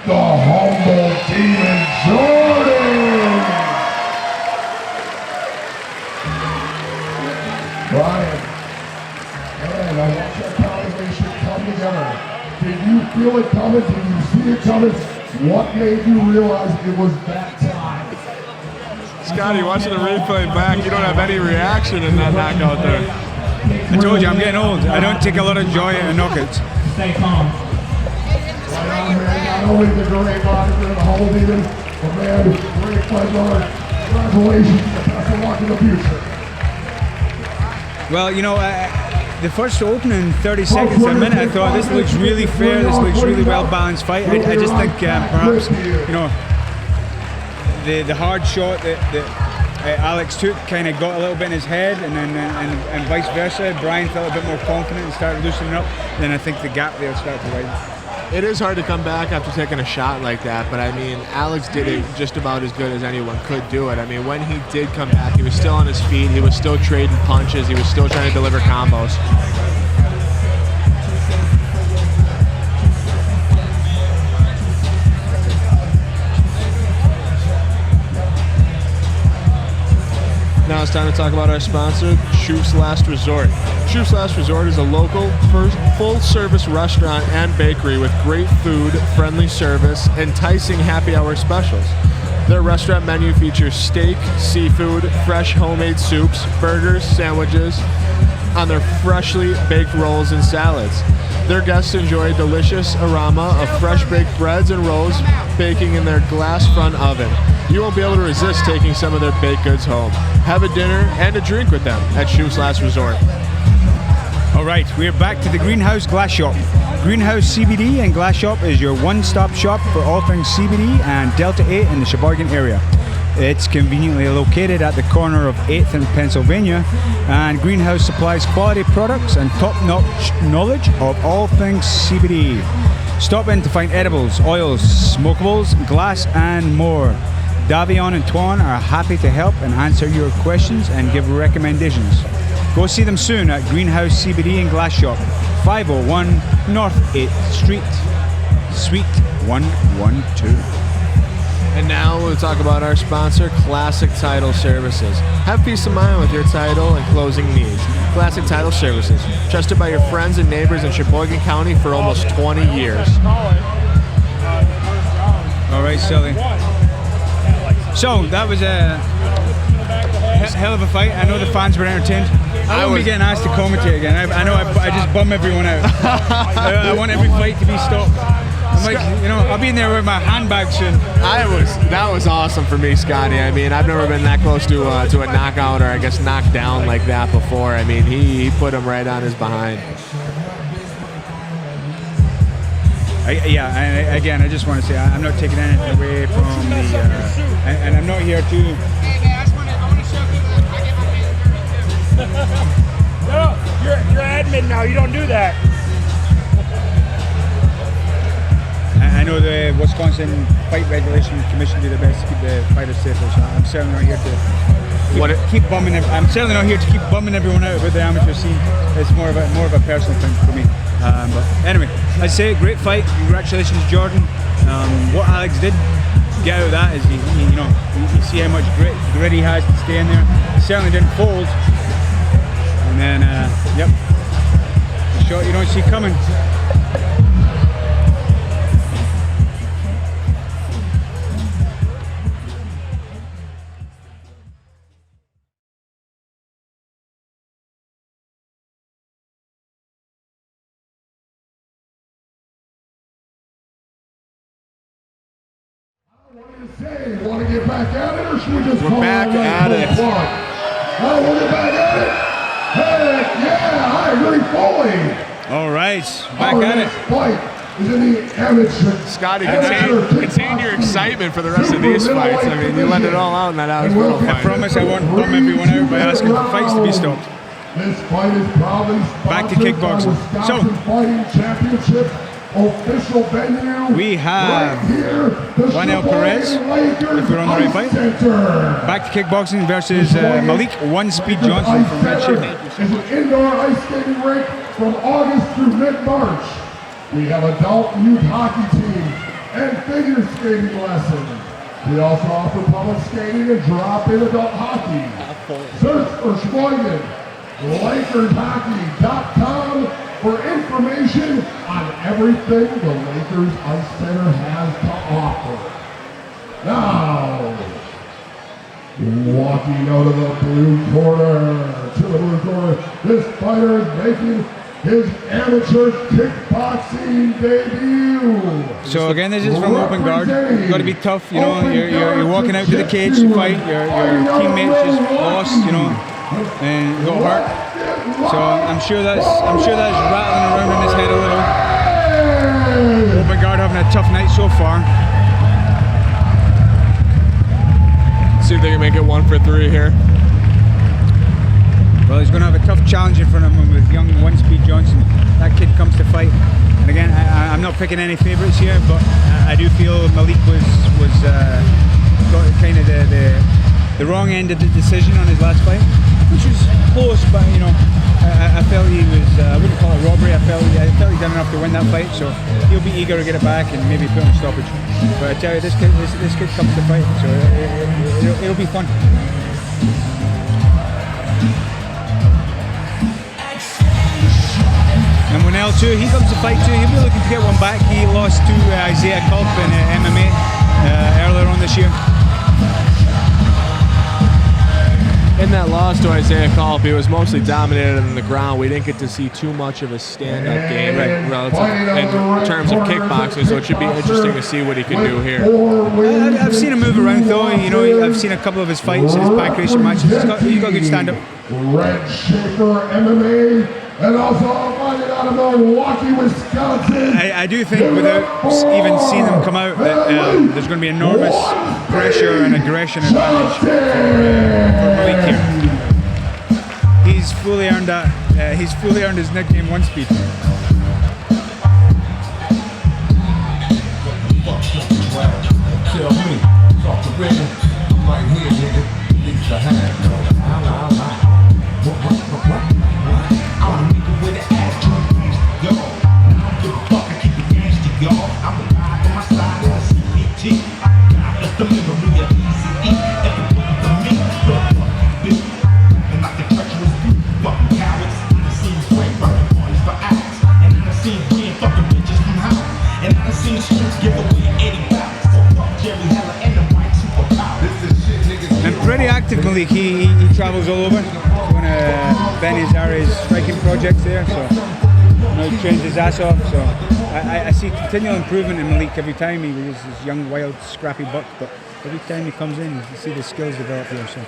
the Humble Demon Jordan. Brian, feel it coming? Did you see it coming? What made you realize it was that time? Scotty, watching the replay back, you don't have any reaction in that knockout there. I told you, I'm getting old. I don't take a lot of joy in knockouts. Stay calm. Right on, man. Not only the great monitor and the whole demon, but man, great pleasure. Congratulations. Best of luck in the future. Well, you know, the first opening 30 seconds to a minute, I thought this looks really fair, this looks really well balanced fight. I just think perhaps, you know, the hard shot that Alex took kind of got a little bit in his head, and then and vice versa. Brian felt a bit more confident and started loosening up. Then I think the gap there started to widen. It is hard to come back after taking a shot like that, but I mean, Alex did it just about as good as anyone could do it. I mean, when he did come back, he was still on his feet, he was still trading punches, he was still trying to deliver combos. Now it's time to talk about our sponsor, Shoof's Last Resort. Shoof's Last Resort is a local, full-service restaurant and bakery with great food, friendly service, enticing happy hour specials. Their restaurant menu features steak, seafood, fresh homemade soups, burgers, sandwiches, on their freshly baked rolls and salads. Their guests enjoy a delicious aroma of fresh baked breads and rolls baking in their glass front oven. You won't be able to resist taking some of their baked goods home. Have a dinner and a drink with them at Shoof's Last Resort. All right, we're back to the Greenhouse Glass Shop. Greenhouse CBD and Glass Shop is your one-stop shop for all things CBD and Delta 8 in the Sheboygan area. It's conveniently located at the corner of 8th and Pennsylvania, and Greenhouse supplies quality products and top-notch knowledge of all things CBD. Stop in to find edibles, oils, smokables, glass, and more. Davion and Tuan are happy to help and answer your questions and give recommendations. Go see them soon at Greenhouse CBD and Glass Shop, 501 North 8th Street, Suite 112. And now we'll talk about our sponsor, Classic Title Services. Have peace of mind with your title and closing needs. Classic Title Services, trusted by your friends and neighbors in Sheboygan County for almost 20 years. All right, Sully. So that was a hell of a fight. I know the fans were entertained. I won't be getting asked to commentate again. I know I just bum everyone out. I want every fight to be stopped. I'm like, you know, I'll be in there with my handbag soon. That was awesome for me, Scotty. I mean, I've never been that close to a knockout, or I guess knocked down like that before. I mean, he put him right on his behind. Again, I just want to say I'm not taking anything away from the, and I'm not here to. Hey, man, I want to show people I get my hands. No, you're admin now. You don't do that. I know the Wisconsin Fight Regulation Commission do their best to keep the fighters safer, so I'm certainly not here to keep bumming. I'm certainly not here to keep bumming everyone out with the amateur scene. It's more of a personal thing for me. But anyway, I'd say great fight. Congratulations, Jordan. What Alex did get out of that is you see how much grit he has to stay in there. He certainly didn't fold. And then, yep, the shot you don't see coming. Want to get back at it, or should we just We're back at it. Oh, we'll get back at it. Hey, yeah, I agree fully. All right, back at it. Fight is in the amateur. Scotty, contain your excitement for the rest of these fights. I mean, you let it all out in that Alex Brittle fight. I promise I won't bum everyone out by asking for fights to be stopped. This fight is proudly Back to kickboxing. So, Fighting Championship official venue. We have right here, Lionel Perez, if we're on the right fight. Back to kickboxing versus Malik One Speed Johnson from Red Shape. Is an indoor ice skating rink from August through mid-March. We have adult and youth hockey team and figure skating lessons. We also offer public skating and drop-in adult hockey. Search for Sheboygan, LakersHockey.com for information on everything the Lakers Ice Center has to offer. Now, walking out of the blue corner, to the blue corner, this fighter is making his amateur kickboxing debut. So again, this is from open guard. You've got to be tough, you know. You're walking out to the cage to fight. Your teammates just lost, you know, and got hurt. So I'm sure that's rattling around in his head a little. Open guard having a tough night so far. See if they can make it 1 for 3 here. Well, he's going to have a tough challenge in front of him with young One-Speed Johnson. That kid comes to fight. And again, I'm not picking any favourites here, but I do feel Malik was got kind of the wrong end of the decision on his last fight, which was close, but you know, I felt he was, I wouldn't call it robbery, I felt he done enough to win that fight, so he'll be eager to get it back and maybe put on a stoppage. But I tell you, this kid comes to fight, so it'll be fun. And Winnell too, he comes to fight too. He'll be looking to get one back. He lost to Isaiah Culp in MMA earlier on this year. In that loss to Isaiah Culp, he was mostly dominated on the ground. We didn't get to see too much of a stand-up game relative in terms of kickboxing, so it should be interesting to see what he can do here. I've seen him move around though. You know, I've seen a couple of his fights in his back-racing matches. He's got good stand-up. Red Shaper MMA. And also fighting out of Milwaukee, Wisconsin. I do think without even seeing them come out that there's going to be enormous pressure and aggression advantage for Malik here. He's fully earned that. He's fully earned his nickname One-Speed. Malik, he travels all over. One of Ben Izari's striking projects there, so now he trains his ass off. So I see continual improvement in Malik every time. He was this young, wild, scrappy buck, but every time he comes in, you see the skills develop here. So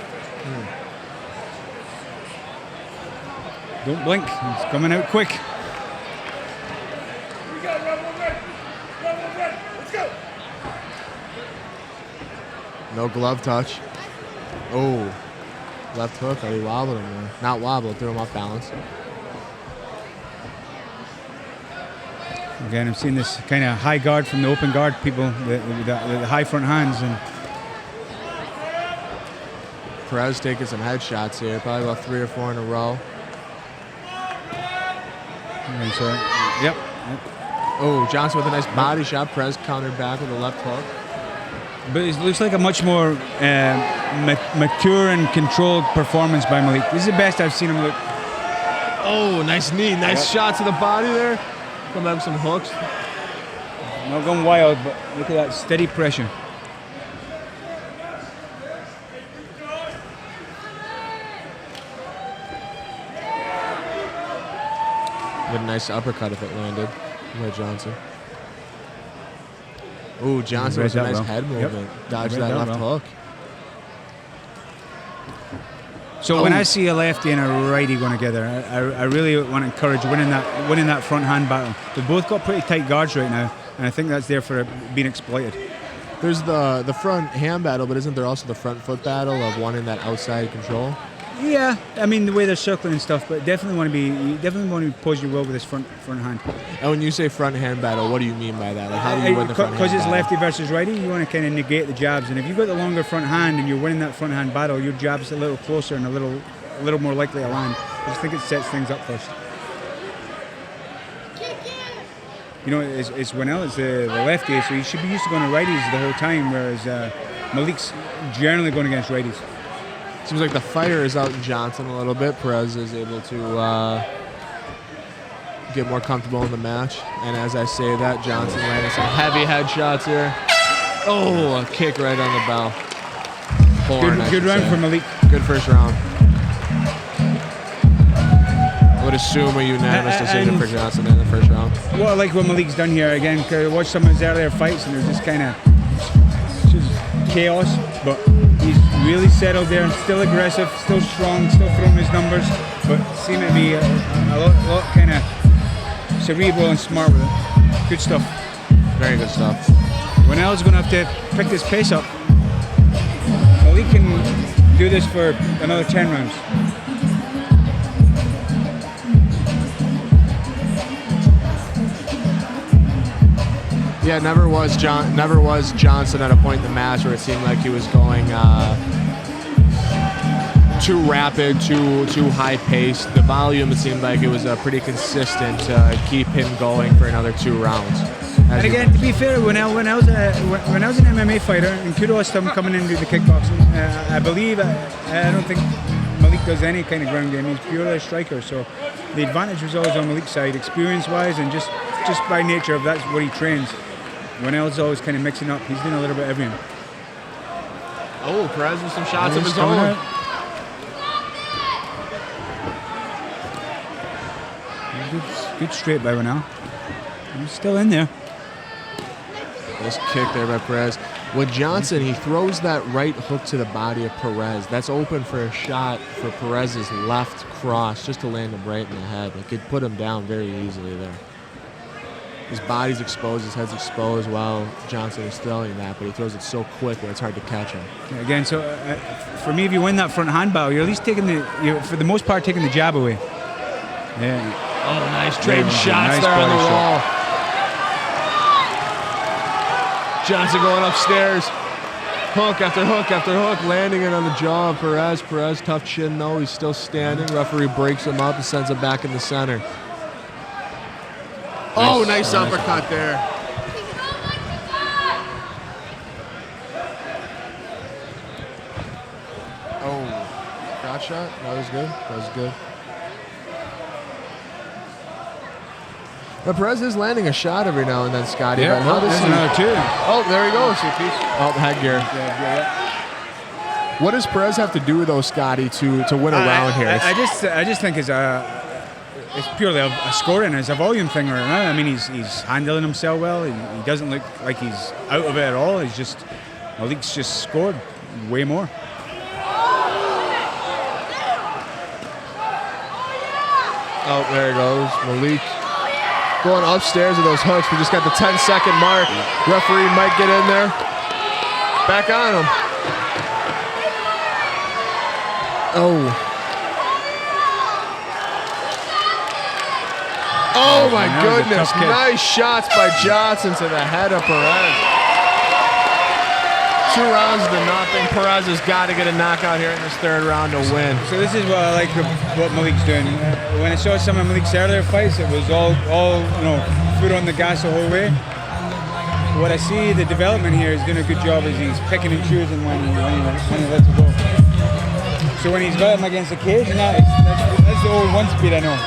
don't blink; it's coming out quick. No glove touch. Oh, left hook. He wobbled him there. Not wobbled, threw him off balance. Again, I'm seeing this kind of high guard from the open guard people, the high front hands. And Perez taking some headshots here, probably about 3 or 4 in a row. And so, yep. Oh, Johnson with a nice body shot. Perez countered back with a left hook. But it looks like a much more mature and controlled performance by Malik. This is the best I've seen him look. Oh, nice knee. Nice shot to the body there. Come back with some hooks. Not going wild, but look at that steady pressure. With a nice uppercut if it landed by Johnson. Ooh, Johnson with a nice head movement. Yep. Dodged that left hook. So when I see a lefty and a righty going together, I really want to encourage winning that front hand battle. They've both got pretty tight guards right now, and I think that's there for being exploited. There's the front hand battle, but isn't there also the front foot battle of wanting that outside control? Yeah, I mean the way they're circling and stuff, but you definitely want to pose your will with this front hand. And when you say front hand battle, what do you mean by that? Like how do you win the front hand battle? Because it's lefty versus righty, you want to kind of negate the jabs, and if you've got the longer front hand and you're winning that front hand battle, your jab's a little closer and a little more likely to land. I just think it sets things up first. You know, it's Winnell, it's the lefty, so he should be used to going to righties the whole time, whereas Malik's generally going against righties. Seems like the fire is out in Johnson a little bit. Perez is able to get more comfortable in the match. And as I say that, Johnson landing some heavy headshots here. Oh, a kick right on the bell. Good round for Malik. Good first round. I would assume a unanimous decision for Johnson in the first round. Well, I like what Malik's done here again. 'Cause I watched some of his earlier fights and they're just kind of chaos, but he's really settled there, still aggressive, still strong, still throwing his numbers, but seem to be a lot kind of cerebral and smart with it. Good stuff. Very good stuff. Winnell's going to have to pick this pace up. Malik can do this for another 10 rounds. Yeah, never was Johnson at a point in the match where it seemed like he was going too rapid, too high paced. The volume, it seemed like it was pretty consistent to keep him going for another 2 rounds. And again, to be fair, when I was an MMA fighter, and kudos to him coming into the kickboxing, I believe, I don't think Malik does any kind of ground game. He's purely a striker, so the advantage was always on Malik's side, experience-wise, and just by nature of that's what he trains. Winnell's always kind of mixing up. He's doing a little bit of everything. Oh, Perez with some shots of his coming own. out. Good straight by Winnell. He's still in there. Nice kick there by Perez. With Johnson, he throws that right hook to the body of Perez. That's open for a shot for Perez's left cross, just to land him right in the head. It could put him down very easily there. His body's exposed, his head's exposed while Johnson is throwing that, but he throws it so quick where it's hard to catch him. Again, so for me, if you win that front hand battle, you're at least you're for the most part taking the jab away. Yeah. Oh, nice trading shots nice there on the body wall. Johnson going upstairs. Hook after hook after hook, landing it on the jaw of Perez. Perez, tough chin though, he's still standing. Referee breaks him up and sends him back in the center. Oh, nice uppercut there. Oh, crotch shot? That was good. That was good. But Perez is landing a shot every now and then, Scotty. Yeah, but there's another 2. Oh, there he goes. Oh, headgear. Yeah. What does Perez have to do with those, Scotty, to win a round here? I just think it's purely a scoring. It's a volume thing right now. I mean, he's handling himself well. He doesn't look like he's out of it at all. Malik's just scored way more. Oh, there he goes. Malik going upstairs with those hooks. We just got the 10-second mark. Referee might get in there. Back on him. Oh. Oh my goodness. Nice shots by Johnson to the head of Perez. 2 rounds to nothing. Perez has got to get a knockout here in this 3rd round to win. So this is what I like what Malik's doing. When I saw some of Malik's earlier fights, it was all foot on the gas the whole way. What I see, the development here is doing a good job as he's picking and choosing when he lets it go. So when he's got him against the cage, that's the old 1-speed I know.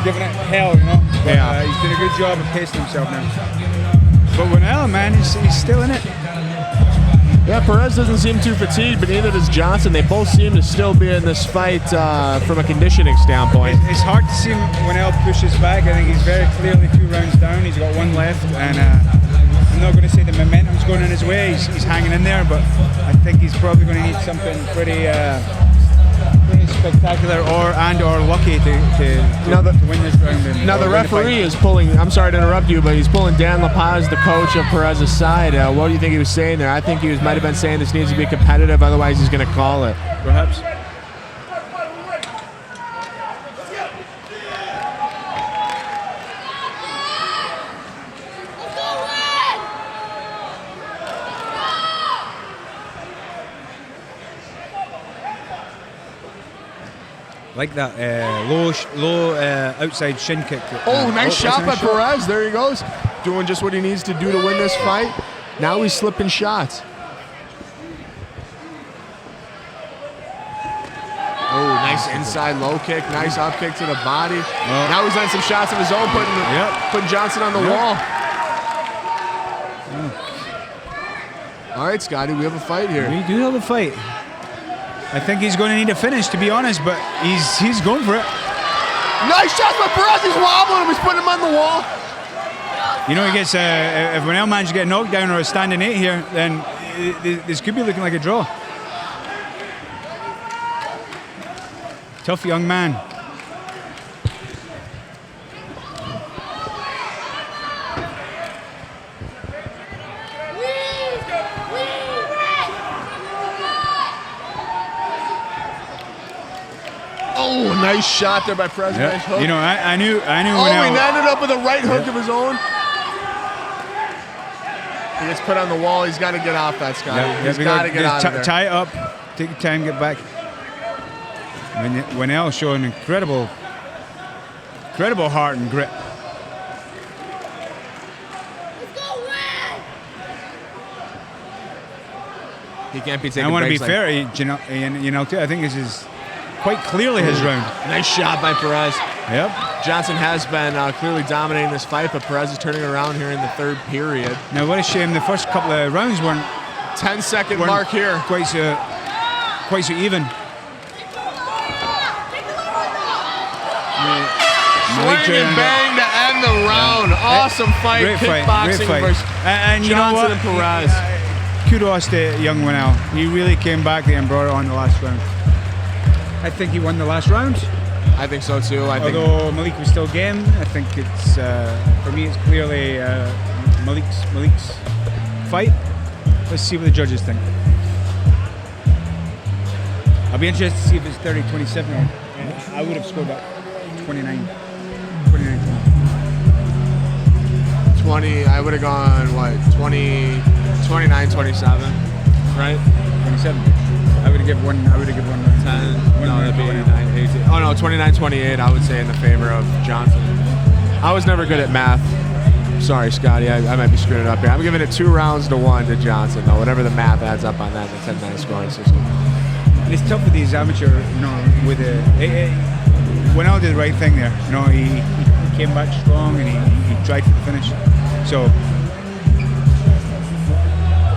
Giving it hell, But, yeah. He's doing a good job of pacing himself now. But Winnell, man, he's still in it. Yeah, Perez doesn't seem too fatigued, but neither does Johnson. They both seem to still be in this fight from a conditioning standpoint. It's hard to see Winnell pushes back. I think he's very clearly 2 rounds down. He's got 1 left, and I'm not going to say the momentum's going in his way. He's hanging in there, but I think he's probably going to need something pretty spectacular or lucky to win this round. Now the referee is pulling, I'm sorry to interrupt you, but he's pulling Dan La Paz, the coach of Perez's side. What do you think he was saying there? I think he might have been saying this needs to be competitive, otherwise he's going to call it. Perhaps. Like that low outside shin kick. Oh, nice shot by Perez. There he goes. Doing just what he needs to do to win this fight. Now he's slipping shots. Oh, nice Nice inside low kick. Nice up kick to the body. Now he's on some shots of his own, putting Johnson on the wall. All right, Scotty, we have a fight here. We do have a fight. I think he's going to need a finish, to be honest, but he's going for it. Nice shot by Perez. He's wobbling him. He's putting him on the wall. You know, he gets if Winnell manages to get knocked down or a standing 8 here, then this could be looking like a draw. Tough young man. Oh, nice shot there by Perez. Yep. Nice hook. You know, I knew. Oh, Winnell. he ended up with a right hook of his own. He gets put on the wall. He's got to get off that, Scotty. He's got to get out of there. Tie it up. Take your time, get back. Winnell showing incredible heart and grit. He can't be taking. I want to be breaks fair, too. I think this is quite clearly his round. Nice shot by Perez. Yep. Johnson has been clearly dominating this fight, but Perez is turning around here in the third period. Now, what a shame the first couple of rounds weren't 10-second mark here. Quite so even. Swing and bang to end the round. Awesome fight. Great Kickboxing fight. versus And you know Johnson what? and Perez. Kudos to young Winnell. He really came back there and brought it on the last round. I think he won the last round. I think so too. Although Malik was still game, I think it's for me it's clearly Malik's fight. Let's see what the judges think. I'll be interested to see if it's 30-27 or I would have scored that 29. 20, I would have gone, 29-27, right? 27. I would have given one 10. No, that'd be 9-18. Oh no, 29-28, I would say in the favor of Johnson. I was never good at math. Sorry, Scotty, I might be screwing it up here. I'm giving it 2-1 to Johnson, though. Whatever the math adds up on that, the 10-9 scoring system. And it's tough for these amateur, with Winnell did the right thing there. He came back strong and he tried for the finish. So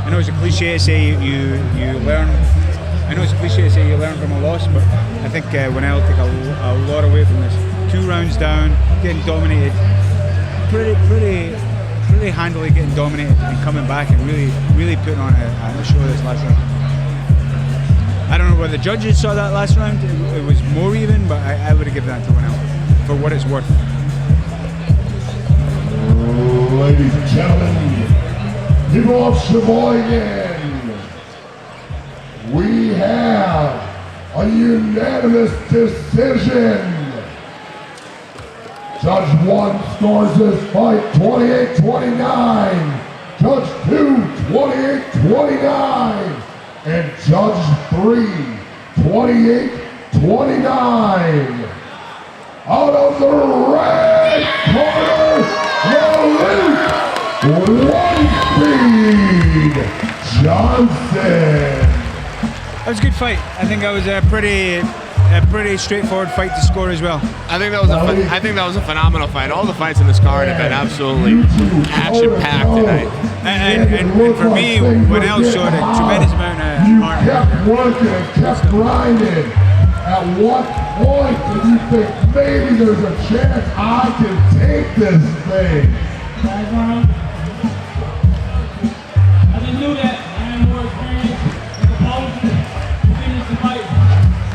I know it's a cliche to say you learn. I know it's a cliche to say you learn from a loss, but I think Winnell took a lot away from this. 2 rounds down, getting dominated, pretty handily getting dominated and coming back and really putting on a show this last round. I don't know whether the judges saw that last round. It was more even, but I would have given that to Winnell for what it's worth. Ladies and gentlemen, people of Sheboygan, we have a unanimous decision. Judge 1 scores this fight 28-29. Judge 2, 28-29. And Judge 3, 28-29. Out of the red corner, One Speed Johnson. That was a good fight. I think that was a pretty straightforward fight to score as well. I think that was a phenomenal fight. All the fights in this card have been absolutely action-packed tonight. And for me, Winnell showed a tremendous amount of heart. You kept working and kept grinding. At what point did you think maybe there's a chance I can take this thing? I just knew that I had more experience as a opponent to finish the fight.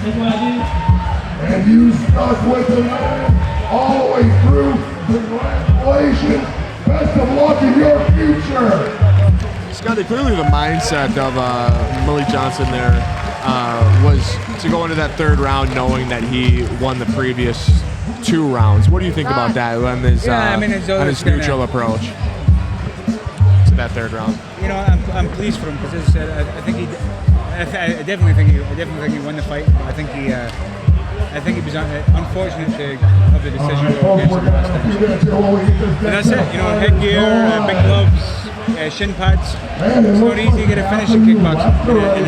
That's what I did. And you stuck with it, man, all the way through. Congratulations. Best of luck in your future. Scotty, clearly the mindset of Malik Johnson there was to go into that third round knowing that he won the previous 2 rounds. What do you think about that on his, neutral approach to that third round? I'm pleased for him because, as I said, I definitely think he won the fight. I think he was unfortunate to have the decision against him last time. But that's it. Headgear, big gloves, shin pads. It's not easy to get a finish in kickboxing in a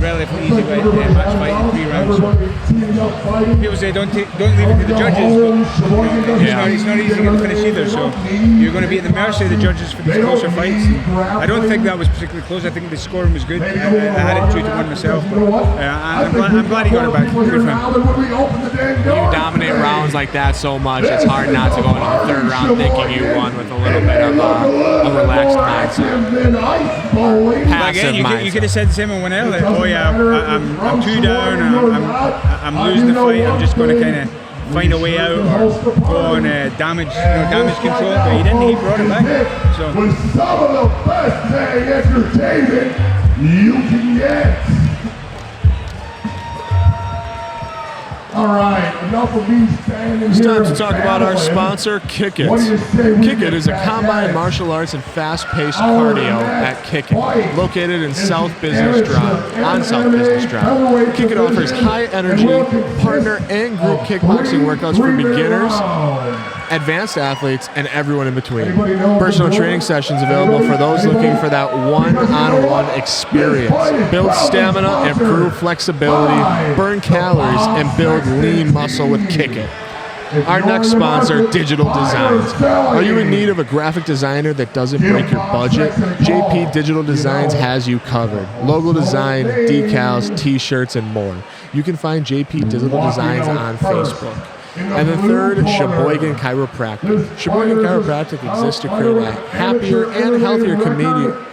relatively easy match fight in 3 rounds. So people say don't leave it to the judges, but it's not easy to get the finish either. So you're going to be at the mercy of the judges for these closer fights. I don't think that was particularly close. I think the scoring was good. I had it 2-1 myself, but I'm glad he got it back. Good for him. You dominate rounds like that so much, it's hard not to go into the third round thinking you won with a little bit of a relaxed mindset. Passive mindset. You could have said the same in 1L, like, oh yeah, I'm 2 down, I'm losing the fight, I'm just going to kind of find a way out or go on damage control, but he didn't, he brought it back. So. With some of the best day entertainment you can get. All right, enough of me standing It's here. time to talk about our sponsor, Kick It. What do you say we Kick It get is a back combined at martial arts and fast-paced our cardio next at Kick It, fight located in is South the Business Drive, on South Business Drive. featherweight Kick It offers division, high-energy and will partner consist and group of kickboxing workouts for 3 beginners, rounds. advanced athletes, and everyone in between. Anybody know Personal the training rules? sessions available for those looking for that one-on-one experience. Build stamina, improve flexibility, burn calories, and build lean muscle with Kick It. Our next sponsor, Digital Designs. Are you in need of a graphic designer that doesn't break your budget? JP Digital Designs has you covered. Logo design, decals, t-shirts, and more. You can find JP Digital Designs on Facebook. And the third, Sheboygan Chiropractic. Sheboygan Chiropractic exists to create a happier and healthier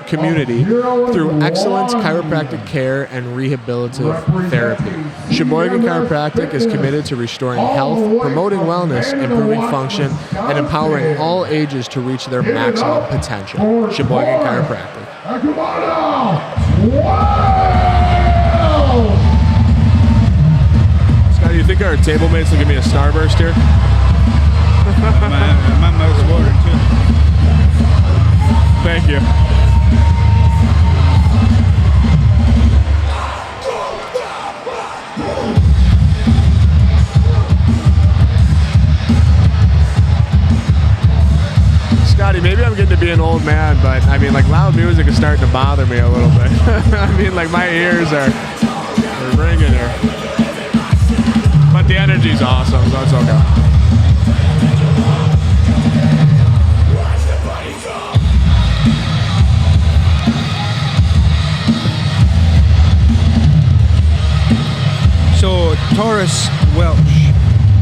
community through excellent chiropractic care and rehabilitative therapy. Sheboygan Chiropractic is committed to restoring health, promoting wellness, improving function, and empowering all ages to reach their maximum potential. Sheboygan Chiropractic. Come on now! Wow! Do you think our table mates will give me a starburst here? My mouth's watering too. Thank you. Scotty, maybe I'm getting to be an old man, but I mean, like, loud music is starting to bother me a little bit. I mean, like, my ears are ringing here. But the energy's awesome, so it's okay. So, Taurus Welch,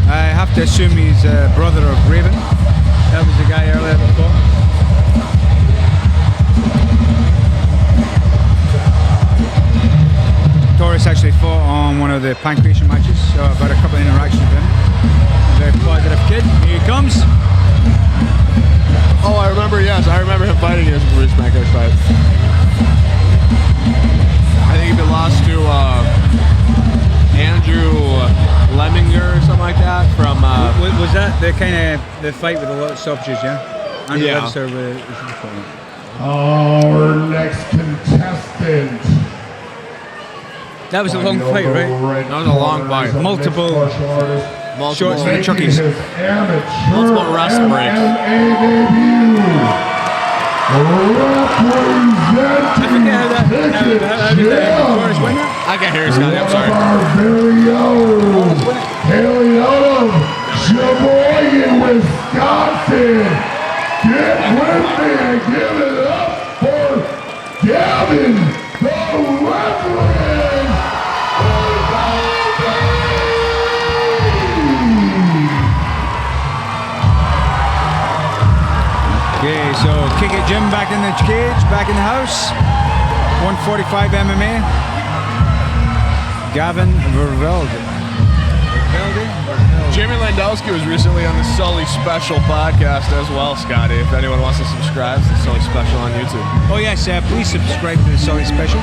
I have to assume he's a brother of Raven. That was the guy earlier before. Taurus actually fought on one of the pancreation matches, so I've had a couple of interactions with him. Very positive kid. Here he comes. Oh, I remember, yes. I remember him fighting in his Bruce Mackers fight. I think he lost to Andrew Lemminger or something like that from... was that the kind of the fight with a lot of stoppages, yeah? Andrew Yeah. Webster with, Our next contestant. that was a long fight, right? That was a long fight. Multiple shorts for the Multiple Chuckies. Multiple rest breaks. I forget how that Taurus win that. I can hear you, Scotty. I'm sorry. Our very own hailing out of Sheboygan, Wisconsin. Get with me and give it up for Gavin, the Reverend. Okay, so Kick It Jim back in the cage, back in the house. 145 MMA. Gavin Vervelde. Jamie Landowski was recently on the Sully Special podcast as well, Scotty. If anyone wants to subscribe to the Sully Special on YouTube. Oh yes, please subscribe to the Sully Special.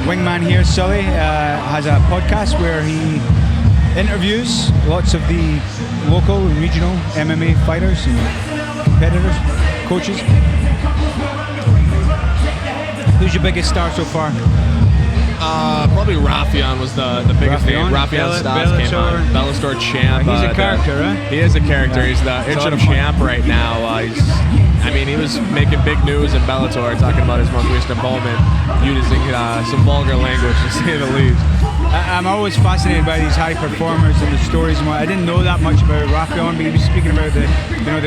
Wingman here, Sully, has a podcast where he interviews lots of the local and regional MMA fighters and competitors, coaches. Who's your biggest star so far? Probably Rafion was the biggest name. Rafion Stas came on. Bellator champ. He's a character, right? He is a character. He's the interim champ right now. He was making big news in Bellator, talking about his most recent opponent, using some vulgar language, to say the least. I'm always fascinated by these high performers and the stories and what. I didn't know that much about Rafion, but he was speaking about the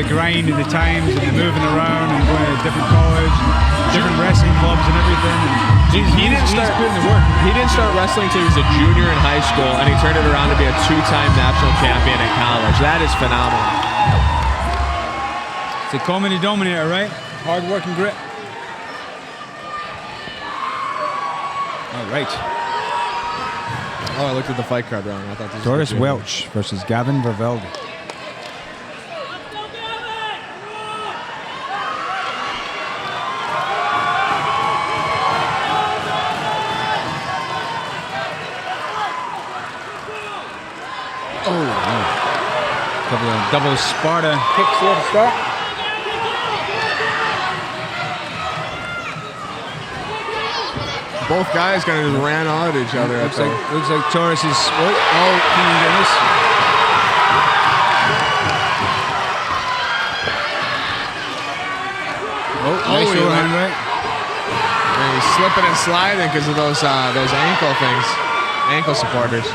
grind and the times and the moving around and going to different college, different wrestling clubs and everything. And He didn't start wrestling until he was a junior in high school, and he turned it around to be a 2-time national champion in college. That is phenomenal. It's a comedy dominator, right? Hard work and grit. All right. Oh, I looked at the fight card wrong. I thought this Doris was Welch versus Gavin Vervelde. Couple of double Sparta kicks there to start. Both guys kind of just ran out at each other. Looks like Taurus is. Can you get this? Nice overhand, right? And he's slipping and sliding because of those ankle things, ankle supporters.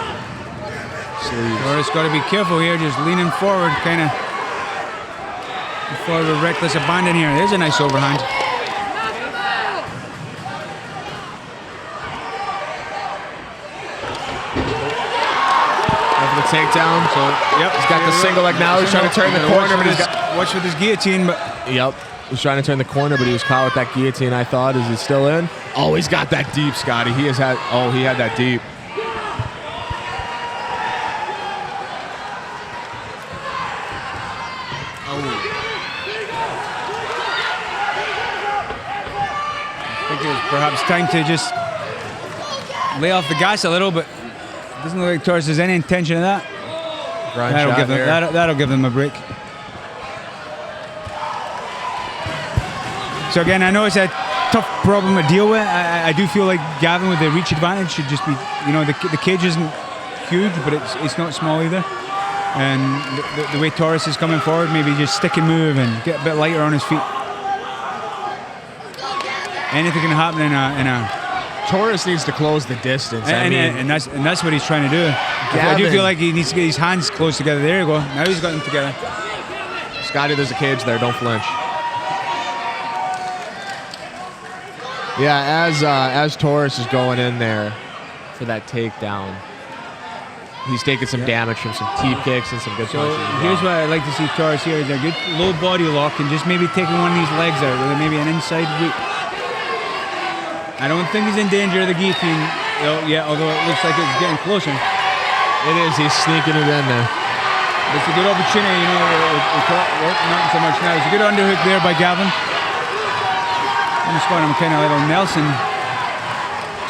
Taurus got to be careful here, just leaning forward, kind of before the reckless abandon here. There's a nice overhand. The takedown. So he's got the single leg now. He's trying to turn the corner, but watch with his guillotine. But he's trying to turn the corner, but he was caught with that guillotine. I thought, is he still in? Oh, he's got that deep, Scotty. He had that deep. I think it was perhaps time to just lay off the gas a little, but it doesn't look like Taurus has any intention of that. That'll give them a break. So again, I know it's a tough problem to deal with. I do feel like Gavin with the reach advantage should just be, the cage isn't huge, but it's not small either. And the way Taurus is coming forward, maybe just stick and move and get a bit lighter on his feet. Anything can happen in a Taurus needs to close the distance. And that's what he's trying to do. I do feel like he needs to get his hands close together. There you go. Now he's got them together. Scotty, there's a cage there. Don't flinch. Yeah, as Taurus is going in there for that takedown, he's taking some damage from some teep kicks and some good punches. Here's what I'd like to see Taurus here is a good low body lock and just maybe taking one of these legs out with maybe an inside root. I don't think he's in danger of the guillotine yet, although it looks like it's getting closer. It is. He's sneaking it in there. It's a good opportunity, not so much now. It's a good underhook there by Gavin. I'm spotting him kind of little Nelson.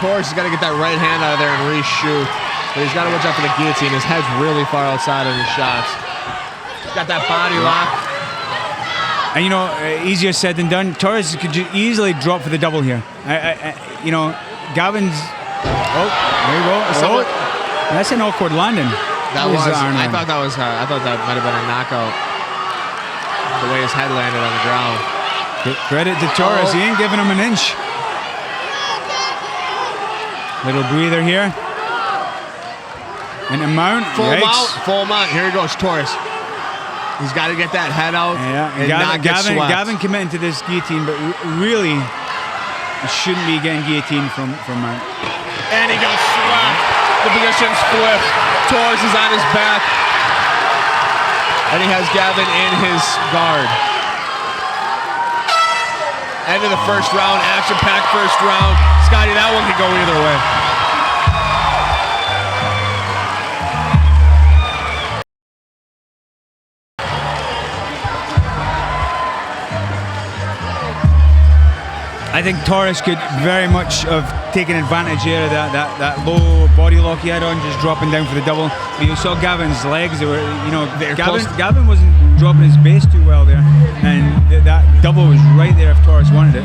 Taurus has got to get that right hand out of there and reshoot. But he's got to watch out for the guillotine. His head's really far outside of his shots. He's got that body lock. And easier said than done. Taurus could easily drop for the double here. Gavin's. Oh, there you go. That's an awkward landing. I thought that might have been a knockout. The way his head landed on the ground. Credit to Taurus. He ain't giving him an inch. Little breather here. And a mount. Full mount. Here he goes, Taurus. He's got to get that head out and not get swept. Gavin committing to this guillotine, but really he shouldn't be getting guillotined from Mount. And he got swept. The position's flipped. Taurus is on his back. And he has Gavin in his guard. End of the first round, action-packed first round. Scotty, that one could go either way. I think Torres could very much have taken advantage here of that low body lock he had on, just dropping down for the double. And you saw Gavin's legs; they were, Gavin wasn't dropping his base too well there, and that double was right there if Torres wanted it.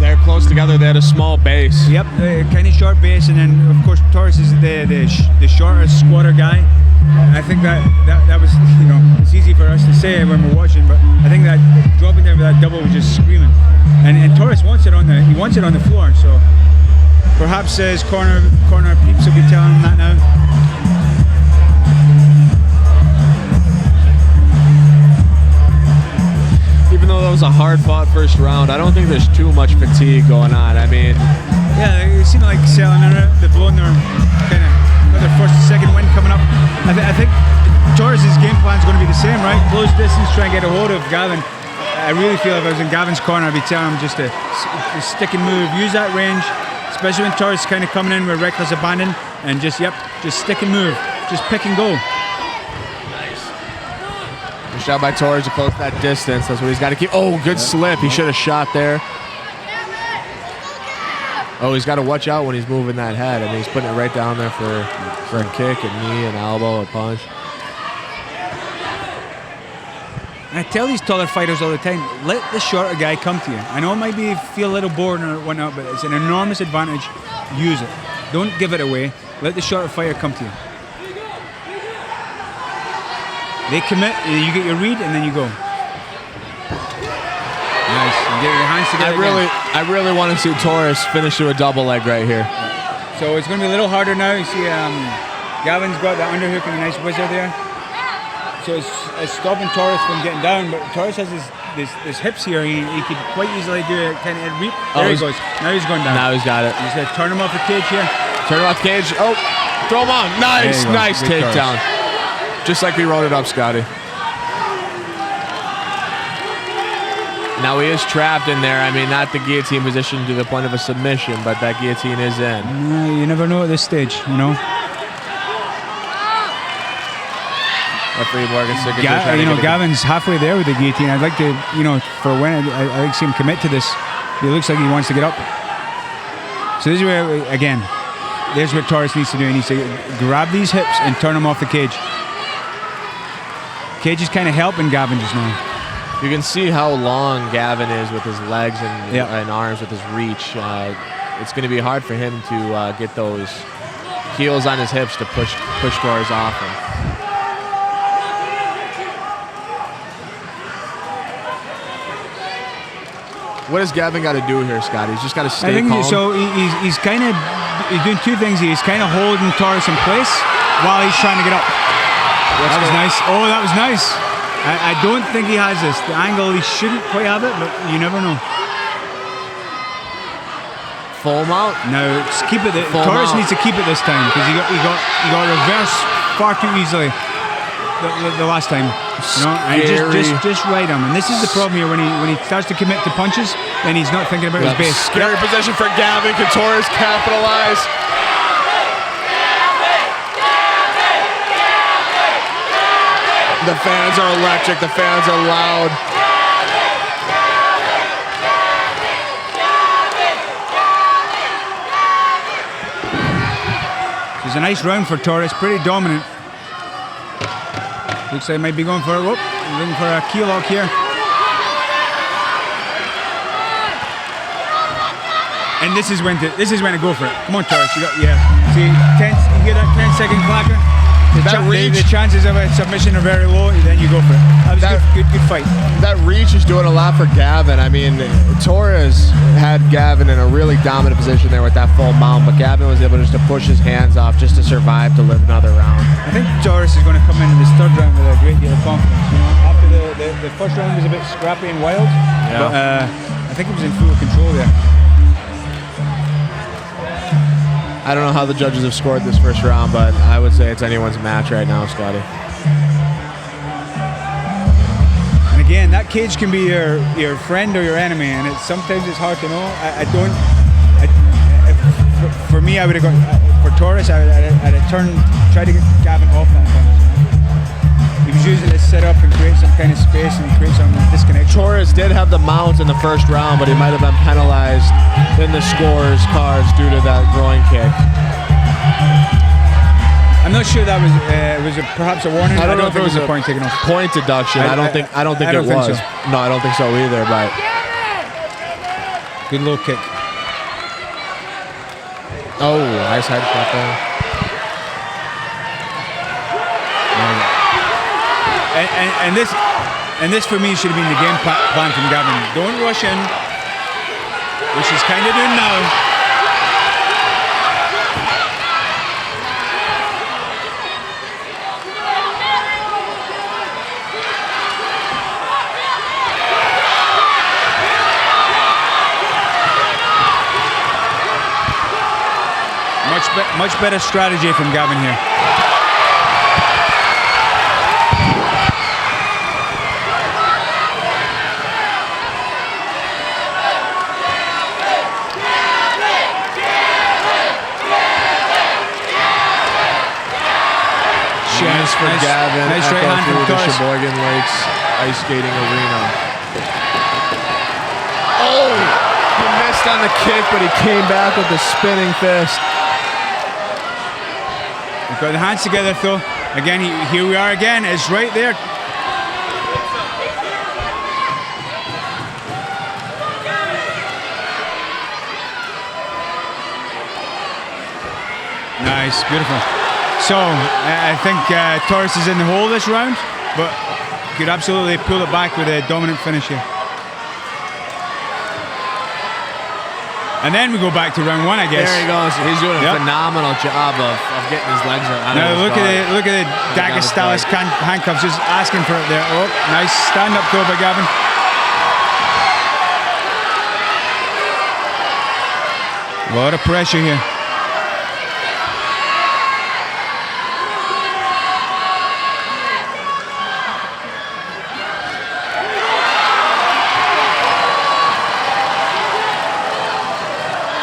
They're close together. They had a small base. Yep, kind of short base, and then of course Torres is the shorter squatter guy. I think that was, it's easy for us to say when we're watching, but I think that dropping down for that double was just screaming. And Torres wants it on the floor, so perhaps his corner peeps will be telling him that now. Even though that was a hard-fought first round, I don't think there's too much fatigue going on. I mean, yeah, it seemed like selling it. They're blowing their first, second win coming up. I think Torres' game plan is going to be the same, right? Close distance, try and get a hold of Gavin. I really feel if I was in Gavin's corner, I'd be telling him just to stick and move, use that range, especially when Torres is kind of coming in with reckless abandon, and just stick and move, just pick and go. Nice. Good shot by Torres to close that distance. That's what he's got to keep. Oh, good slip. He should have shot there. Oh, he's got to watch out when he's moving that head. I mean, he's putting it right down there for a kick, a knee, an elbow, a punch. I tell these taller fighters all the time, let the shorter guy come to you. I know it might feel a little boring or whatnot, but it's an enormous advantage. Use it. Don't give it away. Let the shorter fighter come to you. They commit, you get your read, and then you go. Nice. You get your hands together. I really want to see Torres finish to a double leg right here. So it's going to be a little harder now. You see, Gavin's got that underhook and a nice whizzer there. So it's stopping Torres from getting down, but Torres has his hips here. He could quite easily do a kind of reap. There he goes. Now he's going down. Now he's got it. He's going to turn him off the cage here. Turn him off the cage. Oh, throw him on. Nice takedown. Just like we wrote it up, Scotty. Now he is trapped in there. I mean, not the guillotine position to the point of a submission, but that guillotine is in. You never know at this stage, Referee Morgan Gavin's halfway there with the guillotine. I'd like to, for when I'd like to see him commit to this. He looks like he wants to get up. So this is where, again, there's what Torres needs to do. He needs to grab these hips and turn them off the cage. Cage is kind of helping Gavin just now. You can see how long Gavin is with his legs and arms, with his reach. It's going to be hard for him to get those heels on his hips to push Torres off him. What does Gavin got to do here, Scott? He's just got to stay calm. So he's doing two things. He's kind of holding Torres in place while he's trying to get up. That was nice. Oh, that was nice. I don't think he has this. The angle, he shouldn't quite have it, but you never know. Full mount? No, just keep it. Torres needs to keep it this time because he got reversed far too easily the last time. And just right him. And this is the problem here when he starts to commit to punches, then he's not thinking about his base. Scary position for Gavin. Can Torres capitalize? The fans are electric. The fans are loud. It's a nice round for Torres. Pretty dominant. Looks like he might be going for looking for a key lock here. And this is when to go for it. Come on, Torres. See, you hear that 10-second clacker? The chances of a submission are very low, and then you go for it. That was good fight. That reach is doing a lot for Gavin. I mean, Torres had Gavin in a really dominant position there with that full mount, but Gavin was able just to push his hands off just to survive to live another round. I think Torres is going to come into this third round with a great deal of confidence. After the first round was a bit scrappy and wild, but I think he was in full control there. I don't know how the judges have scored this first round, but I would say it's anyone's match right now, Scotty. And again, that cage can be your friend or your enemy, and sometimes it's hard to know. For me, I would have gone for Torres. I'd have tried to get Gavin off that punch. he was using it to set up and create some kind of space and create some disconnection. Torres did have the mount in the first round, but he might have been penalized in the scores cards due to that groin kick. I'm not sure that was perhaps a warning. I don't know if it think was a point taken off. Point deduction. I don't think it was. So. No, I don't think so either. But good low kick. oh, nice head shot there. And this for me should have been the game plan from Gavin. Don't rush in, which he's kind of doing now. Much better strategy from Gavin here. Chance for Gavin. Nice right hand through from the Torres. Sheboygan Lakes ice skating arena. Oh, he missed on the kick, but he came back with a spinning fist. We've got the hands together, Phil. Again, here we are again. It's right there. Nice, beautiful. So, I think Torres is in the hole this round, but could absolutely pull it back with a dominant finish here. And then we go back to round one, I guess. There he goes. He's doing a phenomenal job of getting his legs out. Now look at the Dagastalis handcuffs, just asking for it there. Oh, nice stand-up throw by Gavin. A lot of pressure here.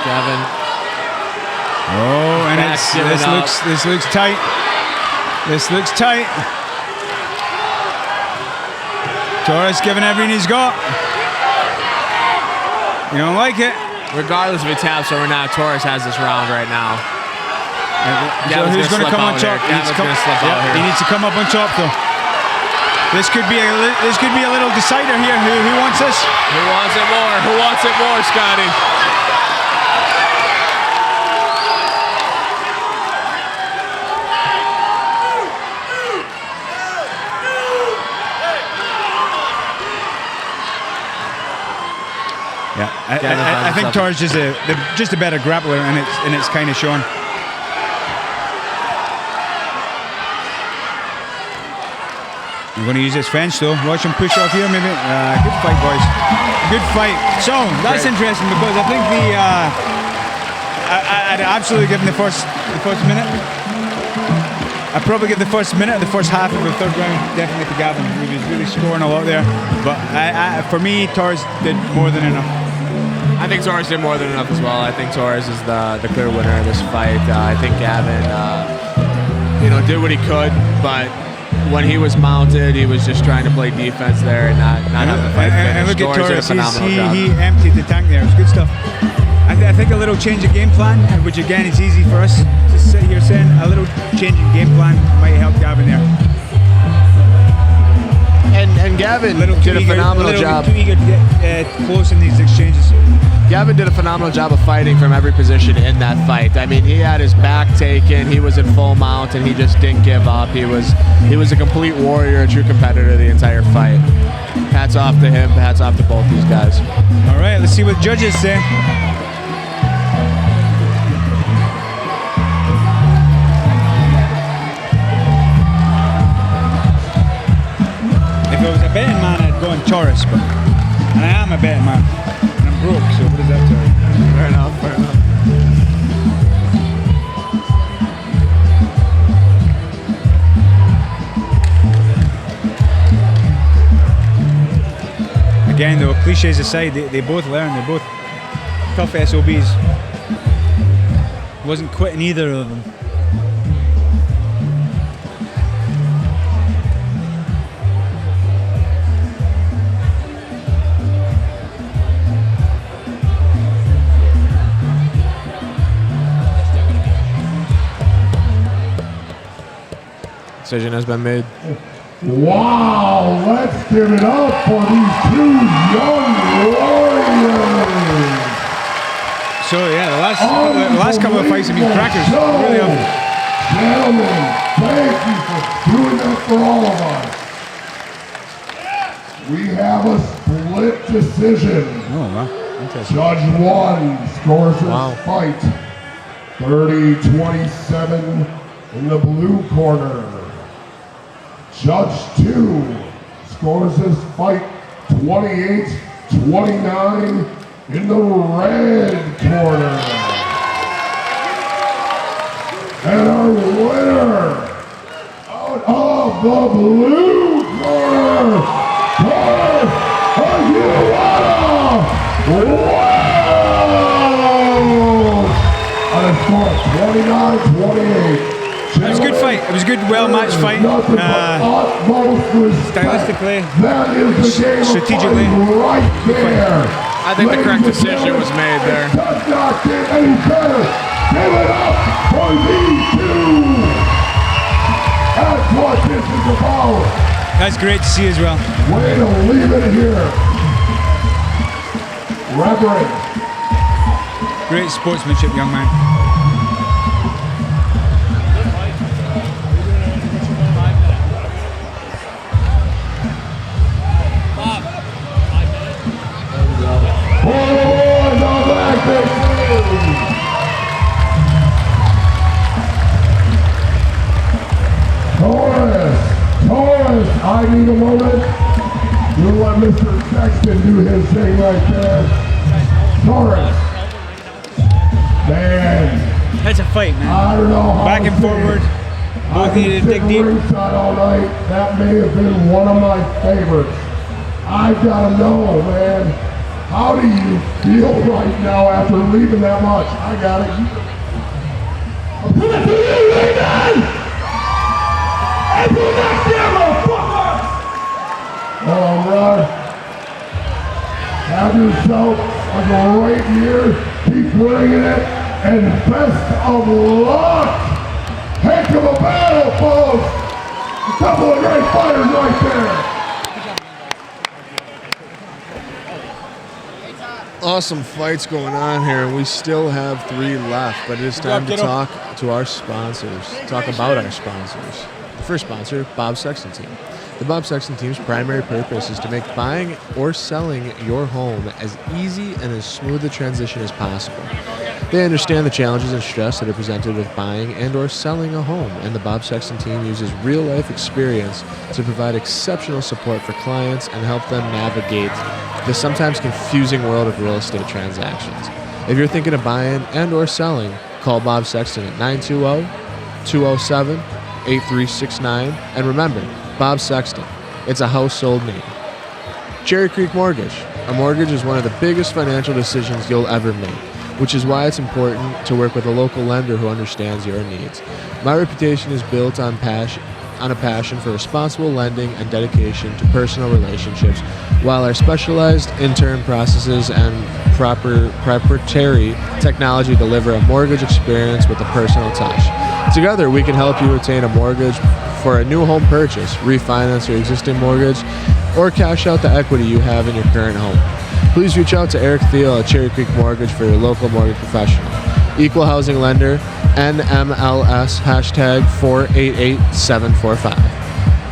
Gavin. Oh, and this looks tight. This looks tight. Torres giving everything he's got. You don't like it. Regardless if he taps or not, Torres has this round right now. So who's going to come on top? He needs to come up on top, though. This could be a little decider here. Who wants this? Who wants it more? Who wants it more, Scotty? Yeah, I think Torres is just a better grappler, and it's kind of shown. I'm going to use this fence though. Watch him push off here, maybe. Good fight, boys. Good fight. So that's interesting because I think I'd absolutely give him the first minute. I'd probably give the first minute, the first half of the third round, definitely to Gavin. He was really scoring a lot there. But for me, Torres did more than enough. I think Torres did more than enough as well. I think Torres is the clear winner of this fight. I think Gavin, did what he could, but when he was mounted, he was just trying to play defense there and not have the fight finish. And look at Torres, job. he emptied the tank there. It was good stuff. I think a little change of game plan, which again is easy for us to sit here saying, a little change in game plan might help Gavin there. And Gavin did a phenomenal job. Too eager to get close in these exchanges. Gavin did a phenomenal job of fighting from every position in that fight. I mean, he had his back taken, he was in full mount, and he just didn't give up. He was a complete warrior, a true competitor the entire fight. Hats off to him, hats off to both these guys. All right, let's see what the judges say. If I was a betting man, I'd go on Torres, but and I am a betting man. Broke, so what does that tell you? Fair enough, fair enough. Again, though, cliches aside, they both learn. They're both tough SOBs. Wasn't quitting either of them. Decision has been made. Wow, let's give it up for these two young warriors. So yeah, the last couple of fights have been crackers. Really have. Gentlemen, thank you for doing that for all of us. We have a split decision. Oh wow, interesting. Judge 1 scores his Wow. fight 30-27 in the blue corner. Judge 2 scores his fight 28-29 in the red corner. And our winner out of the blue corner, on a score of 29-28. It was a good fight. It was a good, well-matched fight. Stylistically, that is the game strategically. right there. I think the correct decision was made there. Does not get any better. Give it up for these two. That's what this is about. That's great to see as well. Way to leave it here. Reverend. Great sportsmanship, young man. Taurus, I need a moment. We'll let Mr. Sexton do his thing right there. Taurus. Man. That's a fight, man. I don't know how Back and to say forward. it. Both needed to dig deep. Ringside all night. That may have been one of my favorites. I gotta know, man. How do you feel right now after leaving that much? I got it. I'm coming to you, Raymond! Until next year, motherfucker! Oh, brother. Have yourself a great year. Keep bringing it. And best of luck. Heck of a battle, folks. A couple of great fighters right there. Awesome fights going on here. We still have 3 left, but it is time to talk to our sponsors, talk about our sponsors. The first sponsor, Bob Sexton Team. The Bob Sexton Team's primary purpose is to make buying or selling your home as easy and as smooth a transition as possible. They understand the challenges and stress that are presented with buying and or selling a home, and the Bob Sexton Team uses real-life experience to provide exceptional support for clients and help them navigate the sometimes confusing world of real estate transactions. If you're thinking of buying and or selling, call Bob Sexton at 920-207-8369, and remember, Bob Sexton, it's a household name. Cherry Creek Mortgage. A mortgage is one of the biggest financial decisions you'll ever make, which is why it's important to work with a local lender who understands your needs. My reputation is built on a passion for responsible lending and dedication to personal relationships, while our specialized intern processes and proprietary technology deliver a mortgage experience with a personal touch. Together, we can help you obtain a mortgage for a new home purchase, refinance your existing mortgage, or cash out the equity you have in your current home. Please reach out to Eric Thiel at Cherry Creek Mortgage for your local mortgage professional. Equal housing lender, NMLS #488745.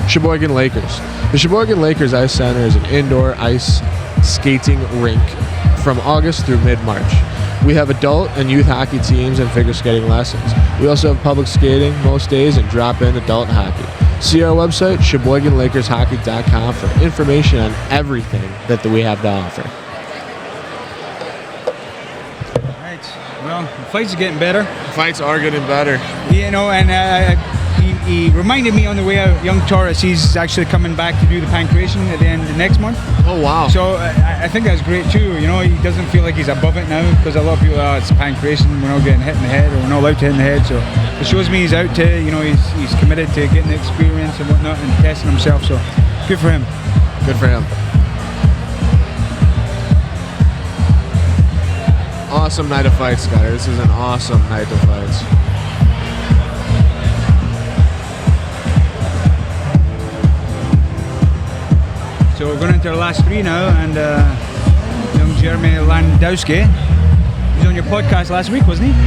Sheboygan Lakers. The Sheboygan Lakers Ice Center is an indoor ice skating rink from August through mid-March. We have adult and youth hockey teams and figure skating lessons. We also have public skating most days and drop-in adult hockey. See our website, SheboyganLakersHockey.com, for information on everything that we have to offer. Right. Well, the fights are getting better. Fights are getting better. You know, and he reminded me on the way out, young Taurus, he's actually coming back to do the pancreation at the end of next month. Oh, wow. So I think that's great too. You know, he doesn't feel like he's above it now, because a lot of people, it's pancreation, we're not getting hit in the head, or we're not allowed to hit in the head. So it shows me he's out to, you know, he's committed to getting the experience and whatnot and testing himself. So good for him. Good for him. Awesome night of fights, guys. This is an awesome night of fights. we're going into our last three now, and young Jeremy Landowski. He was on your podcast last week, wasn't he?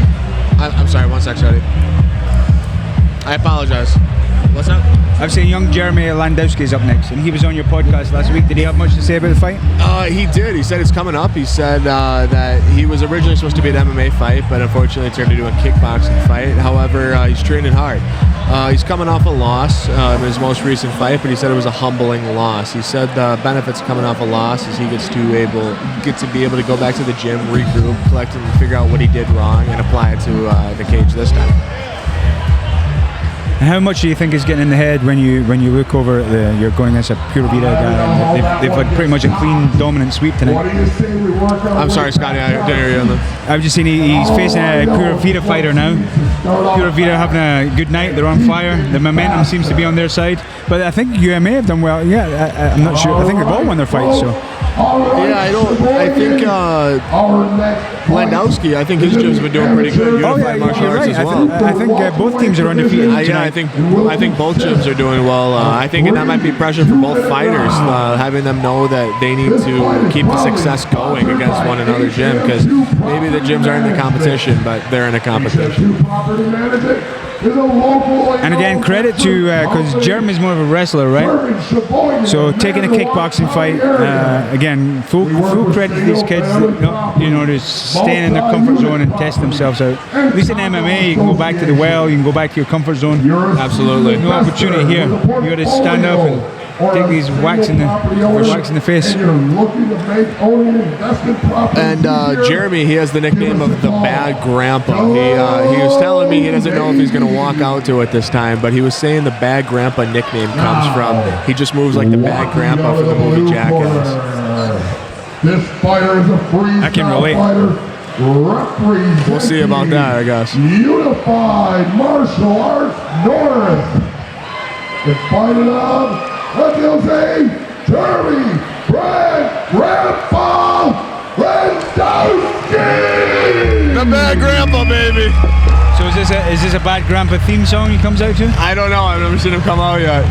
I'm sorry, one sec, Scotty. I apologize. What's that? I was saying young Jeremy Landowski is up next, and he was on your podcast last week. Did he have much to say about the fight? He did. He said it's coming up. He said that he was originally supposed to be an MMA fight, but unfortunately turned into a kickboxing fight. However, he's training hard. He's coming off a loss in his most recent fight, but he said it was a humbling loss. He said the benefits coming off a loss is he gets to be able to go back to the gym, regroup, collect, and figure out what he did wrong and apply it to the cage this time. How much do you think is getting in the head when you look over at you're going against a Pura Vida guy, and they've had pretty much a clean, dominant sweep tonight? I'm sorry, Scotty, I didn't hear you on that. I was just saying he's facing a Pura Vida fighter now. Pura Vida having a good night. They're on fire. The momentum seems to be on their side. But I think UMA have done well. Yeah, I'm not sure. I think they've all won their fights. So. Yeah, I think Landowski, I think his gym's been doing pretty good. Unified martial arts as well. I think both teams are undefeated. I think both gyms are doing well. I think that might be pressure for both fighters, having them know that they need to keep the success going against one another's gym, because maybe the gyms aren't in the competition, but they're in a competition. And again, credit to, because Jeremy's more of a wrestler, right? So taking a kickboxing fight, again, full credit to these kids that, just staying in their comfort zone and test themselves out. At least in MMA, you can go back to the well, you can go back to your comfort zone. Absolutely. No opportunity here. You got to stand up and take these whacks in the face. And Jeremy, he has the nickname of the Bad Grandpa. He was telling me he doesn't know if he's going to walk out to it this time, but he was saying the Bad Grandpa nickname comes from he just moves like the Bad Grandpa from the movie Jackass. This fighter is a freestyle I can relate. Fighter. We'll see about that, I guess. Unified Martial Arts North. In spite of WFC, Jeremy Grandpa Landowski. The Bad Grandpa, baby. So is this a Bad Grandpa theme song he comes out to? I don't know. I've never seen him come out yet.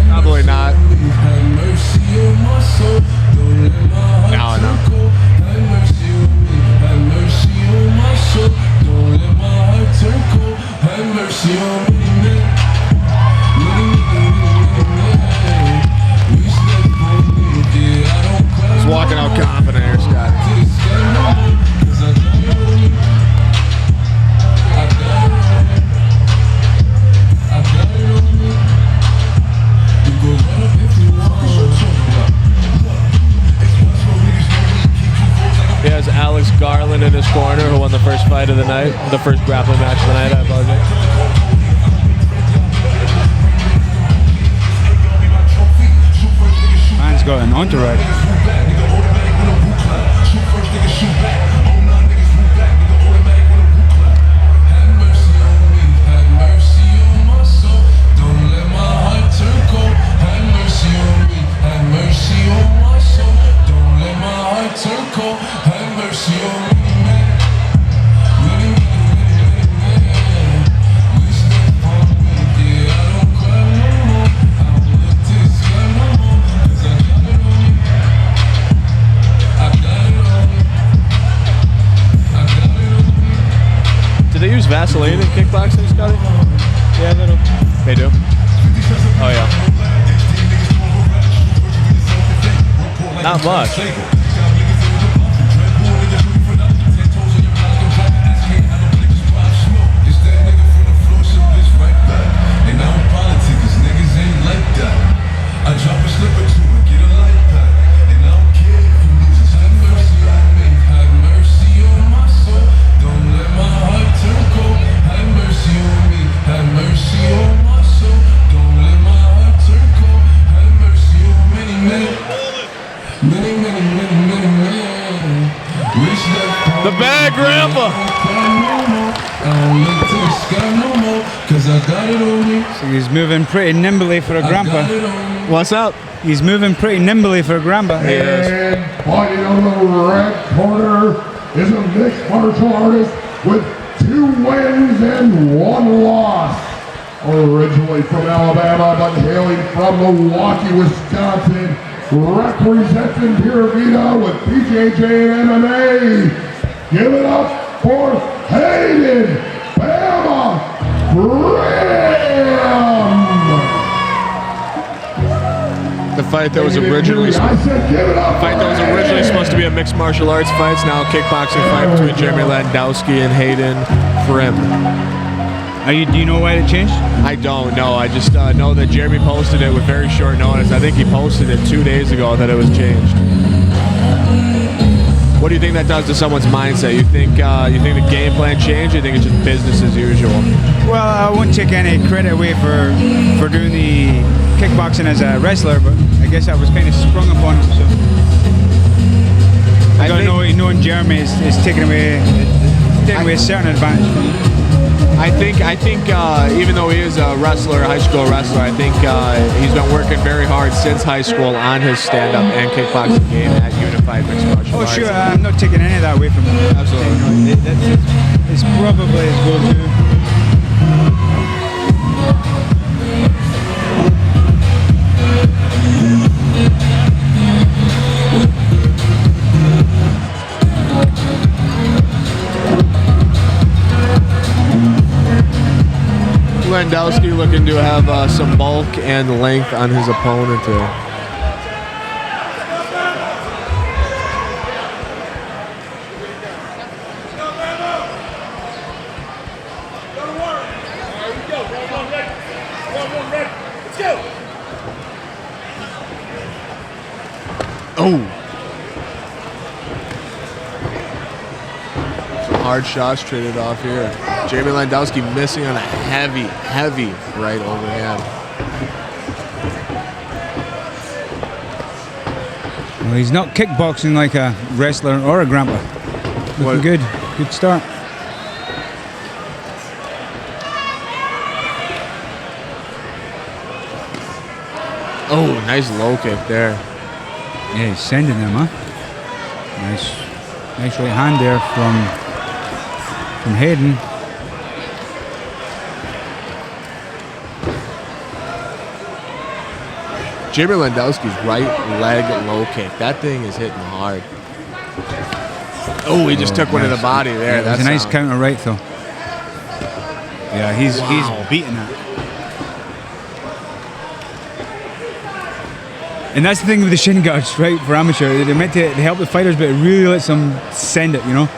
Probably not. Now I know. He's walking out confident here, Scott. He has Alex Garland in his corner, who won the first fight of the night, the first grappling match of the night, I apologize. Man's got an entourage. Vaseline in kickboxing, Scotty? Yeah, they do. They do? Oh, yeah. Not much. The Bad Grandpa. So he's moving pretty nimbly for a grandpa. What's up? He's moving pretty nimbly for a grandpa. He is. And fighting on the red corner is a mixed martial artist with 2 wins and 1 loss. Originally from Alabama, but hailing from Milwaukee, Wisconsin, representing Pura Vida with PJJ and MMA. Give it up for Hayden Bama Graham. The fight that was originally supposed to be a mixed martial arts fight is now a kickboxing fight between Jeremy Landowski and Hayden Frim. Do you know why it changed? I don't know. I just know that Jeremy posted it with very short notice. I think he posted it 2 days ago that it was changed. What do you think that does to someone's mindset? You think the game plan changed, or you think it's just business as usual? Well, I won't take any credit away for doing the kickboxing as a wrestler, but I guess I was kind of sprung upon him. So I think knowing Jeremy is taking away a certain advantage from him. I think even though he is a wrestler, a high school wrestler, I think he's been working very hard since high school on his stand-up and kickboxing game at Unified Mixed Martial Arts. Oh, sure. I'm not taking any of that away from him. Absolutely. It's probably his go-to. Landowski looking to have some bulk and length on his opponent here. Oh! Some hard shots traded off here. Jeremy Landowski missing on a heavy right overhand. Well, he's not kickboxing like a wrestler or a grappler. Looking good. Good start. Oh, nice low kick there. Yeah, he's sending them, huh? Nice right hand there from Hayden. Jeremy Landowski's right leg low kick. That thing is hitting hard. Oh, he just took one to the body there. Yeah, that's a nice counter right, though. Yeah, he's beating that. And that's the thing with the shin guards, right, for amateur. They're meant to help the fighters, but it really lets them send it, you know?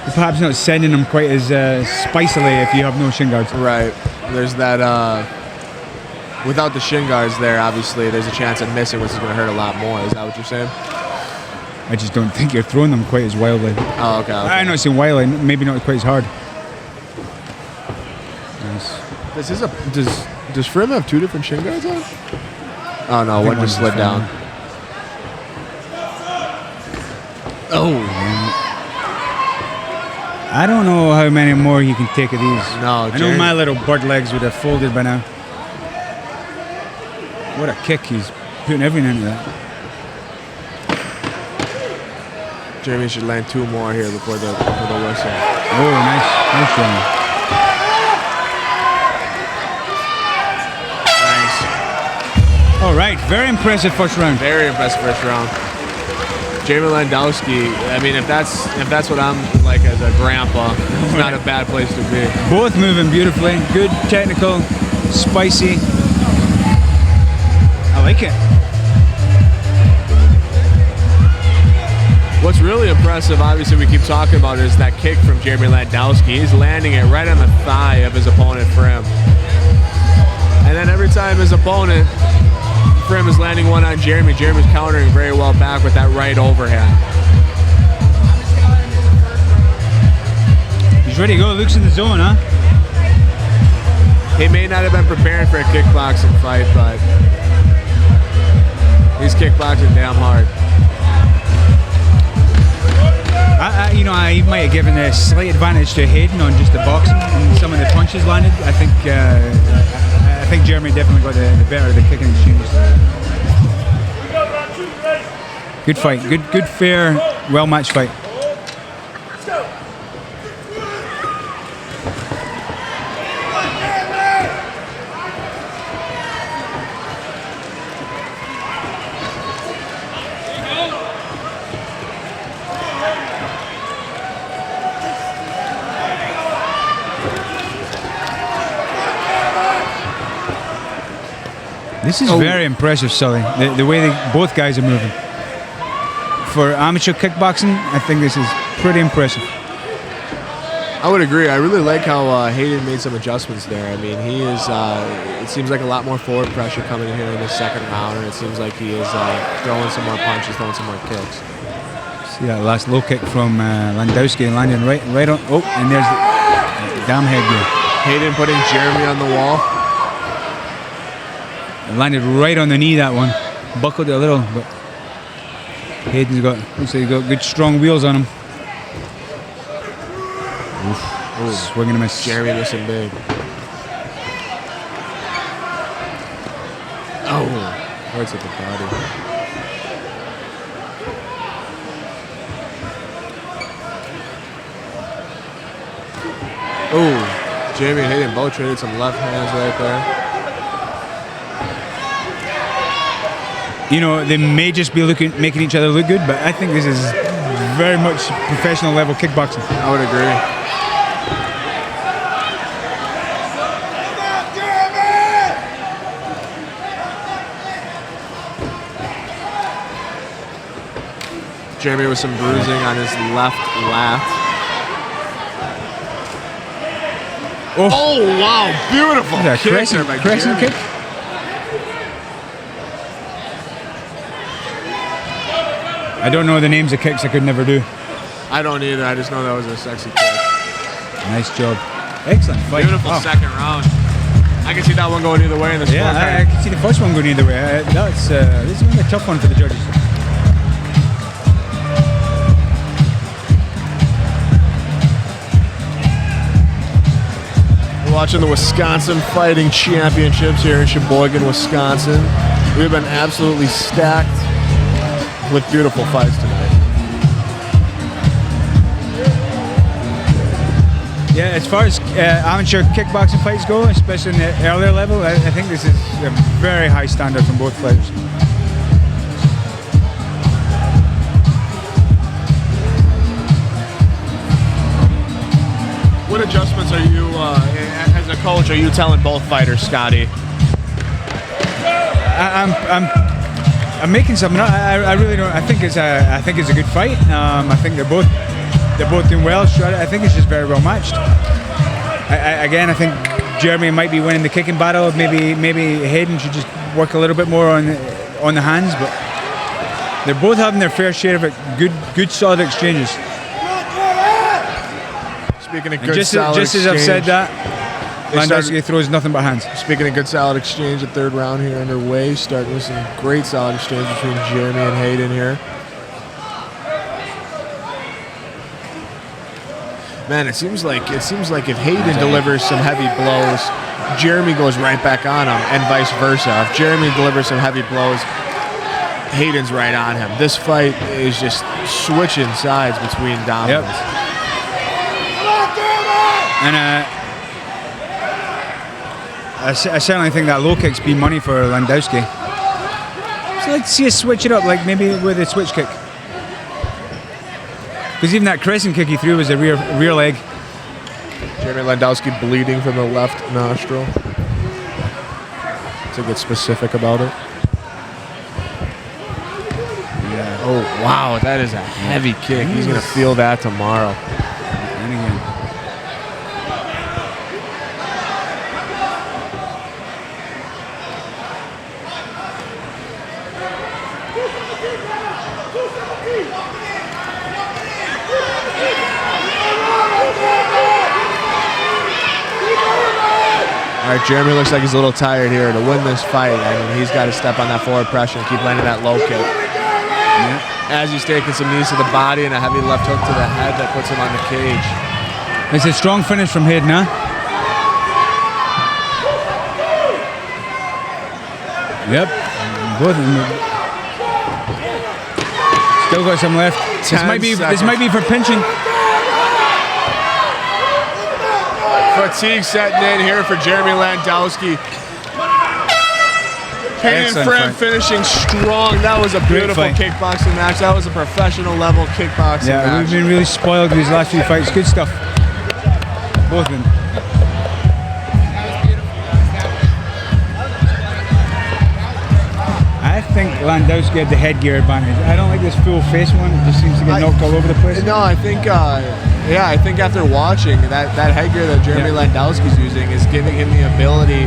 You're perhaps not sending them quite as spicily if you have no shin guards. Right. There's that, without the shin guards there, obviously, there's a chance of missing, which is going to hurt a lot more. Is that what you're saying? I just don't think you're throwing them quite as wildly. Oh, okay. I'm not saying wildly, maybe not quite as hard. Nice. Does Frim have two different shin guards on? Oh no, one just slid down. Oh. I don't know how many more you can take of these. No, I know my little bird legs would have folded by now. What a kick, he's putting everything into that. Jeremy should land two more here before the whistle. Oh, nice one. All right, very impressive first round. Very impressive first round. Jeremy Landowski, I mean, if that's what I'm like as a grandpa, it's not a bad place to be. Both moving beautifully, good, technical, spicy. I like it. What's really impressive, obviously we keep talking about, is that kick from Jeremy Landowski. He's landing it right on the thigh of his opponent, Frim. And then every time his opponent, Frim, is landing one on Jeremy, Jeremy's countering very well back with that right overhand. He's ready to go. Luke's in the zone, huh? He may not have been preparing for a kickboxing fight, but he's kickboxing damn hard. I might have given a slight advantage to Hayden on just the boxing and some of the punches landed. I think Jeremy definitely got the better of the kicking exchanges. Good fight, good, fair, well-matched fight. This is very impressive, Sully. The way both guys are moving. For amateur kickboxing, I think this is pretty impressive. I would agree. I really like how Hayden made some adjustments there. I mean, he is. It seems like a lot more forward pressure coming in here in the second round, and it seems like he is throwing some more punches, throwing some more kicks. See that last low kick from Landowski landing right on. Oh, and there's the damn headgear. Hayden putting Jeremy on the wall. It landed right on the knee, that one. Buckled it a little, but Hayden's got, looks like he's got good strong wheels on him. Oof. Swing and a miss. Jeremy missing big. Oh, right at the body. Oh, Jeremy and Hayden both traded some left hands right there. You know, they may just be making each other look good, but I think this is very much professional level kickboxing. I would agree. Jeremy with some bruising on his left lat. Oh wow, beautiful kick there by crescent Jeremy. kick. I don't know the names of kicks I could never do. I don't either. I just know that was a sexy kick. Nice job. Excellent fight. Beautiful second round. I can see that one going either way in the scorecard. Yeah, I can see the first one going either way. This is going to be a tough one for the judges. We're watching the Wisconsin Fighting Championships here in Sheboygan, Wisconsin. We've been absolutely stacked with beautiful fights tonight. Yeah, as far as amateur kickboxing fights go, especially in the earlier level, I think this is a very high standard from both fighters. What adjustments are you, as a coach, are you telling both fighters, Scotty? I'm making something. I really don't. I think it's a good fight. I think they're both doing well. I think it's just very well matched. I think Jeremy might be winning the kicking battle. Maybe Hayden should just work a little bit more on the hands. But they're both having their fair share of it. Good solid exchanges. Speaking of And good just solid as I've said that, Landowski throws nothing but hands. Speaking of good solid exchange, the third round here underway, starting with some great solid exchange between Jeremy and Hayden here. Man, it seems like if Hayden delivers some heavy blows, Jeremy goes right back on him, and vice versa. If Jeremy delivers some heavy blows, Hayden's right on him. This fight is just switching sides between dominance. Yep. And I certainly think that low kick's been money for Landowski. So I'd like to see us switch it up, like maybe with a switch kick. Because even that crescent kick he threw was a rear leg. Jeremy Landowski bleeding from the left nostril. To get specific about it. Yeah. Oh, wow, that is a heavy kick. He's going to feel that tomorrow. And again. All right, Jeremy looks like he's a little tired here to win this fight. I mean, he's got to step on that forward pressure and keep landing that low kick. Yeah. As he's taking some knees to the body and a heavy left hook to the head that puts him on the cage. It's a strong finish from Hayden, huh? Yep. Both of them. Still got some left. This might be for pinching. Fatigue setting in here for Jeremy Landowski. Hayden Friend finishing strong. That was a beautiful kickboxing match. That was a professional level kickboxing match. Yeah, we've been really spoiled with these last few fights. Good stuff. Both of them. Landowski had the headgear advantage. I don't like this full face one. It just seems to get knocked all over the place. No, I think I think after watching that headgear that Jeremy Landowski's using is giving him the ability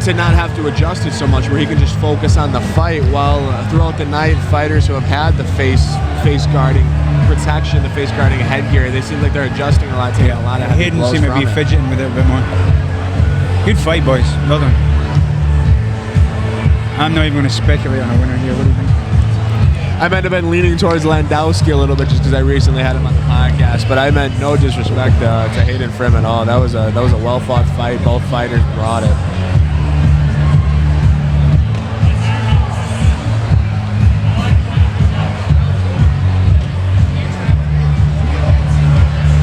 to not have to adjust it so much, where he can just focus on the fight. While throughout the night, fighters who have had the face guarding protection, the face guarding headgear, they seem like they're adjusting a lot, taking a lot of heavy Hayden blows seemed to from be it. fidgeting with it a bit more. Good fight, boys. Well done. I'm not even going to speculate on a winner here. What do you think? I might have been leaning towards Landowski a little bit just because I recently had him on the podcast, but I meant no disrespect to Hayden Frim at all. That was a well fought fight. Both fighters brought it.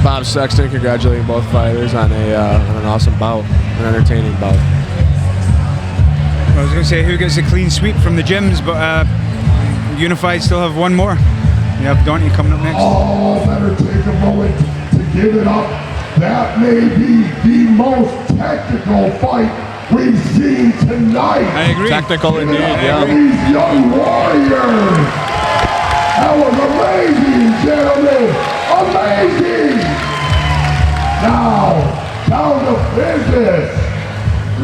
Bob Sexton congratulating both fighters on an awesome bout, an entertaining bout. I was going to say who gets a clean sweep from the gyms, but Unified still have one more. We have Dante coming up next. Oh, better take a moment to give it up. That may be the most technical fight we've seen tonight. I agree. Technical indeed, yeah. These young warriors. That was amazing, gentlemen. Amazing. Now, down to business.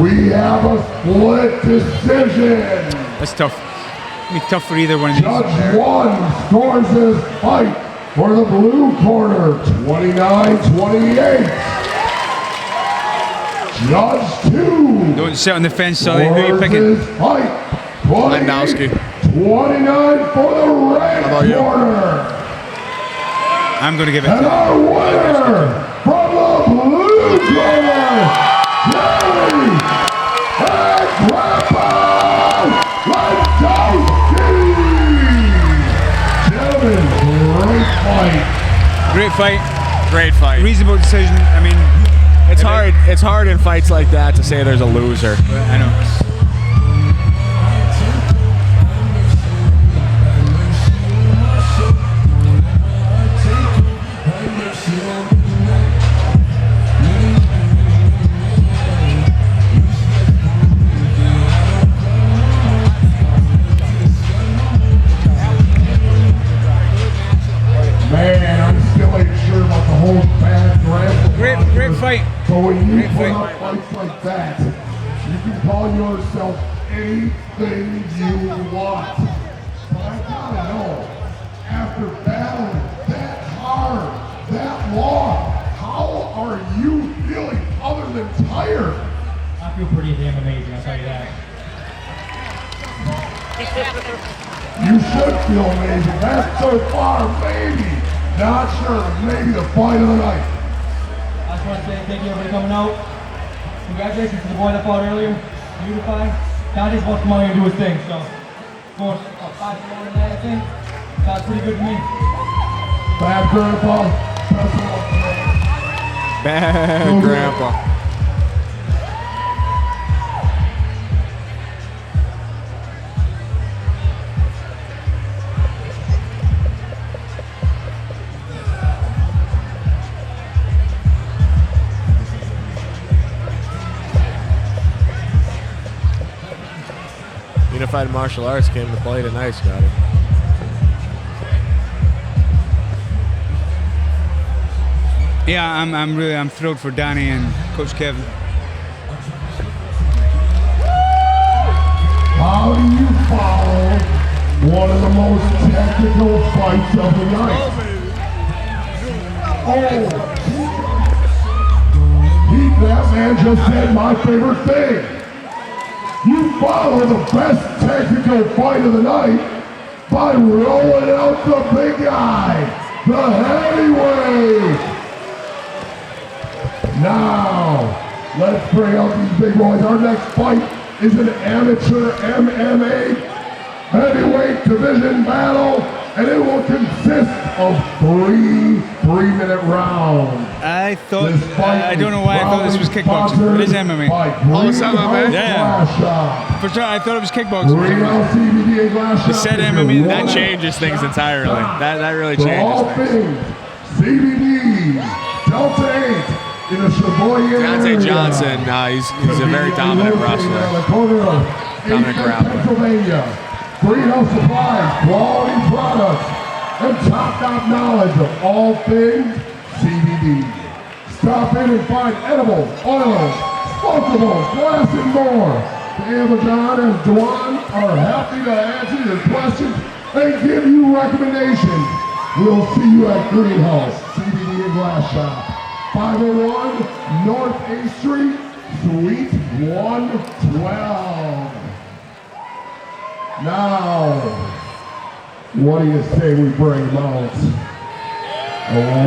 We have a split decision. That's tough. It'll be tough for either one of these. Judge 1 scores his fight for the blue corner, 29-28. Judge 2 Don't sit on the fence, Sully. Who are you scores picking? his fight, Landowski. 29 for the red How about you? corner. I'm going to give it And to our winner from the blue corner, Jerry and Grandpa Landowski. Gentlemen, great fight. Great fight. Great fight. Reasonable decision. I mean, It's hard. It's hard in fights like that to say there's a loser. I know. Man, I'm still ain't sure about the whole bad draft. Great fight. But when you Great put fight. up fights like that, you can call yourself anything you want. But I gotta know, after battling that hard, that long, how are you feeling other than tired? I feel pretty damn amazing, I'll tell you that. You should feel amazing. That's so far, maybe. Not sure, maybe the fight of the night. I just want to say thank you everybody coming out. Congratulations to the boy that fought earlier, Unified. Dante's about to come out here and do his thing, so going 5-4 tonight, I think. Sounds pretty good to me. Bad Grandpa. Best of luck today. Bad Grandpa. Unified Martial Arts came to play tonight, Scotty. Yeah, I'm thrilled for Danny and Coach Kevin. How do you follow one of the most technical fights of the night? Oh, Heath, that man just said my favorite thing. You follow the best technical fight of the night by rolling out the big guy, the heavyweight. Now, let's bring out these big boys. Our next fight is an amateur MMA heavyweight division battle, and it will consist of 3 3-minute rounds. I thought, This fight I don't know why I thought this was proudly kickboxing. It is sponsored MMA. by Oh, it's MMA? Greenhouse Yeah. Glass Shop. For sure, I thought it was kickboxing. Greenhouse CBD and Glass Shop. It said is MMA. your That one Changes things entirely. That really for all changes things. things CBD, Delta 8 in the Sheboygan Deontay area. Johnson, he's a very dominant wrestler. Dominant Dominant grappler. Pennsylvania. Greenhouse Supplies, quality products, and top-notch knowledge of all things CBD. Stop in and find edibles, oils, smokables, glass, and more. Amazon and Dwan are happy to answer your questions and give you recommendations. We'll see you at Greenhouse CBD and Glass Shop, 501 North A Street, Suite 112. Now, what do you say we bring them out?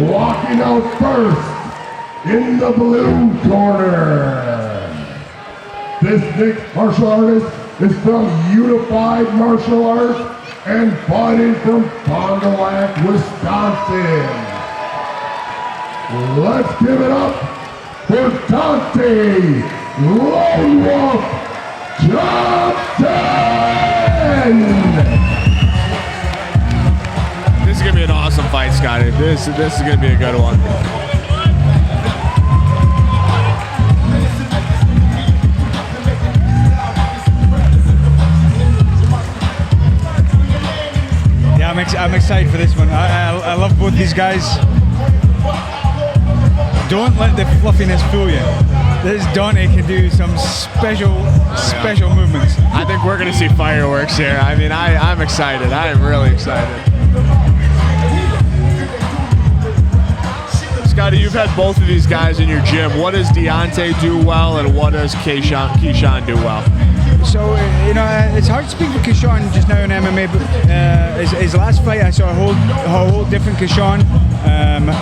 Walking out first in the blue corner. This mixed martial artist is from Unified Martial Arts and fighting from Fond du Lac, Wisconsin. Let's give it up for Dante Lone Wolf Johnson! This is gonna be an awesome fight, Scotty. This is gonna be a good one. Yeah, I'm excited for this one. I love both these guys. Don't let the fluffiness fool you. This Dante can do some special movements. I think we're gonna see fireworks here. I mean, I'm excited. I am really excited. Scotty, you've had both of these guys in your gym. What does Deontay do well, and what does Keyshawn do well? So, it's hard to speak for Keyshawn just now in MMA, but his last fight I saw a whole different Keyshawn.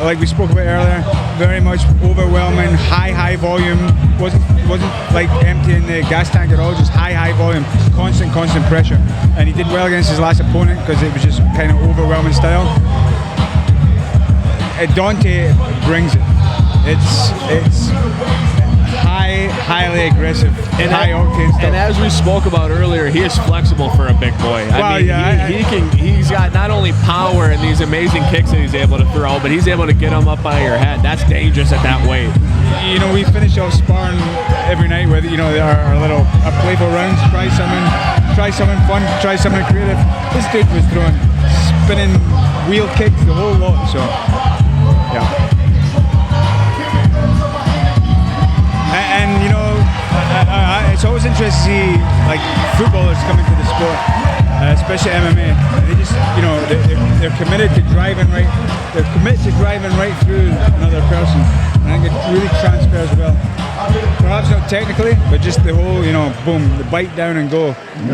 Like we spoke about earlier, very much overwhelming, high volume. Wasn't like emptying the gas tank at all, just high volume, constant pressure. And he did well against his last opponent because it was just kind of overwhelming style. Dante brings it. It's highly aggressive, and high octane stuff. And as we spoke about earlier, he is flexible for a big boy. He's got not only power and these amazing kicks that he's able to throw, but he's able to get them up by your head. That's dangerous at that weight. We finish off sparring every night with our playful rounds. Try something fun, try something creative. This dude was throwing spinning wheel kicks, the whole lot. So yeah. And it's always interesting to see like footballers coming to the sport, especially MMA. They just, they're committed to driving right. They're committed to driving right through another person. And I think it really transfers well. Perhaps not technically, but just the whole, boom, the bite down and go, and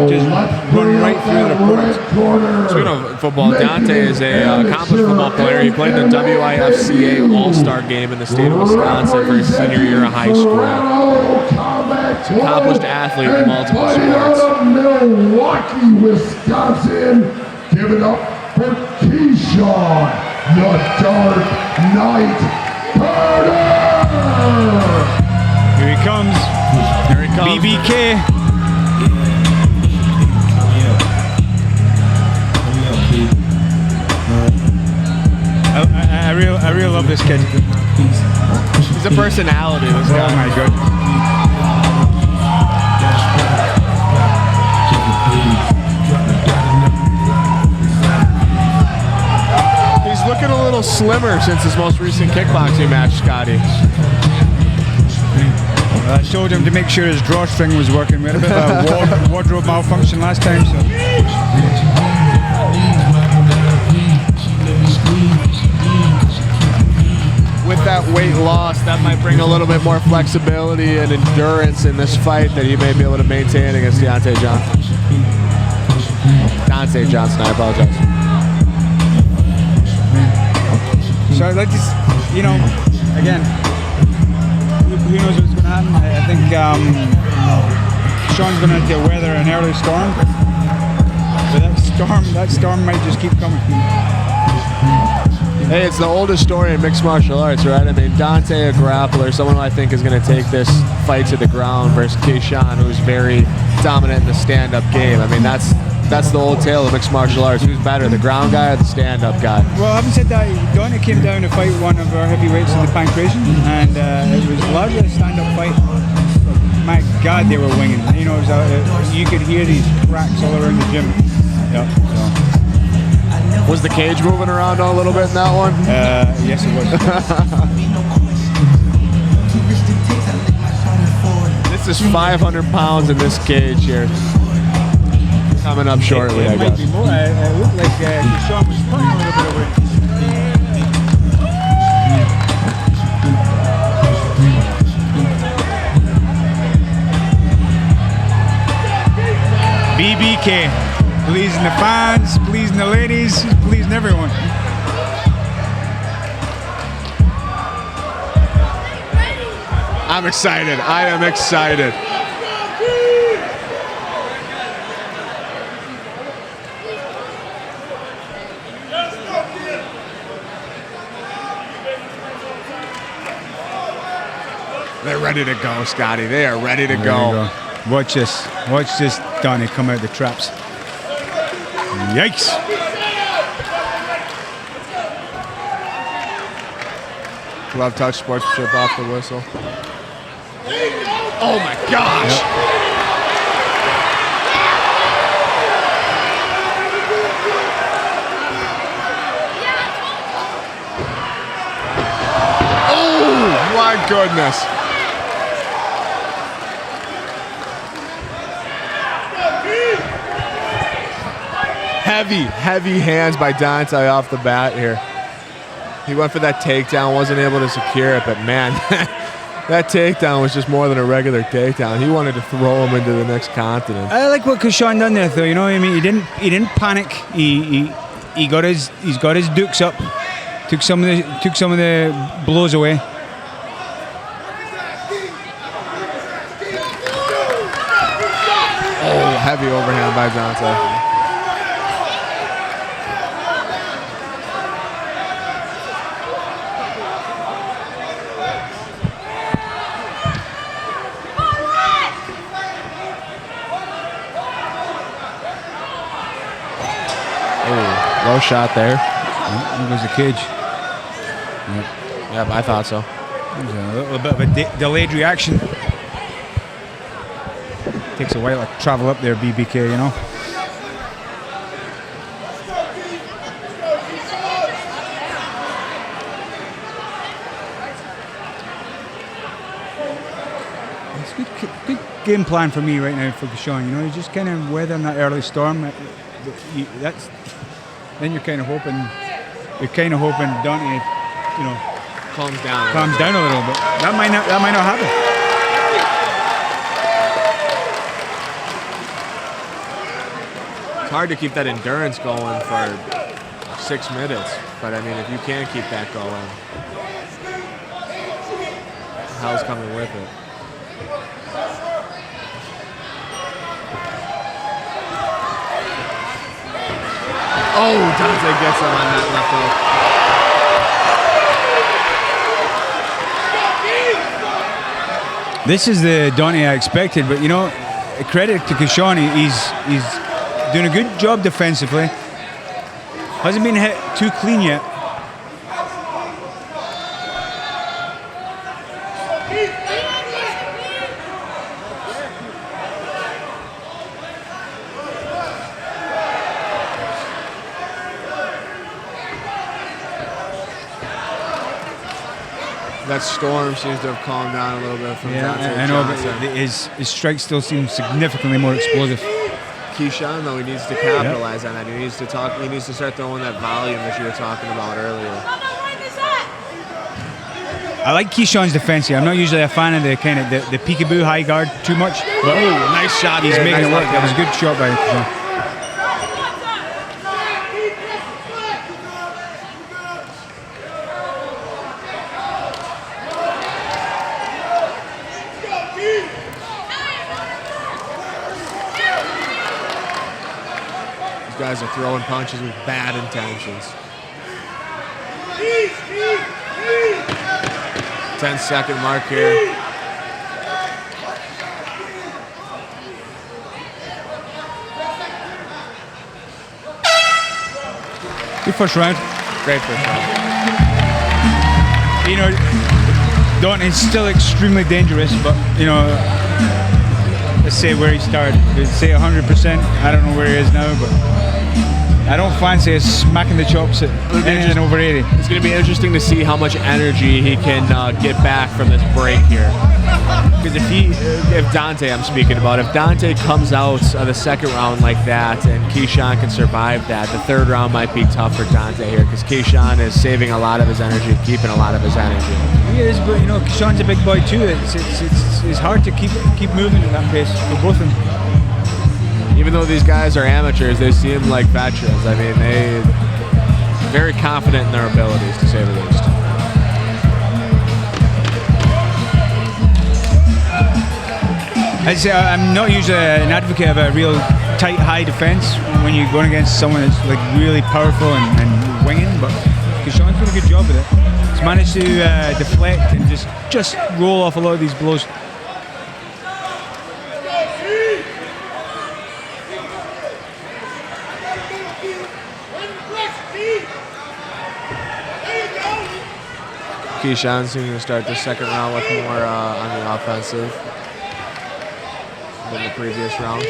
just run right through the opponents. Speaking of football, Dante is an accomplished football player. He played in the WFC All-Star game in the state of Wisconsin for his senior year of high school. Accomplished athlete in multiple sports. Milwaukee, Wisconsin, give it up for Keyshawn, the Dark Knight Carter. Here he comes. BBK. I really love this kid. He's a personality, this guy. Oh my god. He's looking a little slimmer since his most recent kickboxing match, Scotty. I showed him to make sure his drawstring was working. We had a bit of a wardrobe malfunction last time, so. With that weight loss, that might bring a little bit more flexibility and endurance in this fight that he may be able to maintain against Dante Johnson. Dante Johnson, I apologize. So I'd like to, again, who knows what's going to happen? I think Sean's going to have to weather an early storm, but that storm might just keep coming. Hey, it's the oldest story in mixed martial arts, right? I mean, Dante, a grappler, someone who I think is going to take this fight to the ground, versus Keyshawn, who's very dominant in the stand-up game. I mean, that's the old tale of mixed martial arts. Who's better, the ground guy or the stand-up guy? Well, having said that, Dante came down to fight one of our heavyweights in the Pancration, and it was largely a stand-up fight. My God, they were winging. You know, it was, you could hear these cracks all around the gym. Yeah. So. Was the cage moving around a little bit in that one? Yes, it was. This is 500 pounds in this cage here. Coming up shortly, it I might guess. be more. It looked like Sean was putting a little bit over it. BBK, pleasing the fans, pleasing the ladies, pleasing everyone. I'm excited. I am excited. They're ready to go, Scotty. They are ready to go. Watch this. Watch this Donnie come out of the traps. Yikes. Glove touch, sportsmanship off the whistle. Oh my gosh. Yep. Oh my goodness. Heavy hands by Dante off the bat here. He went for that takedown, wasn't able to secure it, but man, that takedown was just more than a regular takedown. He wanted to throw him into the next continent. I like what Kashawn done there, though. You know what I mean? He didn't panic. He's got his dukes up. Took some of the blows away. Oh, heavy overhand by Dante. Low shot there. There goes the cage. Yep, I thought so. A little bit of a delayed reaction. Takes a while to travel up there, BBK, you know. It's good game plan for me right now for Kashawn. You know, he's just kind of weathering that early storm. Then you're kind of hoping Dante, you know, calms down a little bit. That might not happen. It's hard to keep that endurance going for 6 minutes, but I mean, if you can keep that going, hell's coming with it. Oh, Dante gets him on that left hook. This is the Dante I expected, but you know, credit to Kashawn, he's doing a good job defensively. Hasn't been hit too clean yet. That storm seems to have calmed down a little bit from Dante I know, Johnson. but his strikes still seem significantly more explosive. Keyshawn, though, he needs to capitalize on that. He needs to start throwing that volume that you were talking about earlier. I like Keyshawn's defense here. I'm not usually a fan of the kind of the peekaboo high guard too much, but Nice shot. he's there. making Nice it work. left That was a hand. good shot by Keyshawn. These guys are throwing punches with bad intentions. 10-second mark here. Good first round. Great first round. You know, Dante's still extremely dangerous, but you know, let's say where he started. Let's say 100%. I don't know where he is now, but I don't fancy us smacking the chops at anything over 80. It's going to be interesting to see how much energy he can get back from this break here. Because if Dante, I'm speaking about, if Dante comes out of the second round like that and Keyshawn can survive that, the third round might be tough for Dante here because Keyshawn is saving a lot of his energy, keeping a lot of his energy. He is, but Keyshawn's a big boy too. It's hard to keep moving at that pace for both of them. Even though these guys are amateurs, they seem like veterans. I mean, they're very confident in their abilities, to say the least. I'm not usually an advocate of a real tight, high defense when you're going against someone that's like really powerful and winging, but Keyshawn's done a good job with it. He's managed to deflect and just roll off a lot of these blows. Keyshawn's going to start the second round with more on the offensive than the previous round.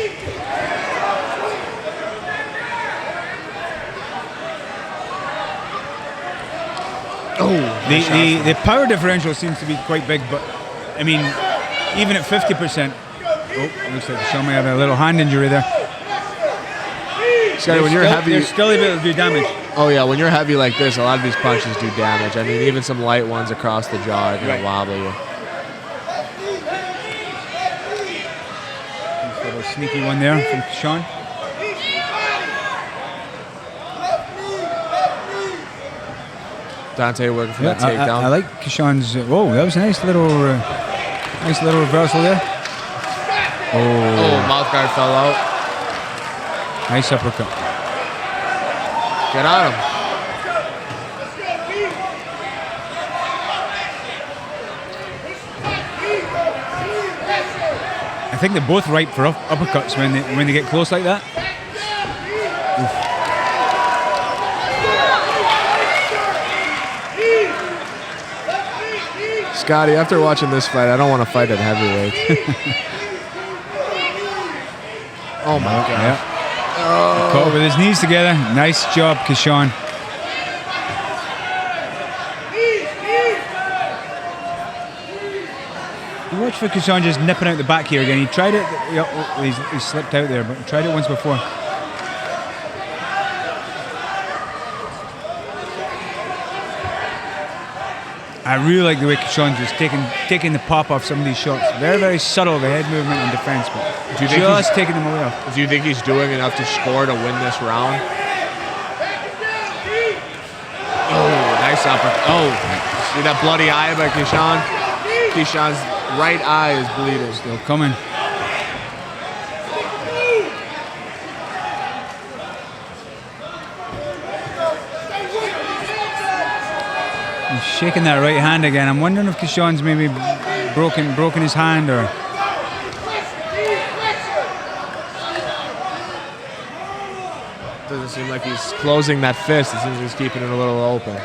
The power differential seems to be quite big, but I mean, even at 50%, looks like Keyshawn may have a little hand injury there. Scotty, when you're heavy, they're still able to do damage. Oh yeah, when you're heavy like this, a lot of these punches do damage. I mean, even some light ones across the jaw are going to wobble you. Nice little sneaky one there from Keyshawn. Dante working for that takedown. I like Keyshawn's. Whoa, that was a nice little reversal there. Oh, mouth guard fell out. Nice uppercut. Get on him. I think they're both ripe for uppercuts when they get close like that. Oof. Scotty, after watching this fight, I don't want to fight at heavyweight. Oh my God. Yeah. Caught with his knees together. Nice job, Keyshawn. You watch for Keyshawn just nipping out the back here again. He tried it. He slipped out there, but he tried it once before. I really like the way Keyshawn's just taking the pop off some of these shots. Very, very subtle, the head movement and defense, but just taking them away off. Do you think he's doing enough to score to win this round? Oh, nice uppercut. Oh, see that bloody eye by Keyshawn? Keyshawn's right eye is bleeding. Still coming. He's shaking that right hand again. I'm wondering if Keyshawn's maybe broken his hand or. Doesn't seem like he's closing that fist. It seems like he's keeping it a little open.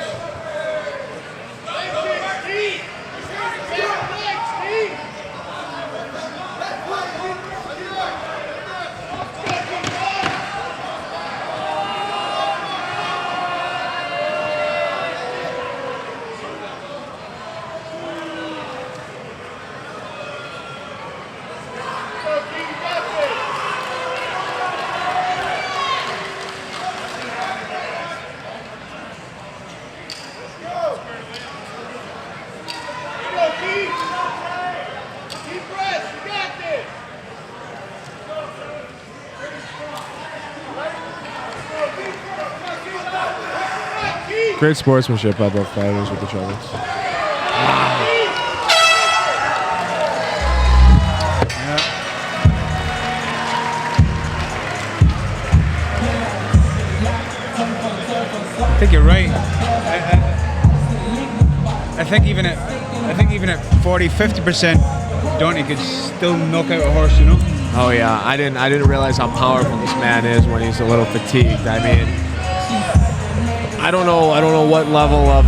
Great sportsmanship by both fighters with each other. I think you're right. I think even at 40, 50%, Dante could still knock out a horse, you know? Oh yeah, I didn't realize how powerful this man is when he's a little fatigued. I mean, I don't know what level of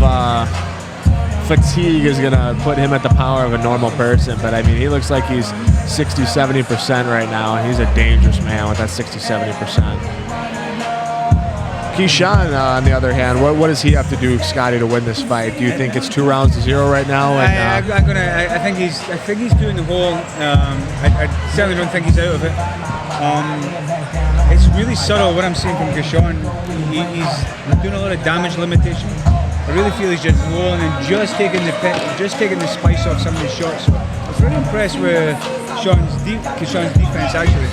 fatigue is gonna put him at the power of a normal person. But I mean, he looks like he's 60-70% right now, and he's a dangerous man with that 60-70%. Keyshawn, on the other hand, what does he have to do, Scotty, to win this fight? Do you think it's 2-0 right now? And, I think he's doing the whole. I certainly don't think he's out of it. It's really subtle what I'm seeing from Keyshawn. He's doing a lot of damage limitation. I really feel he's just rolling and just taking the spice off some of his shots. So I was really impressed with Keyshawn's defense actually.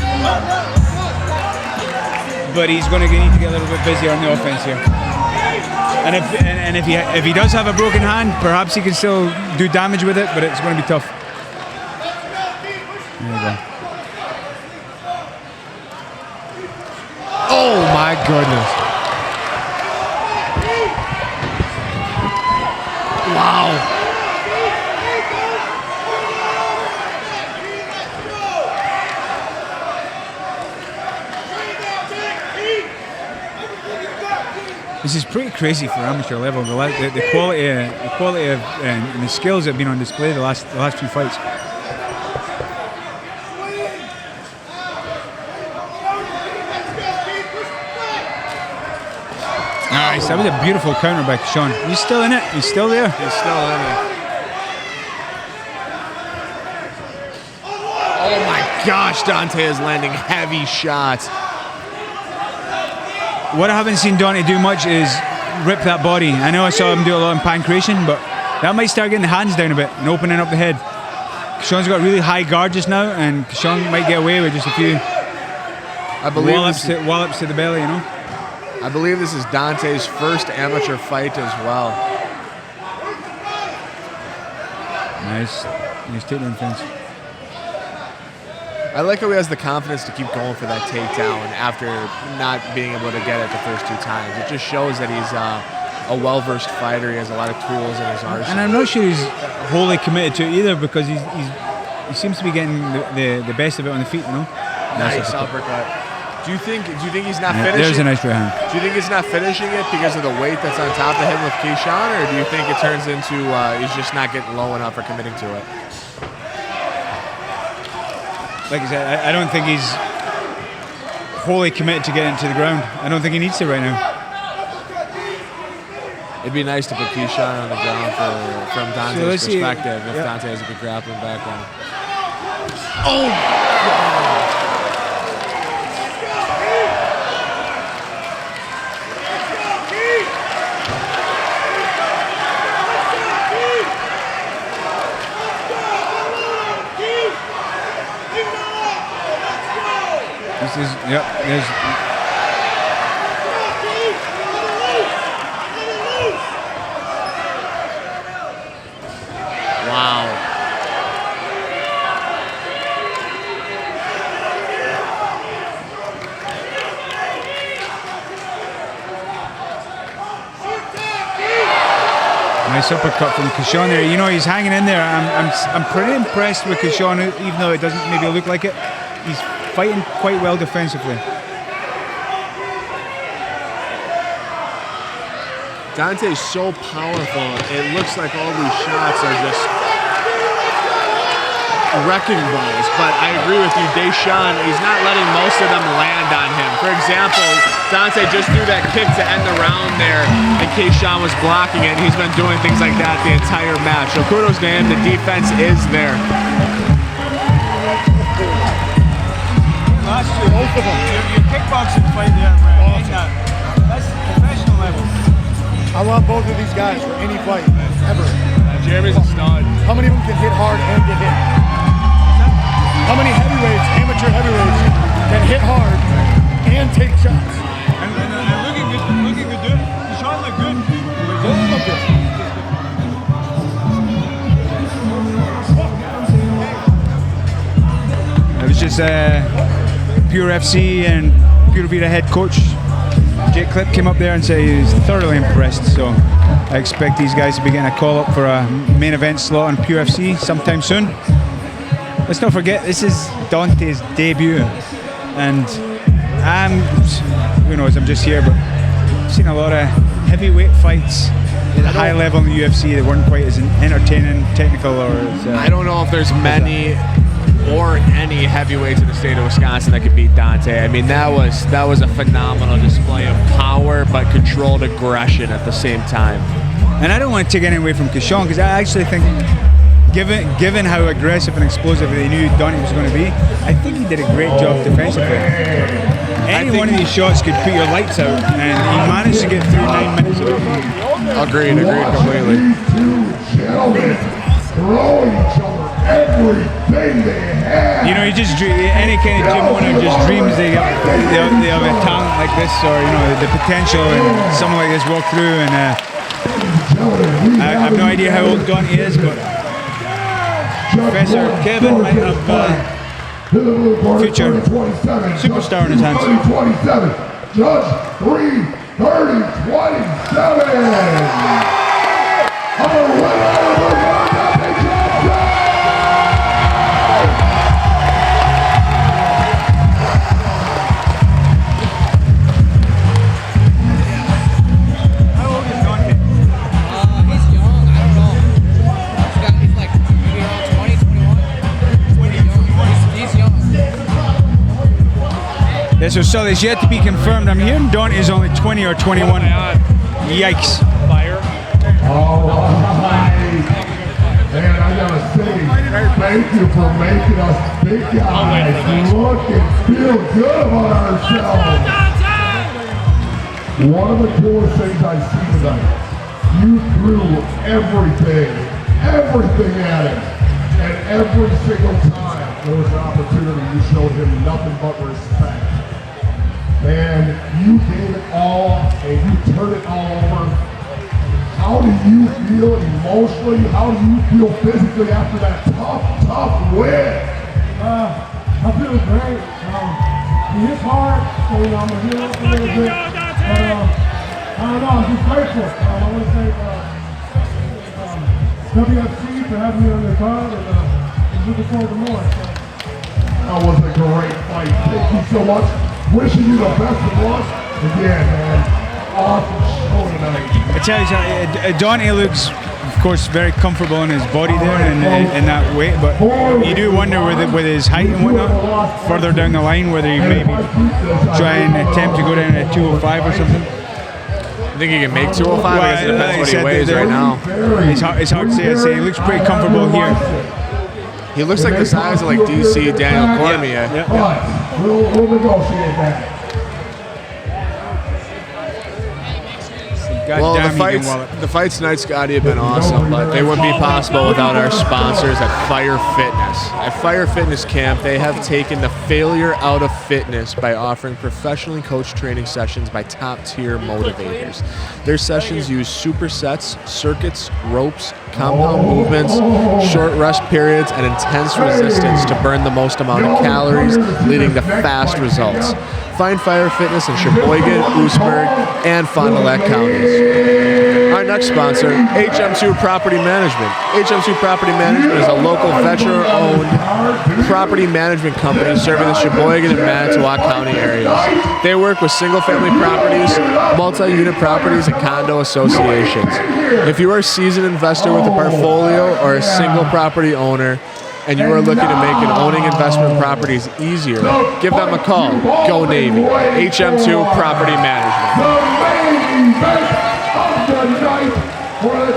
But he's going to need to get a little bit busier on the offense here. And if he does have a broken hand, perhaps he can still do damage with it, but it's going to be tough. There you go. oh my goodness! Wow! This is pretty crazy for amateur level. The quality of and the skills that have been on display the last few fights. Nice. That was a beautiful counter by Sean. He's still in it. He's still there. He's still in it. Oh my gosh, Dante is landing heavy shots. What I haven't seen Dante do much is rip that body. I know I saw him do a lot in pancreation, but that might start getting the hands down a bit and opening up the head. Sean's got really high guard just now, and Sean might get away with just a few wallops to the belly, you know? I believe this is Dante's first amateur fight as well. Nice takedown fence. I like how he has the confidence to keep going for that takedown after not being able to get it the first 2 times. It just shows that he's a well-versed fighter. He has a lot of tools in his arsenal. And I'm not sure he's wholly committed to it either, because he seems to be getting the best of it on the feet, you know? Nice uppercut. Do you think he's not finishing? There's a nice right hand. Do you think he's not finishing it because of the weight that's on top of him with Keyshawn, or do you think it turns into he's just not getting low enough or committing to it? Like I said, I don't think he's wholly committed to getting to the ground. I don't think he needs to right now. It'd be nice to put Keyshawn on the ground from Dante's perspective if Dante has a good grappling background. Oh! This is, there's... Wow. Nice uppercut from Keyshawn there. You know, he's hanging in there. I'm pretty impressed with Keyshawn, even though it doesn't maybe look like it. He's fighting quite well defensively. Dante's so powerful. It looks like all these shots are just wrecking balls. But I agree with you, Deshaun, he's not letting most of them land on him. For example, Dante just threw that kick to end the round there, and Keyshawn was blocking it. He's been doing things like that the entire match. So kudos to him. The defense is there. Both of them. Your kickboxing fight there, awesome. That's professional level. I love both of these guys for any fight, ever. Jeremy's a stud. How many of them can hit hard and get hit? How many heavyweights, amateur heavyweights, can hit hard and take shots? And looking good, dude. Sean look good. Both look good. It was just Pure FC and Pure Vida head coach Jake Clip came up there and said he was thoroughly impressed. So I expect these guys to be getting a call up for a main event slot on Pure FC sometime soon. Let's not forget, this is Dante's debut, and who knows, I'm just here, but I've seen a lot of heavyweight fights at a high level in the UFC that weren't quite as entertaining, technical, or as, I don't know if there's many or any heavyweights in the state of Wisconsin that could beat Dante. I mean, that was a phenomenal display of power but controlled aggression at the same time. And I don't want to take anything away from Kishon, because I actually think, given how aggressive and explosive they knew Dante was going to be, I think he did a great job defensively. Any one of these shots could put your lights out, and he managed to get through 9 minutes of it. Agreed completely. These two gentlemen throw each other everything they have. You know, you just any kind of gym owner just dreams they have a talent like this, or the potential, and someone like this walk through. And I have no idea how old Dante is, but Professor Kevin might have future superstar in his hands. Judge 3:30:27. Our winner of the Yeah, so Sully's yet to be confirmed. I'm hearing Dante is only 20 or 21. Yikes. Fire. All right. Man, I gotta say, thank you for making us big guys look and feel good about ourselves. One of the coolest things I see tonight, you threw everything at him. And every single time there was an opportunity, you showed him nothing but respect. Man, you gave it all and you turned it all over. How do you feel emotionally? How do you feel physically after that tough win? I feel great. He hits hard, so I'm gonna heal up a little bit. But I don't know, I'm just grateful. I want to thank WFC for having me on their card, and I'm looking forward to more. That was a great fight. Thank you so much. Wishing you the best of luck. Again, man, awesome show tonight. I tell you something, Dante looks, of course, very comfortable in his body there and in that weight, but you do wonder with his height and whatnot, further down the line, whether he maybe try and attempt to go down at 205 or something. I think he can make 205. I guess it depends what he weighs right now. It's hard to say. I'd say he looks pretty comfortable here. He looks like the size of like DC Daniel Cormier. Yeah. But we'll negotiate that. Well, the fights tonight, Scotty, have been awesome, but they wouldn't be possible without our sponsors at Fire Fitness. At Fire Fitness Camp, they have taken the failure out of fitness by offering professionally coached training sessions by top-tier motivators. Their sessions use supersets, circuits, ropes, compound movements, short rest periods, and intense resistance to burn the most amount of calories, leading to fast results. Find Fire Fitness in Sheboygan, Oostburg, and Fond du Lac counties. Our next sponsor, HM2 Property Management. HM2 Property Management is a local veteran-owned property management company serving the Sheboygan and Manitowoc County areas. They work with single-family properties, multi-unit properties, and condo associations. If you are a seasoned investor with a portfolio or a single property owner, and you are looking to make owning investment properties easier, give them a call. Go Navy. HM2 Property Management. The main event of the night for the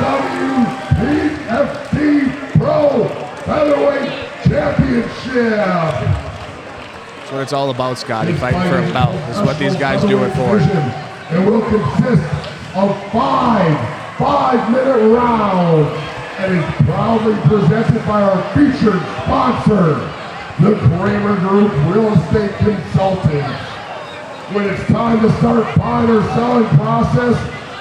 WFC Pro Featherweight Championship. That's what it's all about, Scotty. Fighting for a belt. This is what these guys do it for. It will consist of 5-minute rounds. And is proudly presented by our featured sponsor, the Kramer Group Real Estate Consultants. When it's time to start buying or selling process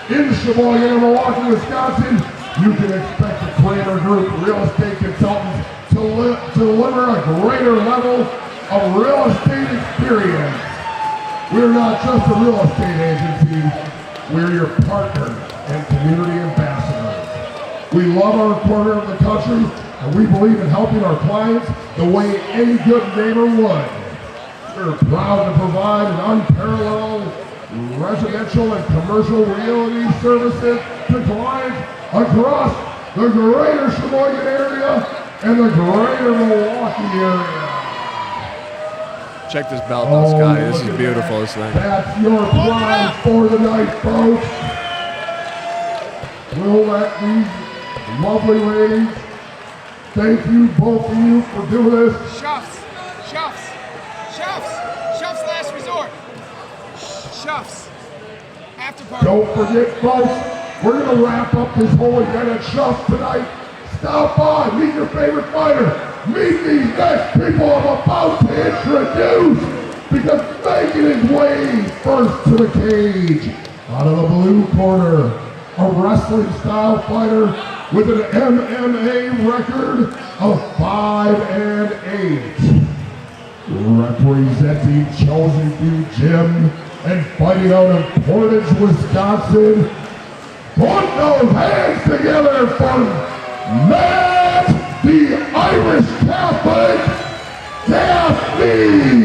in Sheboygan and Milwaukee, Wisconsin, you can expect the Kramer Group Real Estate Consultants to deliver a greater level of real estate experience. We're not just a real estate agency, we're your partner and community ambassador. We love our corner of the country, and we believe in helping our clients the way any good neighbor would. We're proud to provide an unparalleled residential and commercial realty services to clients across the greater Sheboygan area and the greater Milwaukee area. Check this belt out, Scotty. This is beautiful, this thing. That's your prize for the night, folks. We'll let these lovely ladies, thank you, both of you, for doing this. Shuffs, last resort. Shuffs, after party. Don't forget, folks, we're going to wrap up this whole event at Shuffs tonight. Stop by, meet your favorite fighter. Meet these next people I'm about to introduce, because making his way first to the cage, out of the blue corner, a wrestling style fighter with an MMA record of 5-8. Representing Chosen View Gym and fighting out of Portage, Wisconsin. Put those hands together for Matt, the Irish Catholic, Gaffney.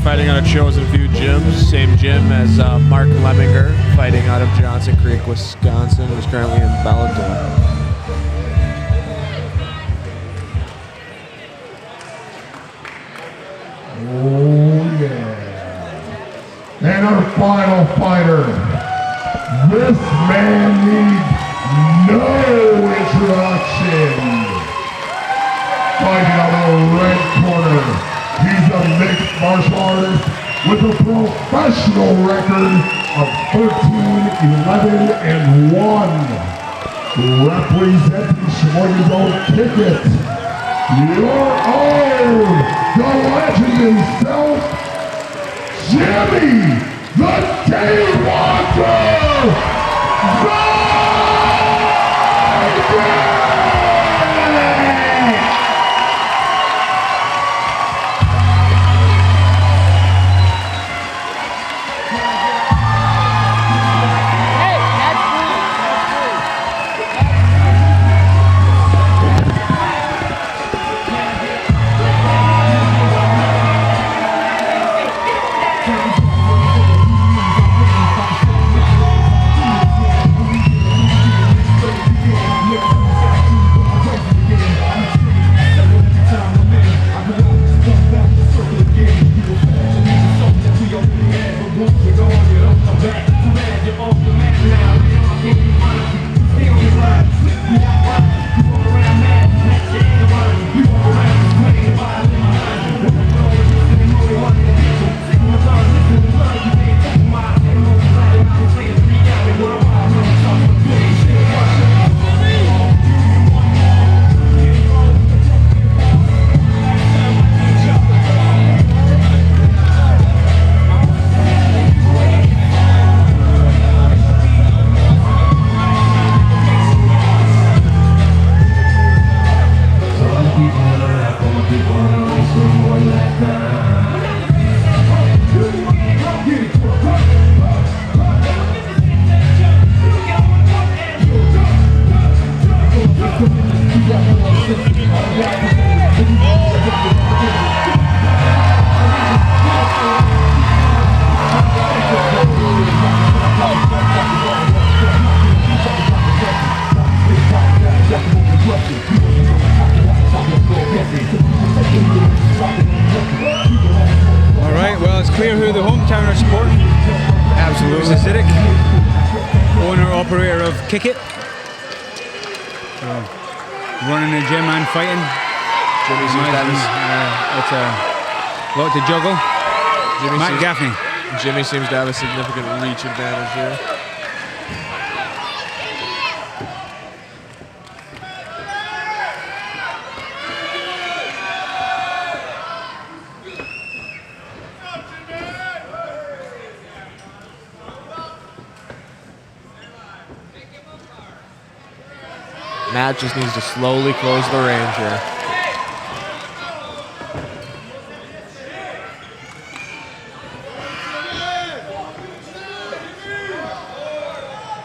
Fighting out of Chosen View Gyms, same gym as Mark Lemminger, fighting out of Johnson Creek, Wisconsin, who's currently in Bellator. Oh yeah. And our final fighter. This man needs no introduction. Fighting out of the red corner. He's a mixed martial artist with a professional record of 13-11-1. Representing Sheboygan's own Ticket, your own, the legend himself, Jimmy, the Daywalker, All right, well, it's clear who the hometown are supporting. Absolutely. It's Acidic, owner-operator of Kick It. So, running the gym and fighting. Jimmy seems to have It's a lot to juggle. Matt Gaffney. Jimmy seems to have a significant reach advantage here. Matt just needs to slowly close the range here.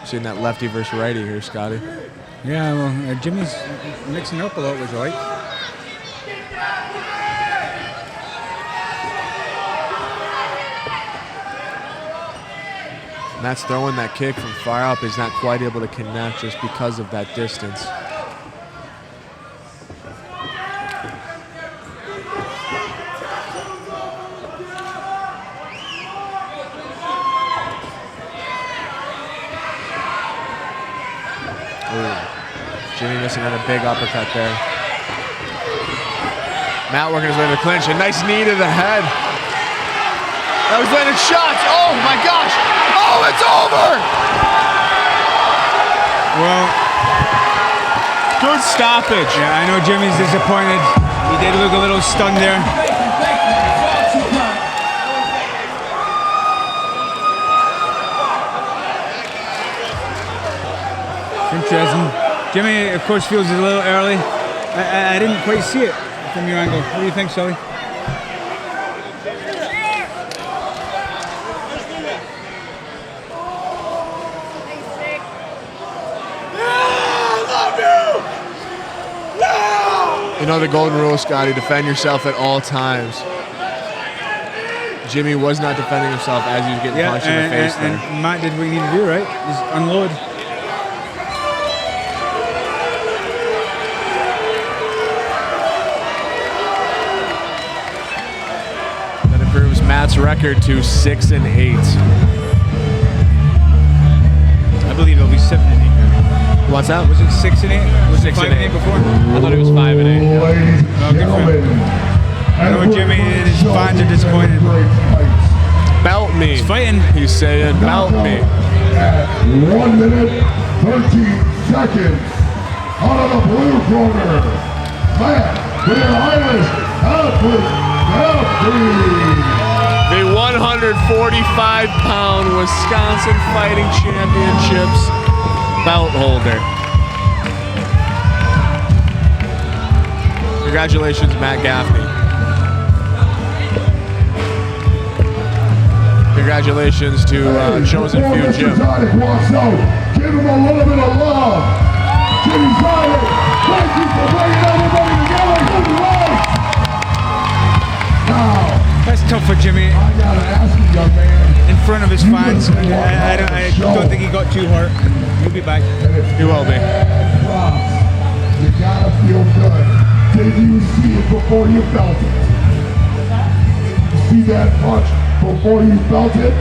Seeing that lefty versus righty here, Scotty. Yeah, well, Jimmy's mixing up a lot, which I like. Matt's throwing that kick from far up. He's not quite able to connect just because of that distance. Ooh. Jimmy missing on a big uppercut there. Matt working his way to the clinch. A nice knee to the head. That was landing shots. Oh my gosh. Oh, it's over. Well, good stoppage. Yeah, I know Jimmy's disappointed. He did look a little stunned there. Interesting. Jimmy, of course, feels it's a little early. I didn't quite see it from your angle. What do you think, Sully? You know the golden rule, Scotty, defend yourself at all times. Jimmy was not defending himself as he was getting punched in the face there. And Matt did what he needed to do, right? Just unload. That improves Matt's record to 6-8. I believe it'll be 7-8. What's that? Was it 6-8? Was it 6-8 before? I thought it was 5-8. Ladies and good for him. gentlemen, I know Jimmy and his fans are disappointed. Belt me. He's fighting. He's saying, belt me. At 1 minute, 13 seconds. Out of the blue corner, Matt, Clear Irish, Alfred Gaffney. The 145-pound Wisconsin Fighting Championships belt holder. Congratulations, Matt Gaffney. Congratulations to Chosen Few Gym. Walks out. Give him a little bit of love. Jimmy Zayek, thank you for bringing everybody together. Good luck. Now, That's tough for Jimmy. I gotta ask you, young man. In front of his fans. I don't think he got too hurt. He'll be back. He will be. Props. You gotta feel good. Did you see it before you felt it? See that punch before you felt it?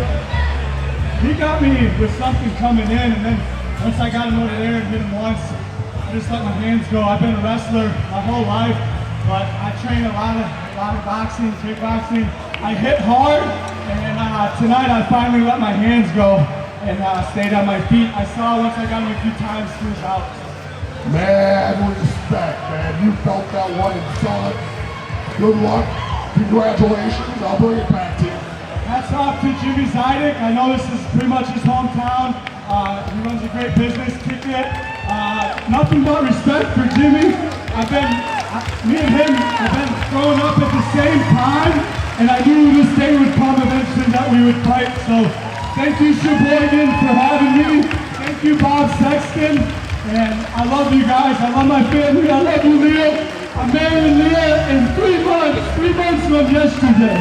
He got me with something coming in, and then once I got him over there and hit him once, I just let my hands go. I've been a wrestler my whole life, but I train a lot of boxing, kickboxing. I hit hard, and tonight I finally let my hands go and stayed on my feet. I saw once I got him a few times, he was out. Mad respect, man. You felt that one and saw it. Good luck. Congratulations. I'll bring it back to you. Hats off to Jimmy Zayek. I know this is pretty much his hometown. He runs a great business, Kick It. Nothing but respect for Jimmy. Me and him have been growing up at the same time, and I knew this day would come eventually that we would fight. So thank you, Sheboygan, for having me. Thank you, Bob Sexton. And I love you guys. I love my family. I love you, Leah. I'm marrying Leah in 3 months. 3 months from yesterday.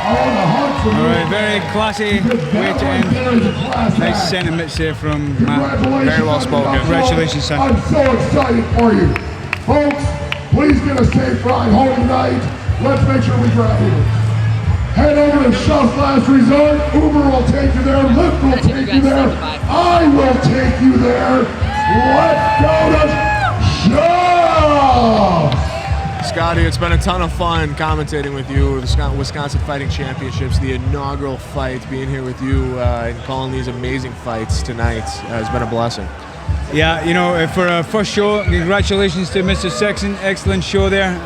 I want to hug from All you. right, very classy way to end. Nice sentiments there from Matt. Very well spoken. Congratulations, son. I'm so excited for you. Folks, please get a safe ride home tonight. Let's make sure we grab you. Head over to Shuff's Last Resort. Uber will take you there. Lyft will take you there. I will take you there. Let's go to Shuff! Scotty, it's been a ton of fun commentating with you. The Wisconsin Fighting Championships, the inaugural fight, being here with you and calling these amazing fights tonight has been a blessing. Yeah, you know, for a first show, congratulations to Mr. Sexton. Excellent show there.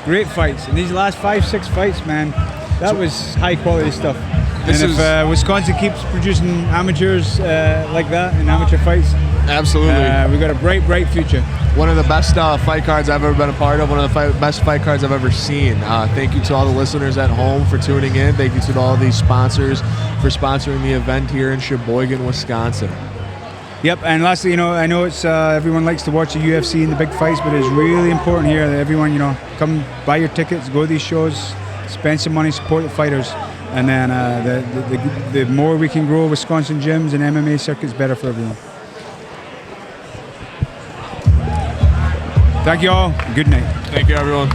Great fights. And these last 5-6 fights, man, that was high quality stuff. And if Wisconsin keeps producing amateurs like that in amateur fights, absolutely, we've got a bright future. One of the best fight cards I've ever been a part of. One of the best fight cards I've ever seen. Thank you to all the listeners at home for tuning in. Thank you to all these sponsors for sponsoring the event here in Sheboygan, Wisconsin. Yep, and lastly, you know, I know it's everyone likes to watch the UFC and the big fights, but it's really important here that everyone, you know, come buy your tickets, go to these shows, spend some money, support the fighters, and then the more we can grow Wisconsin gyms and MMA circuits, better for everyone. Thank you all. Good night. Thank you, everyone.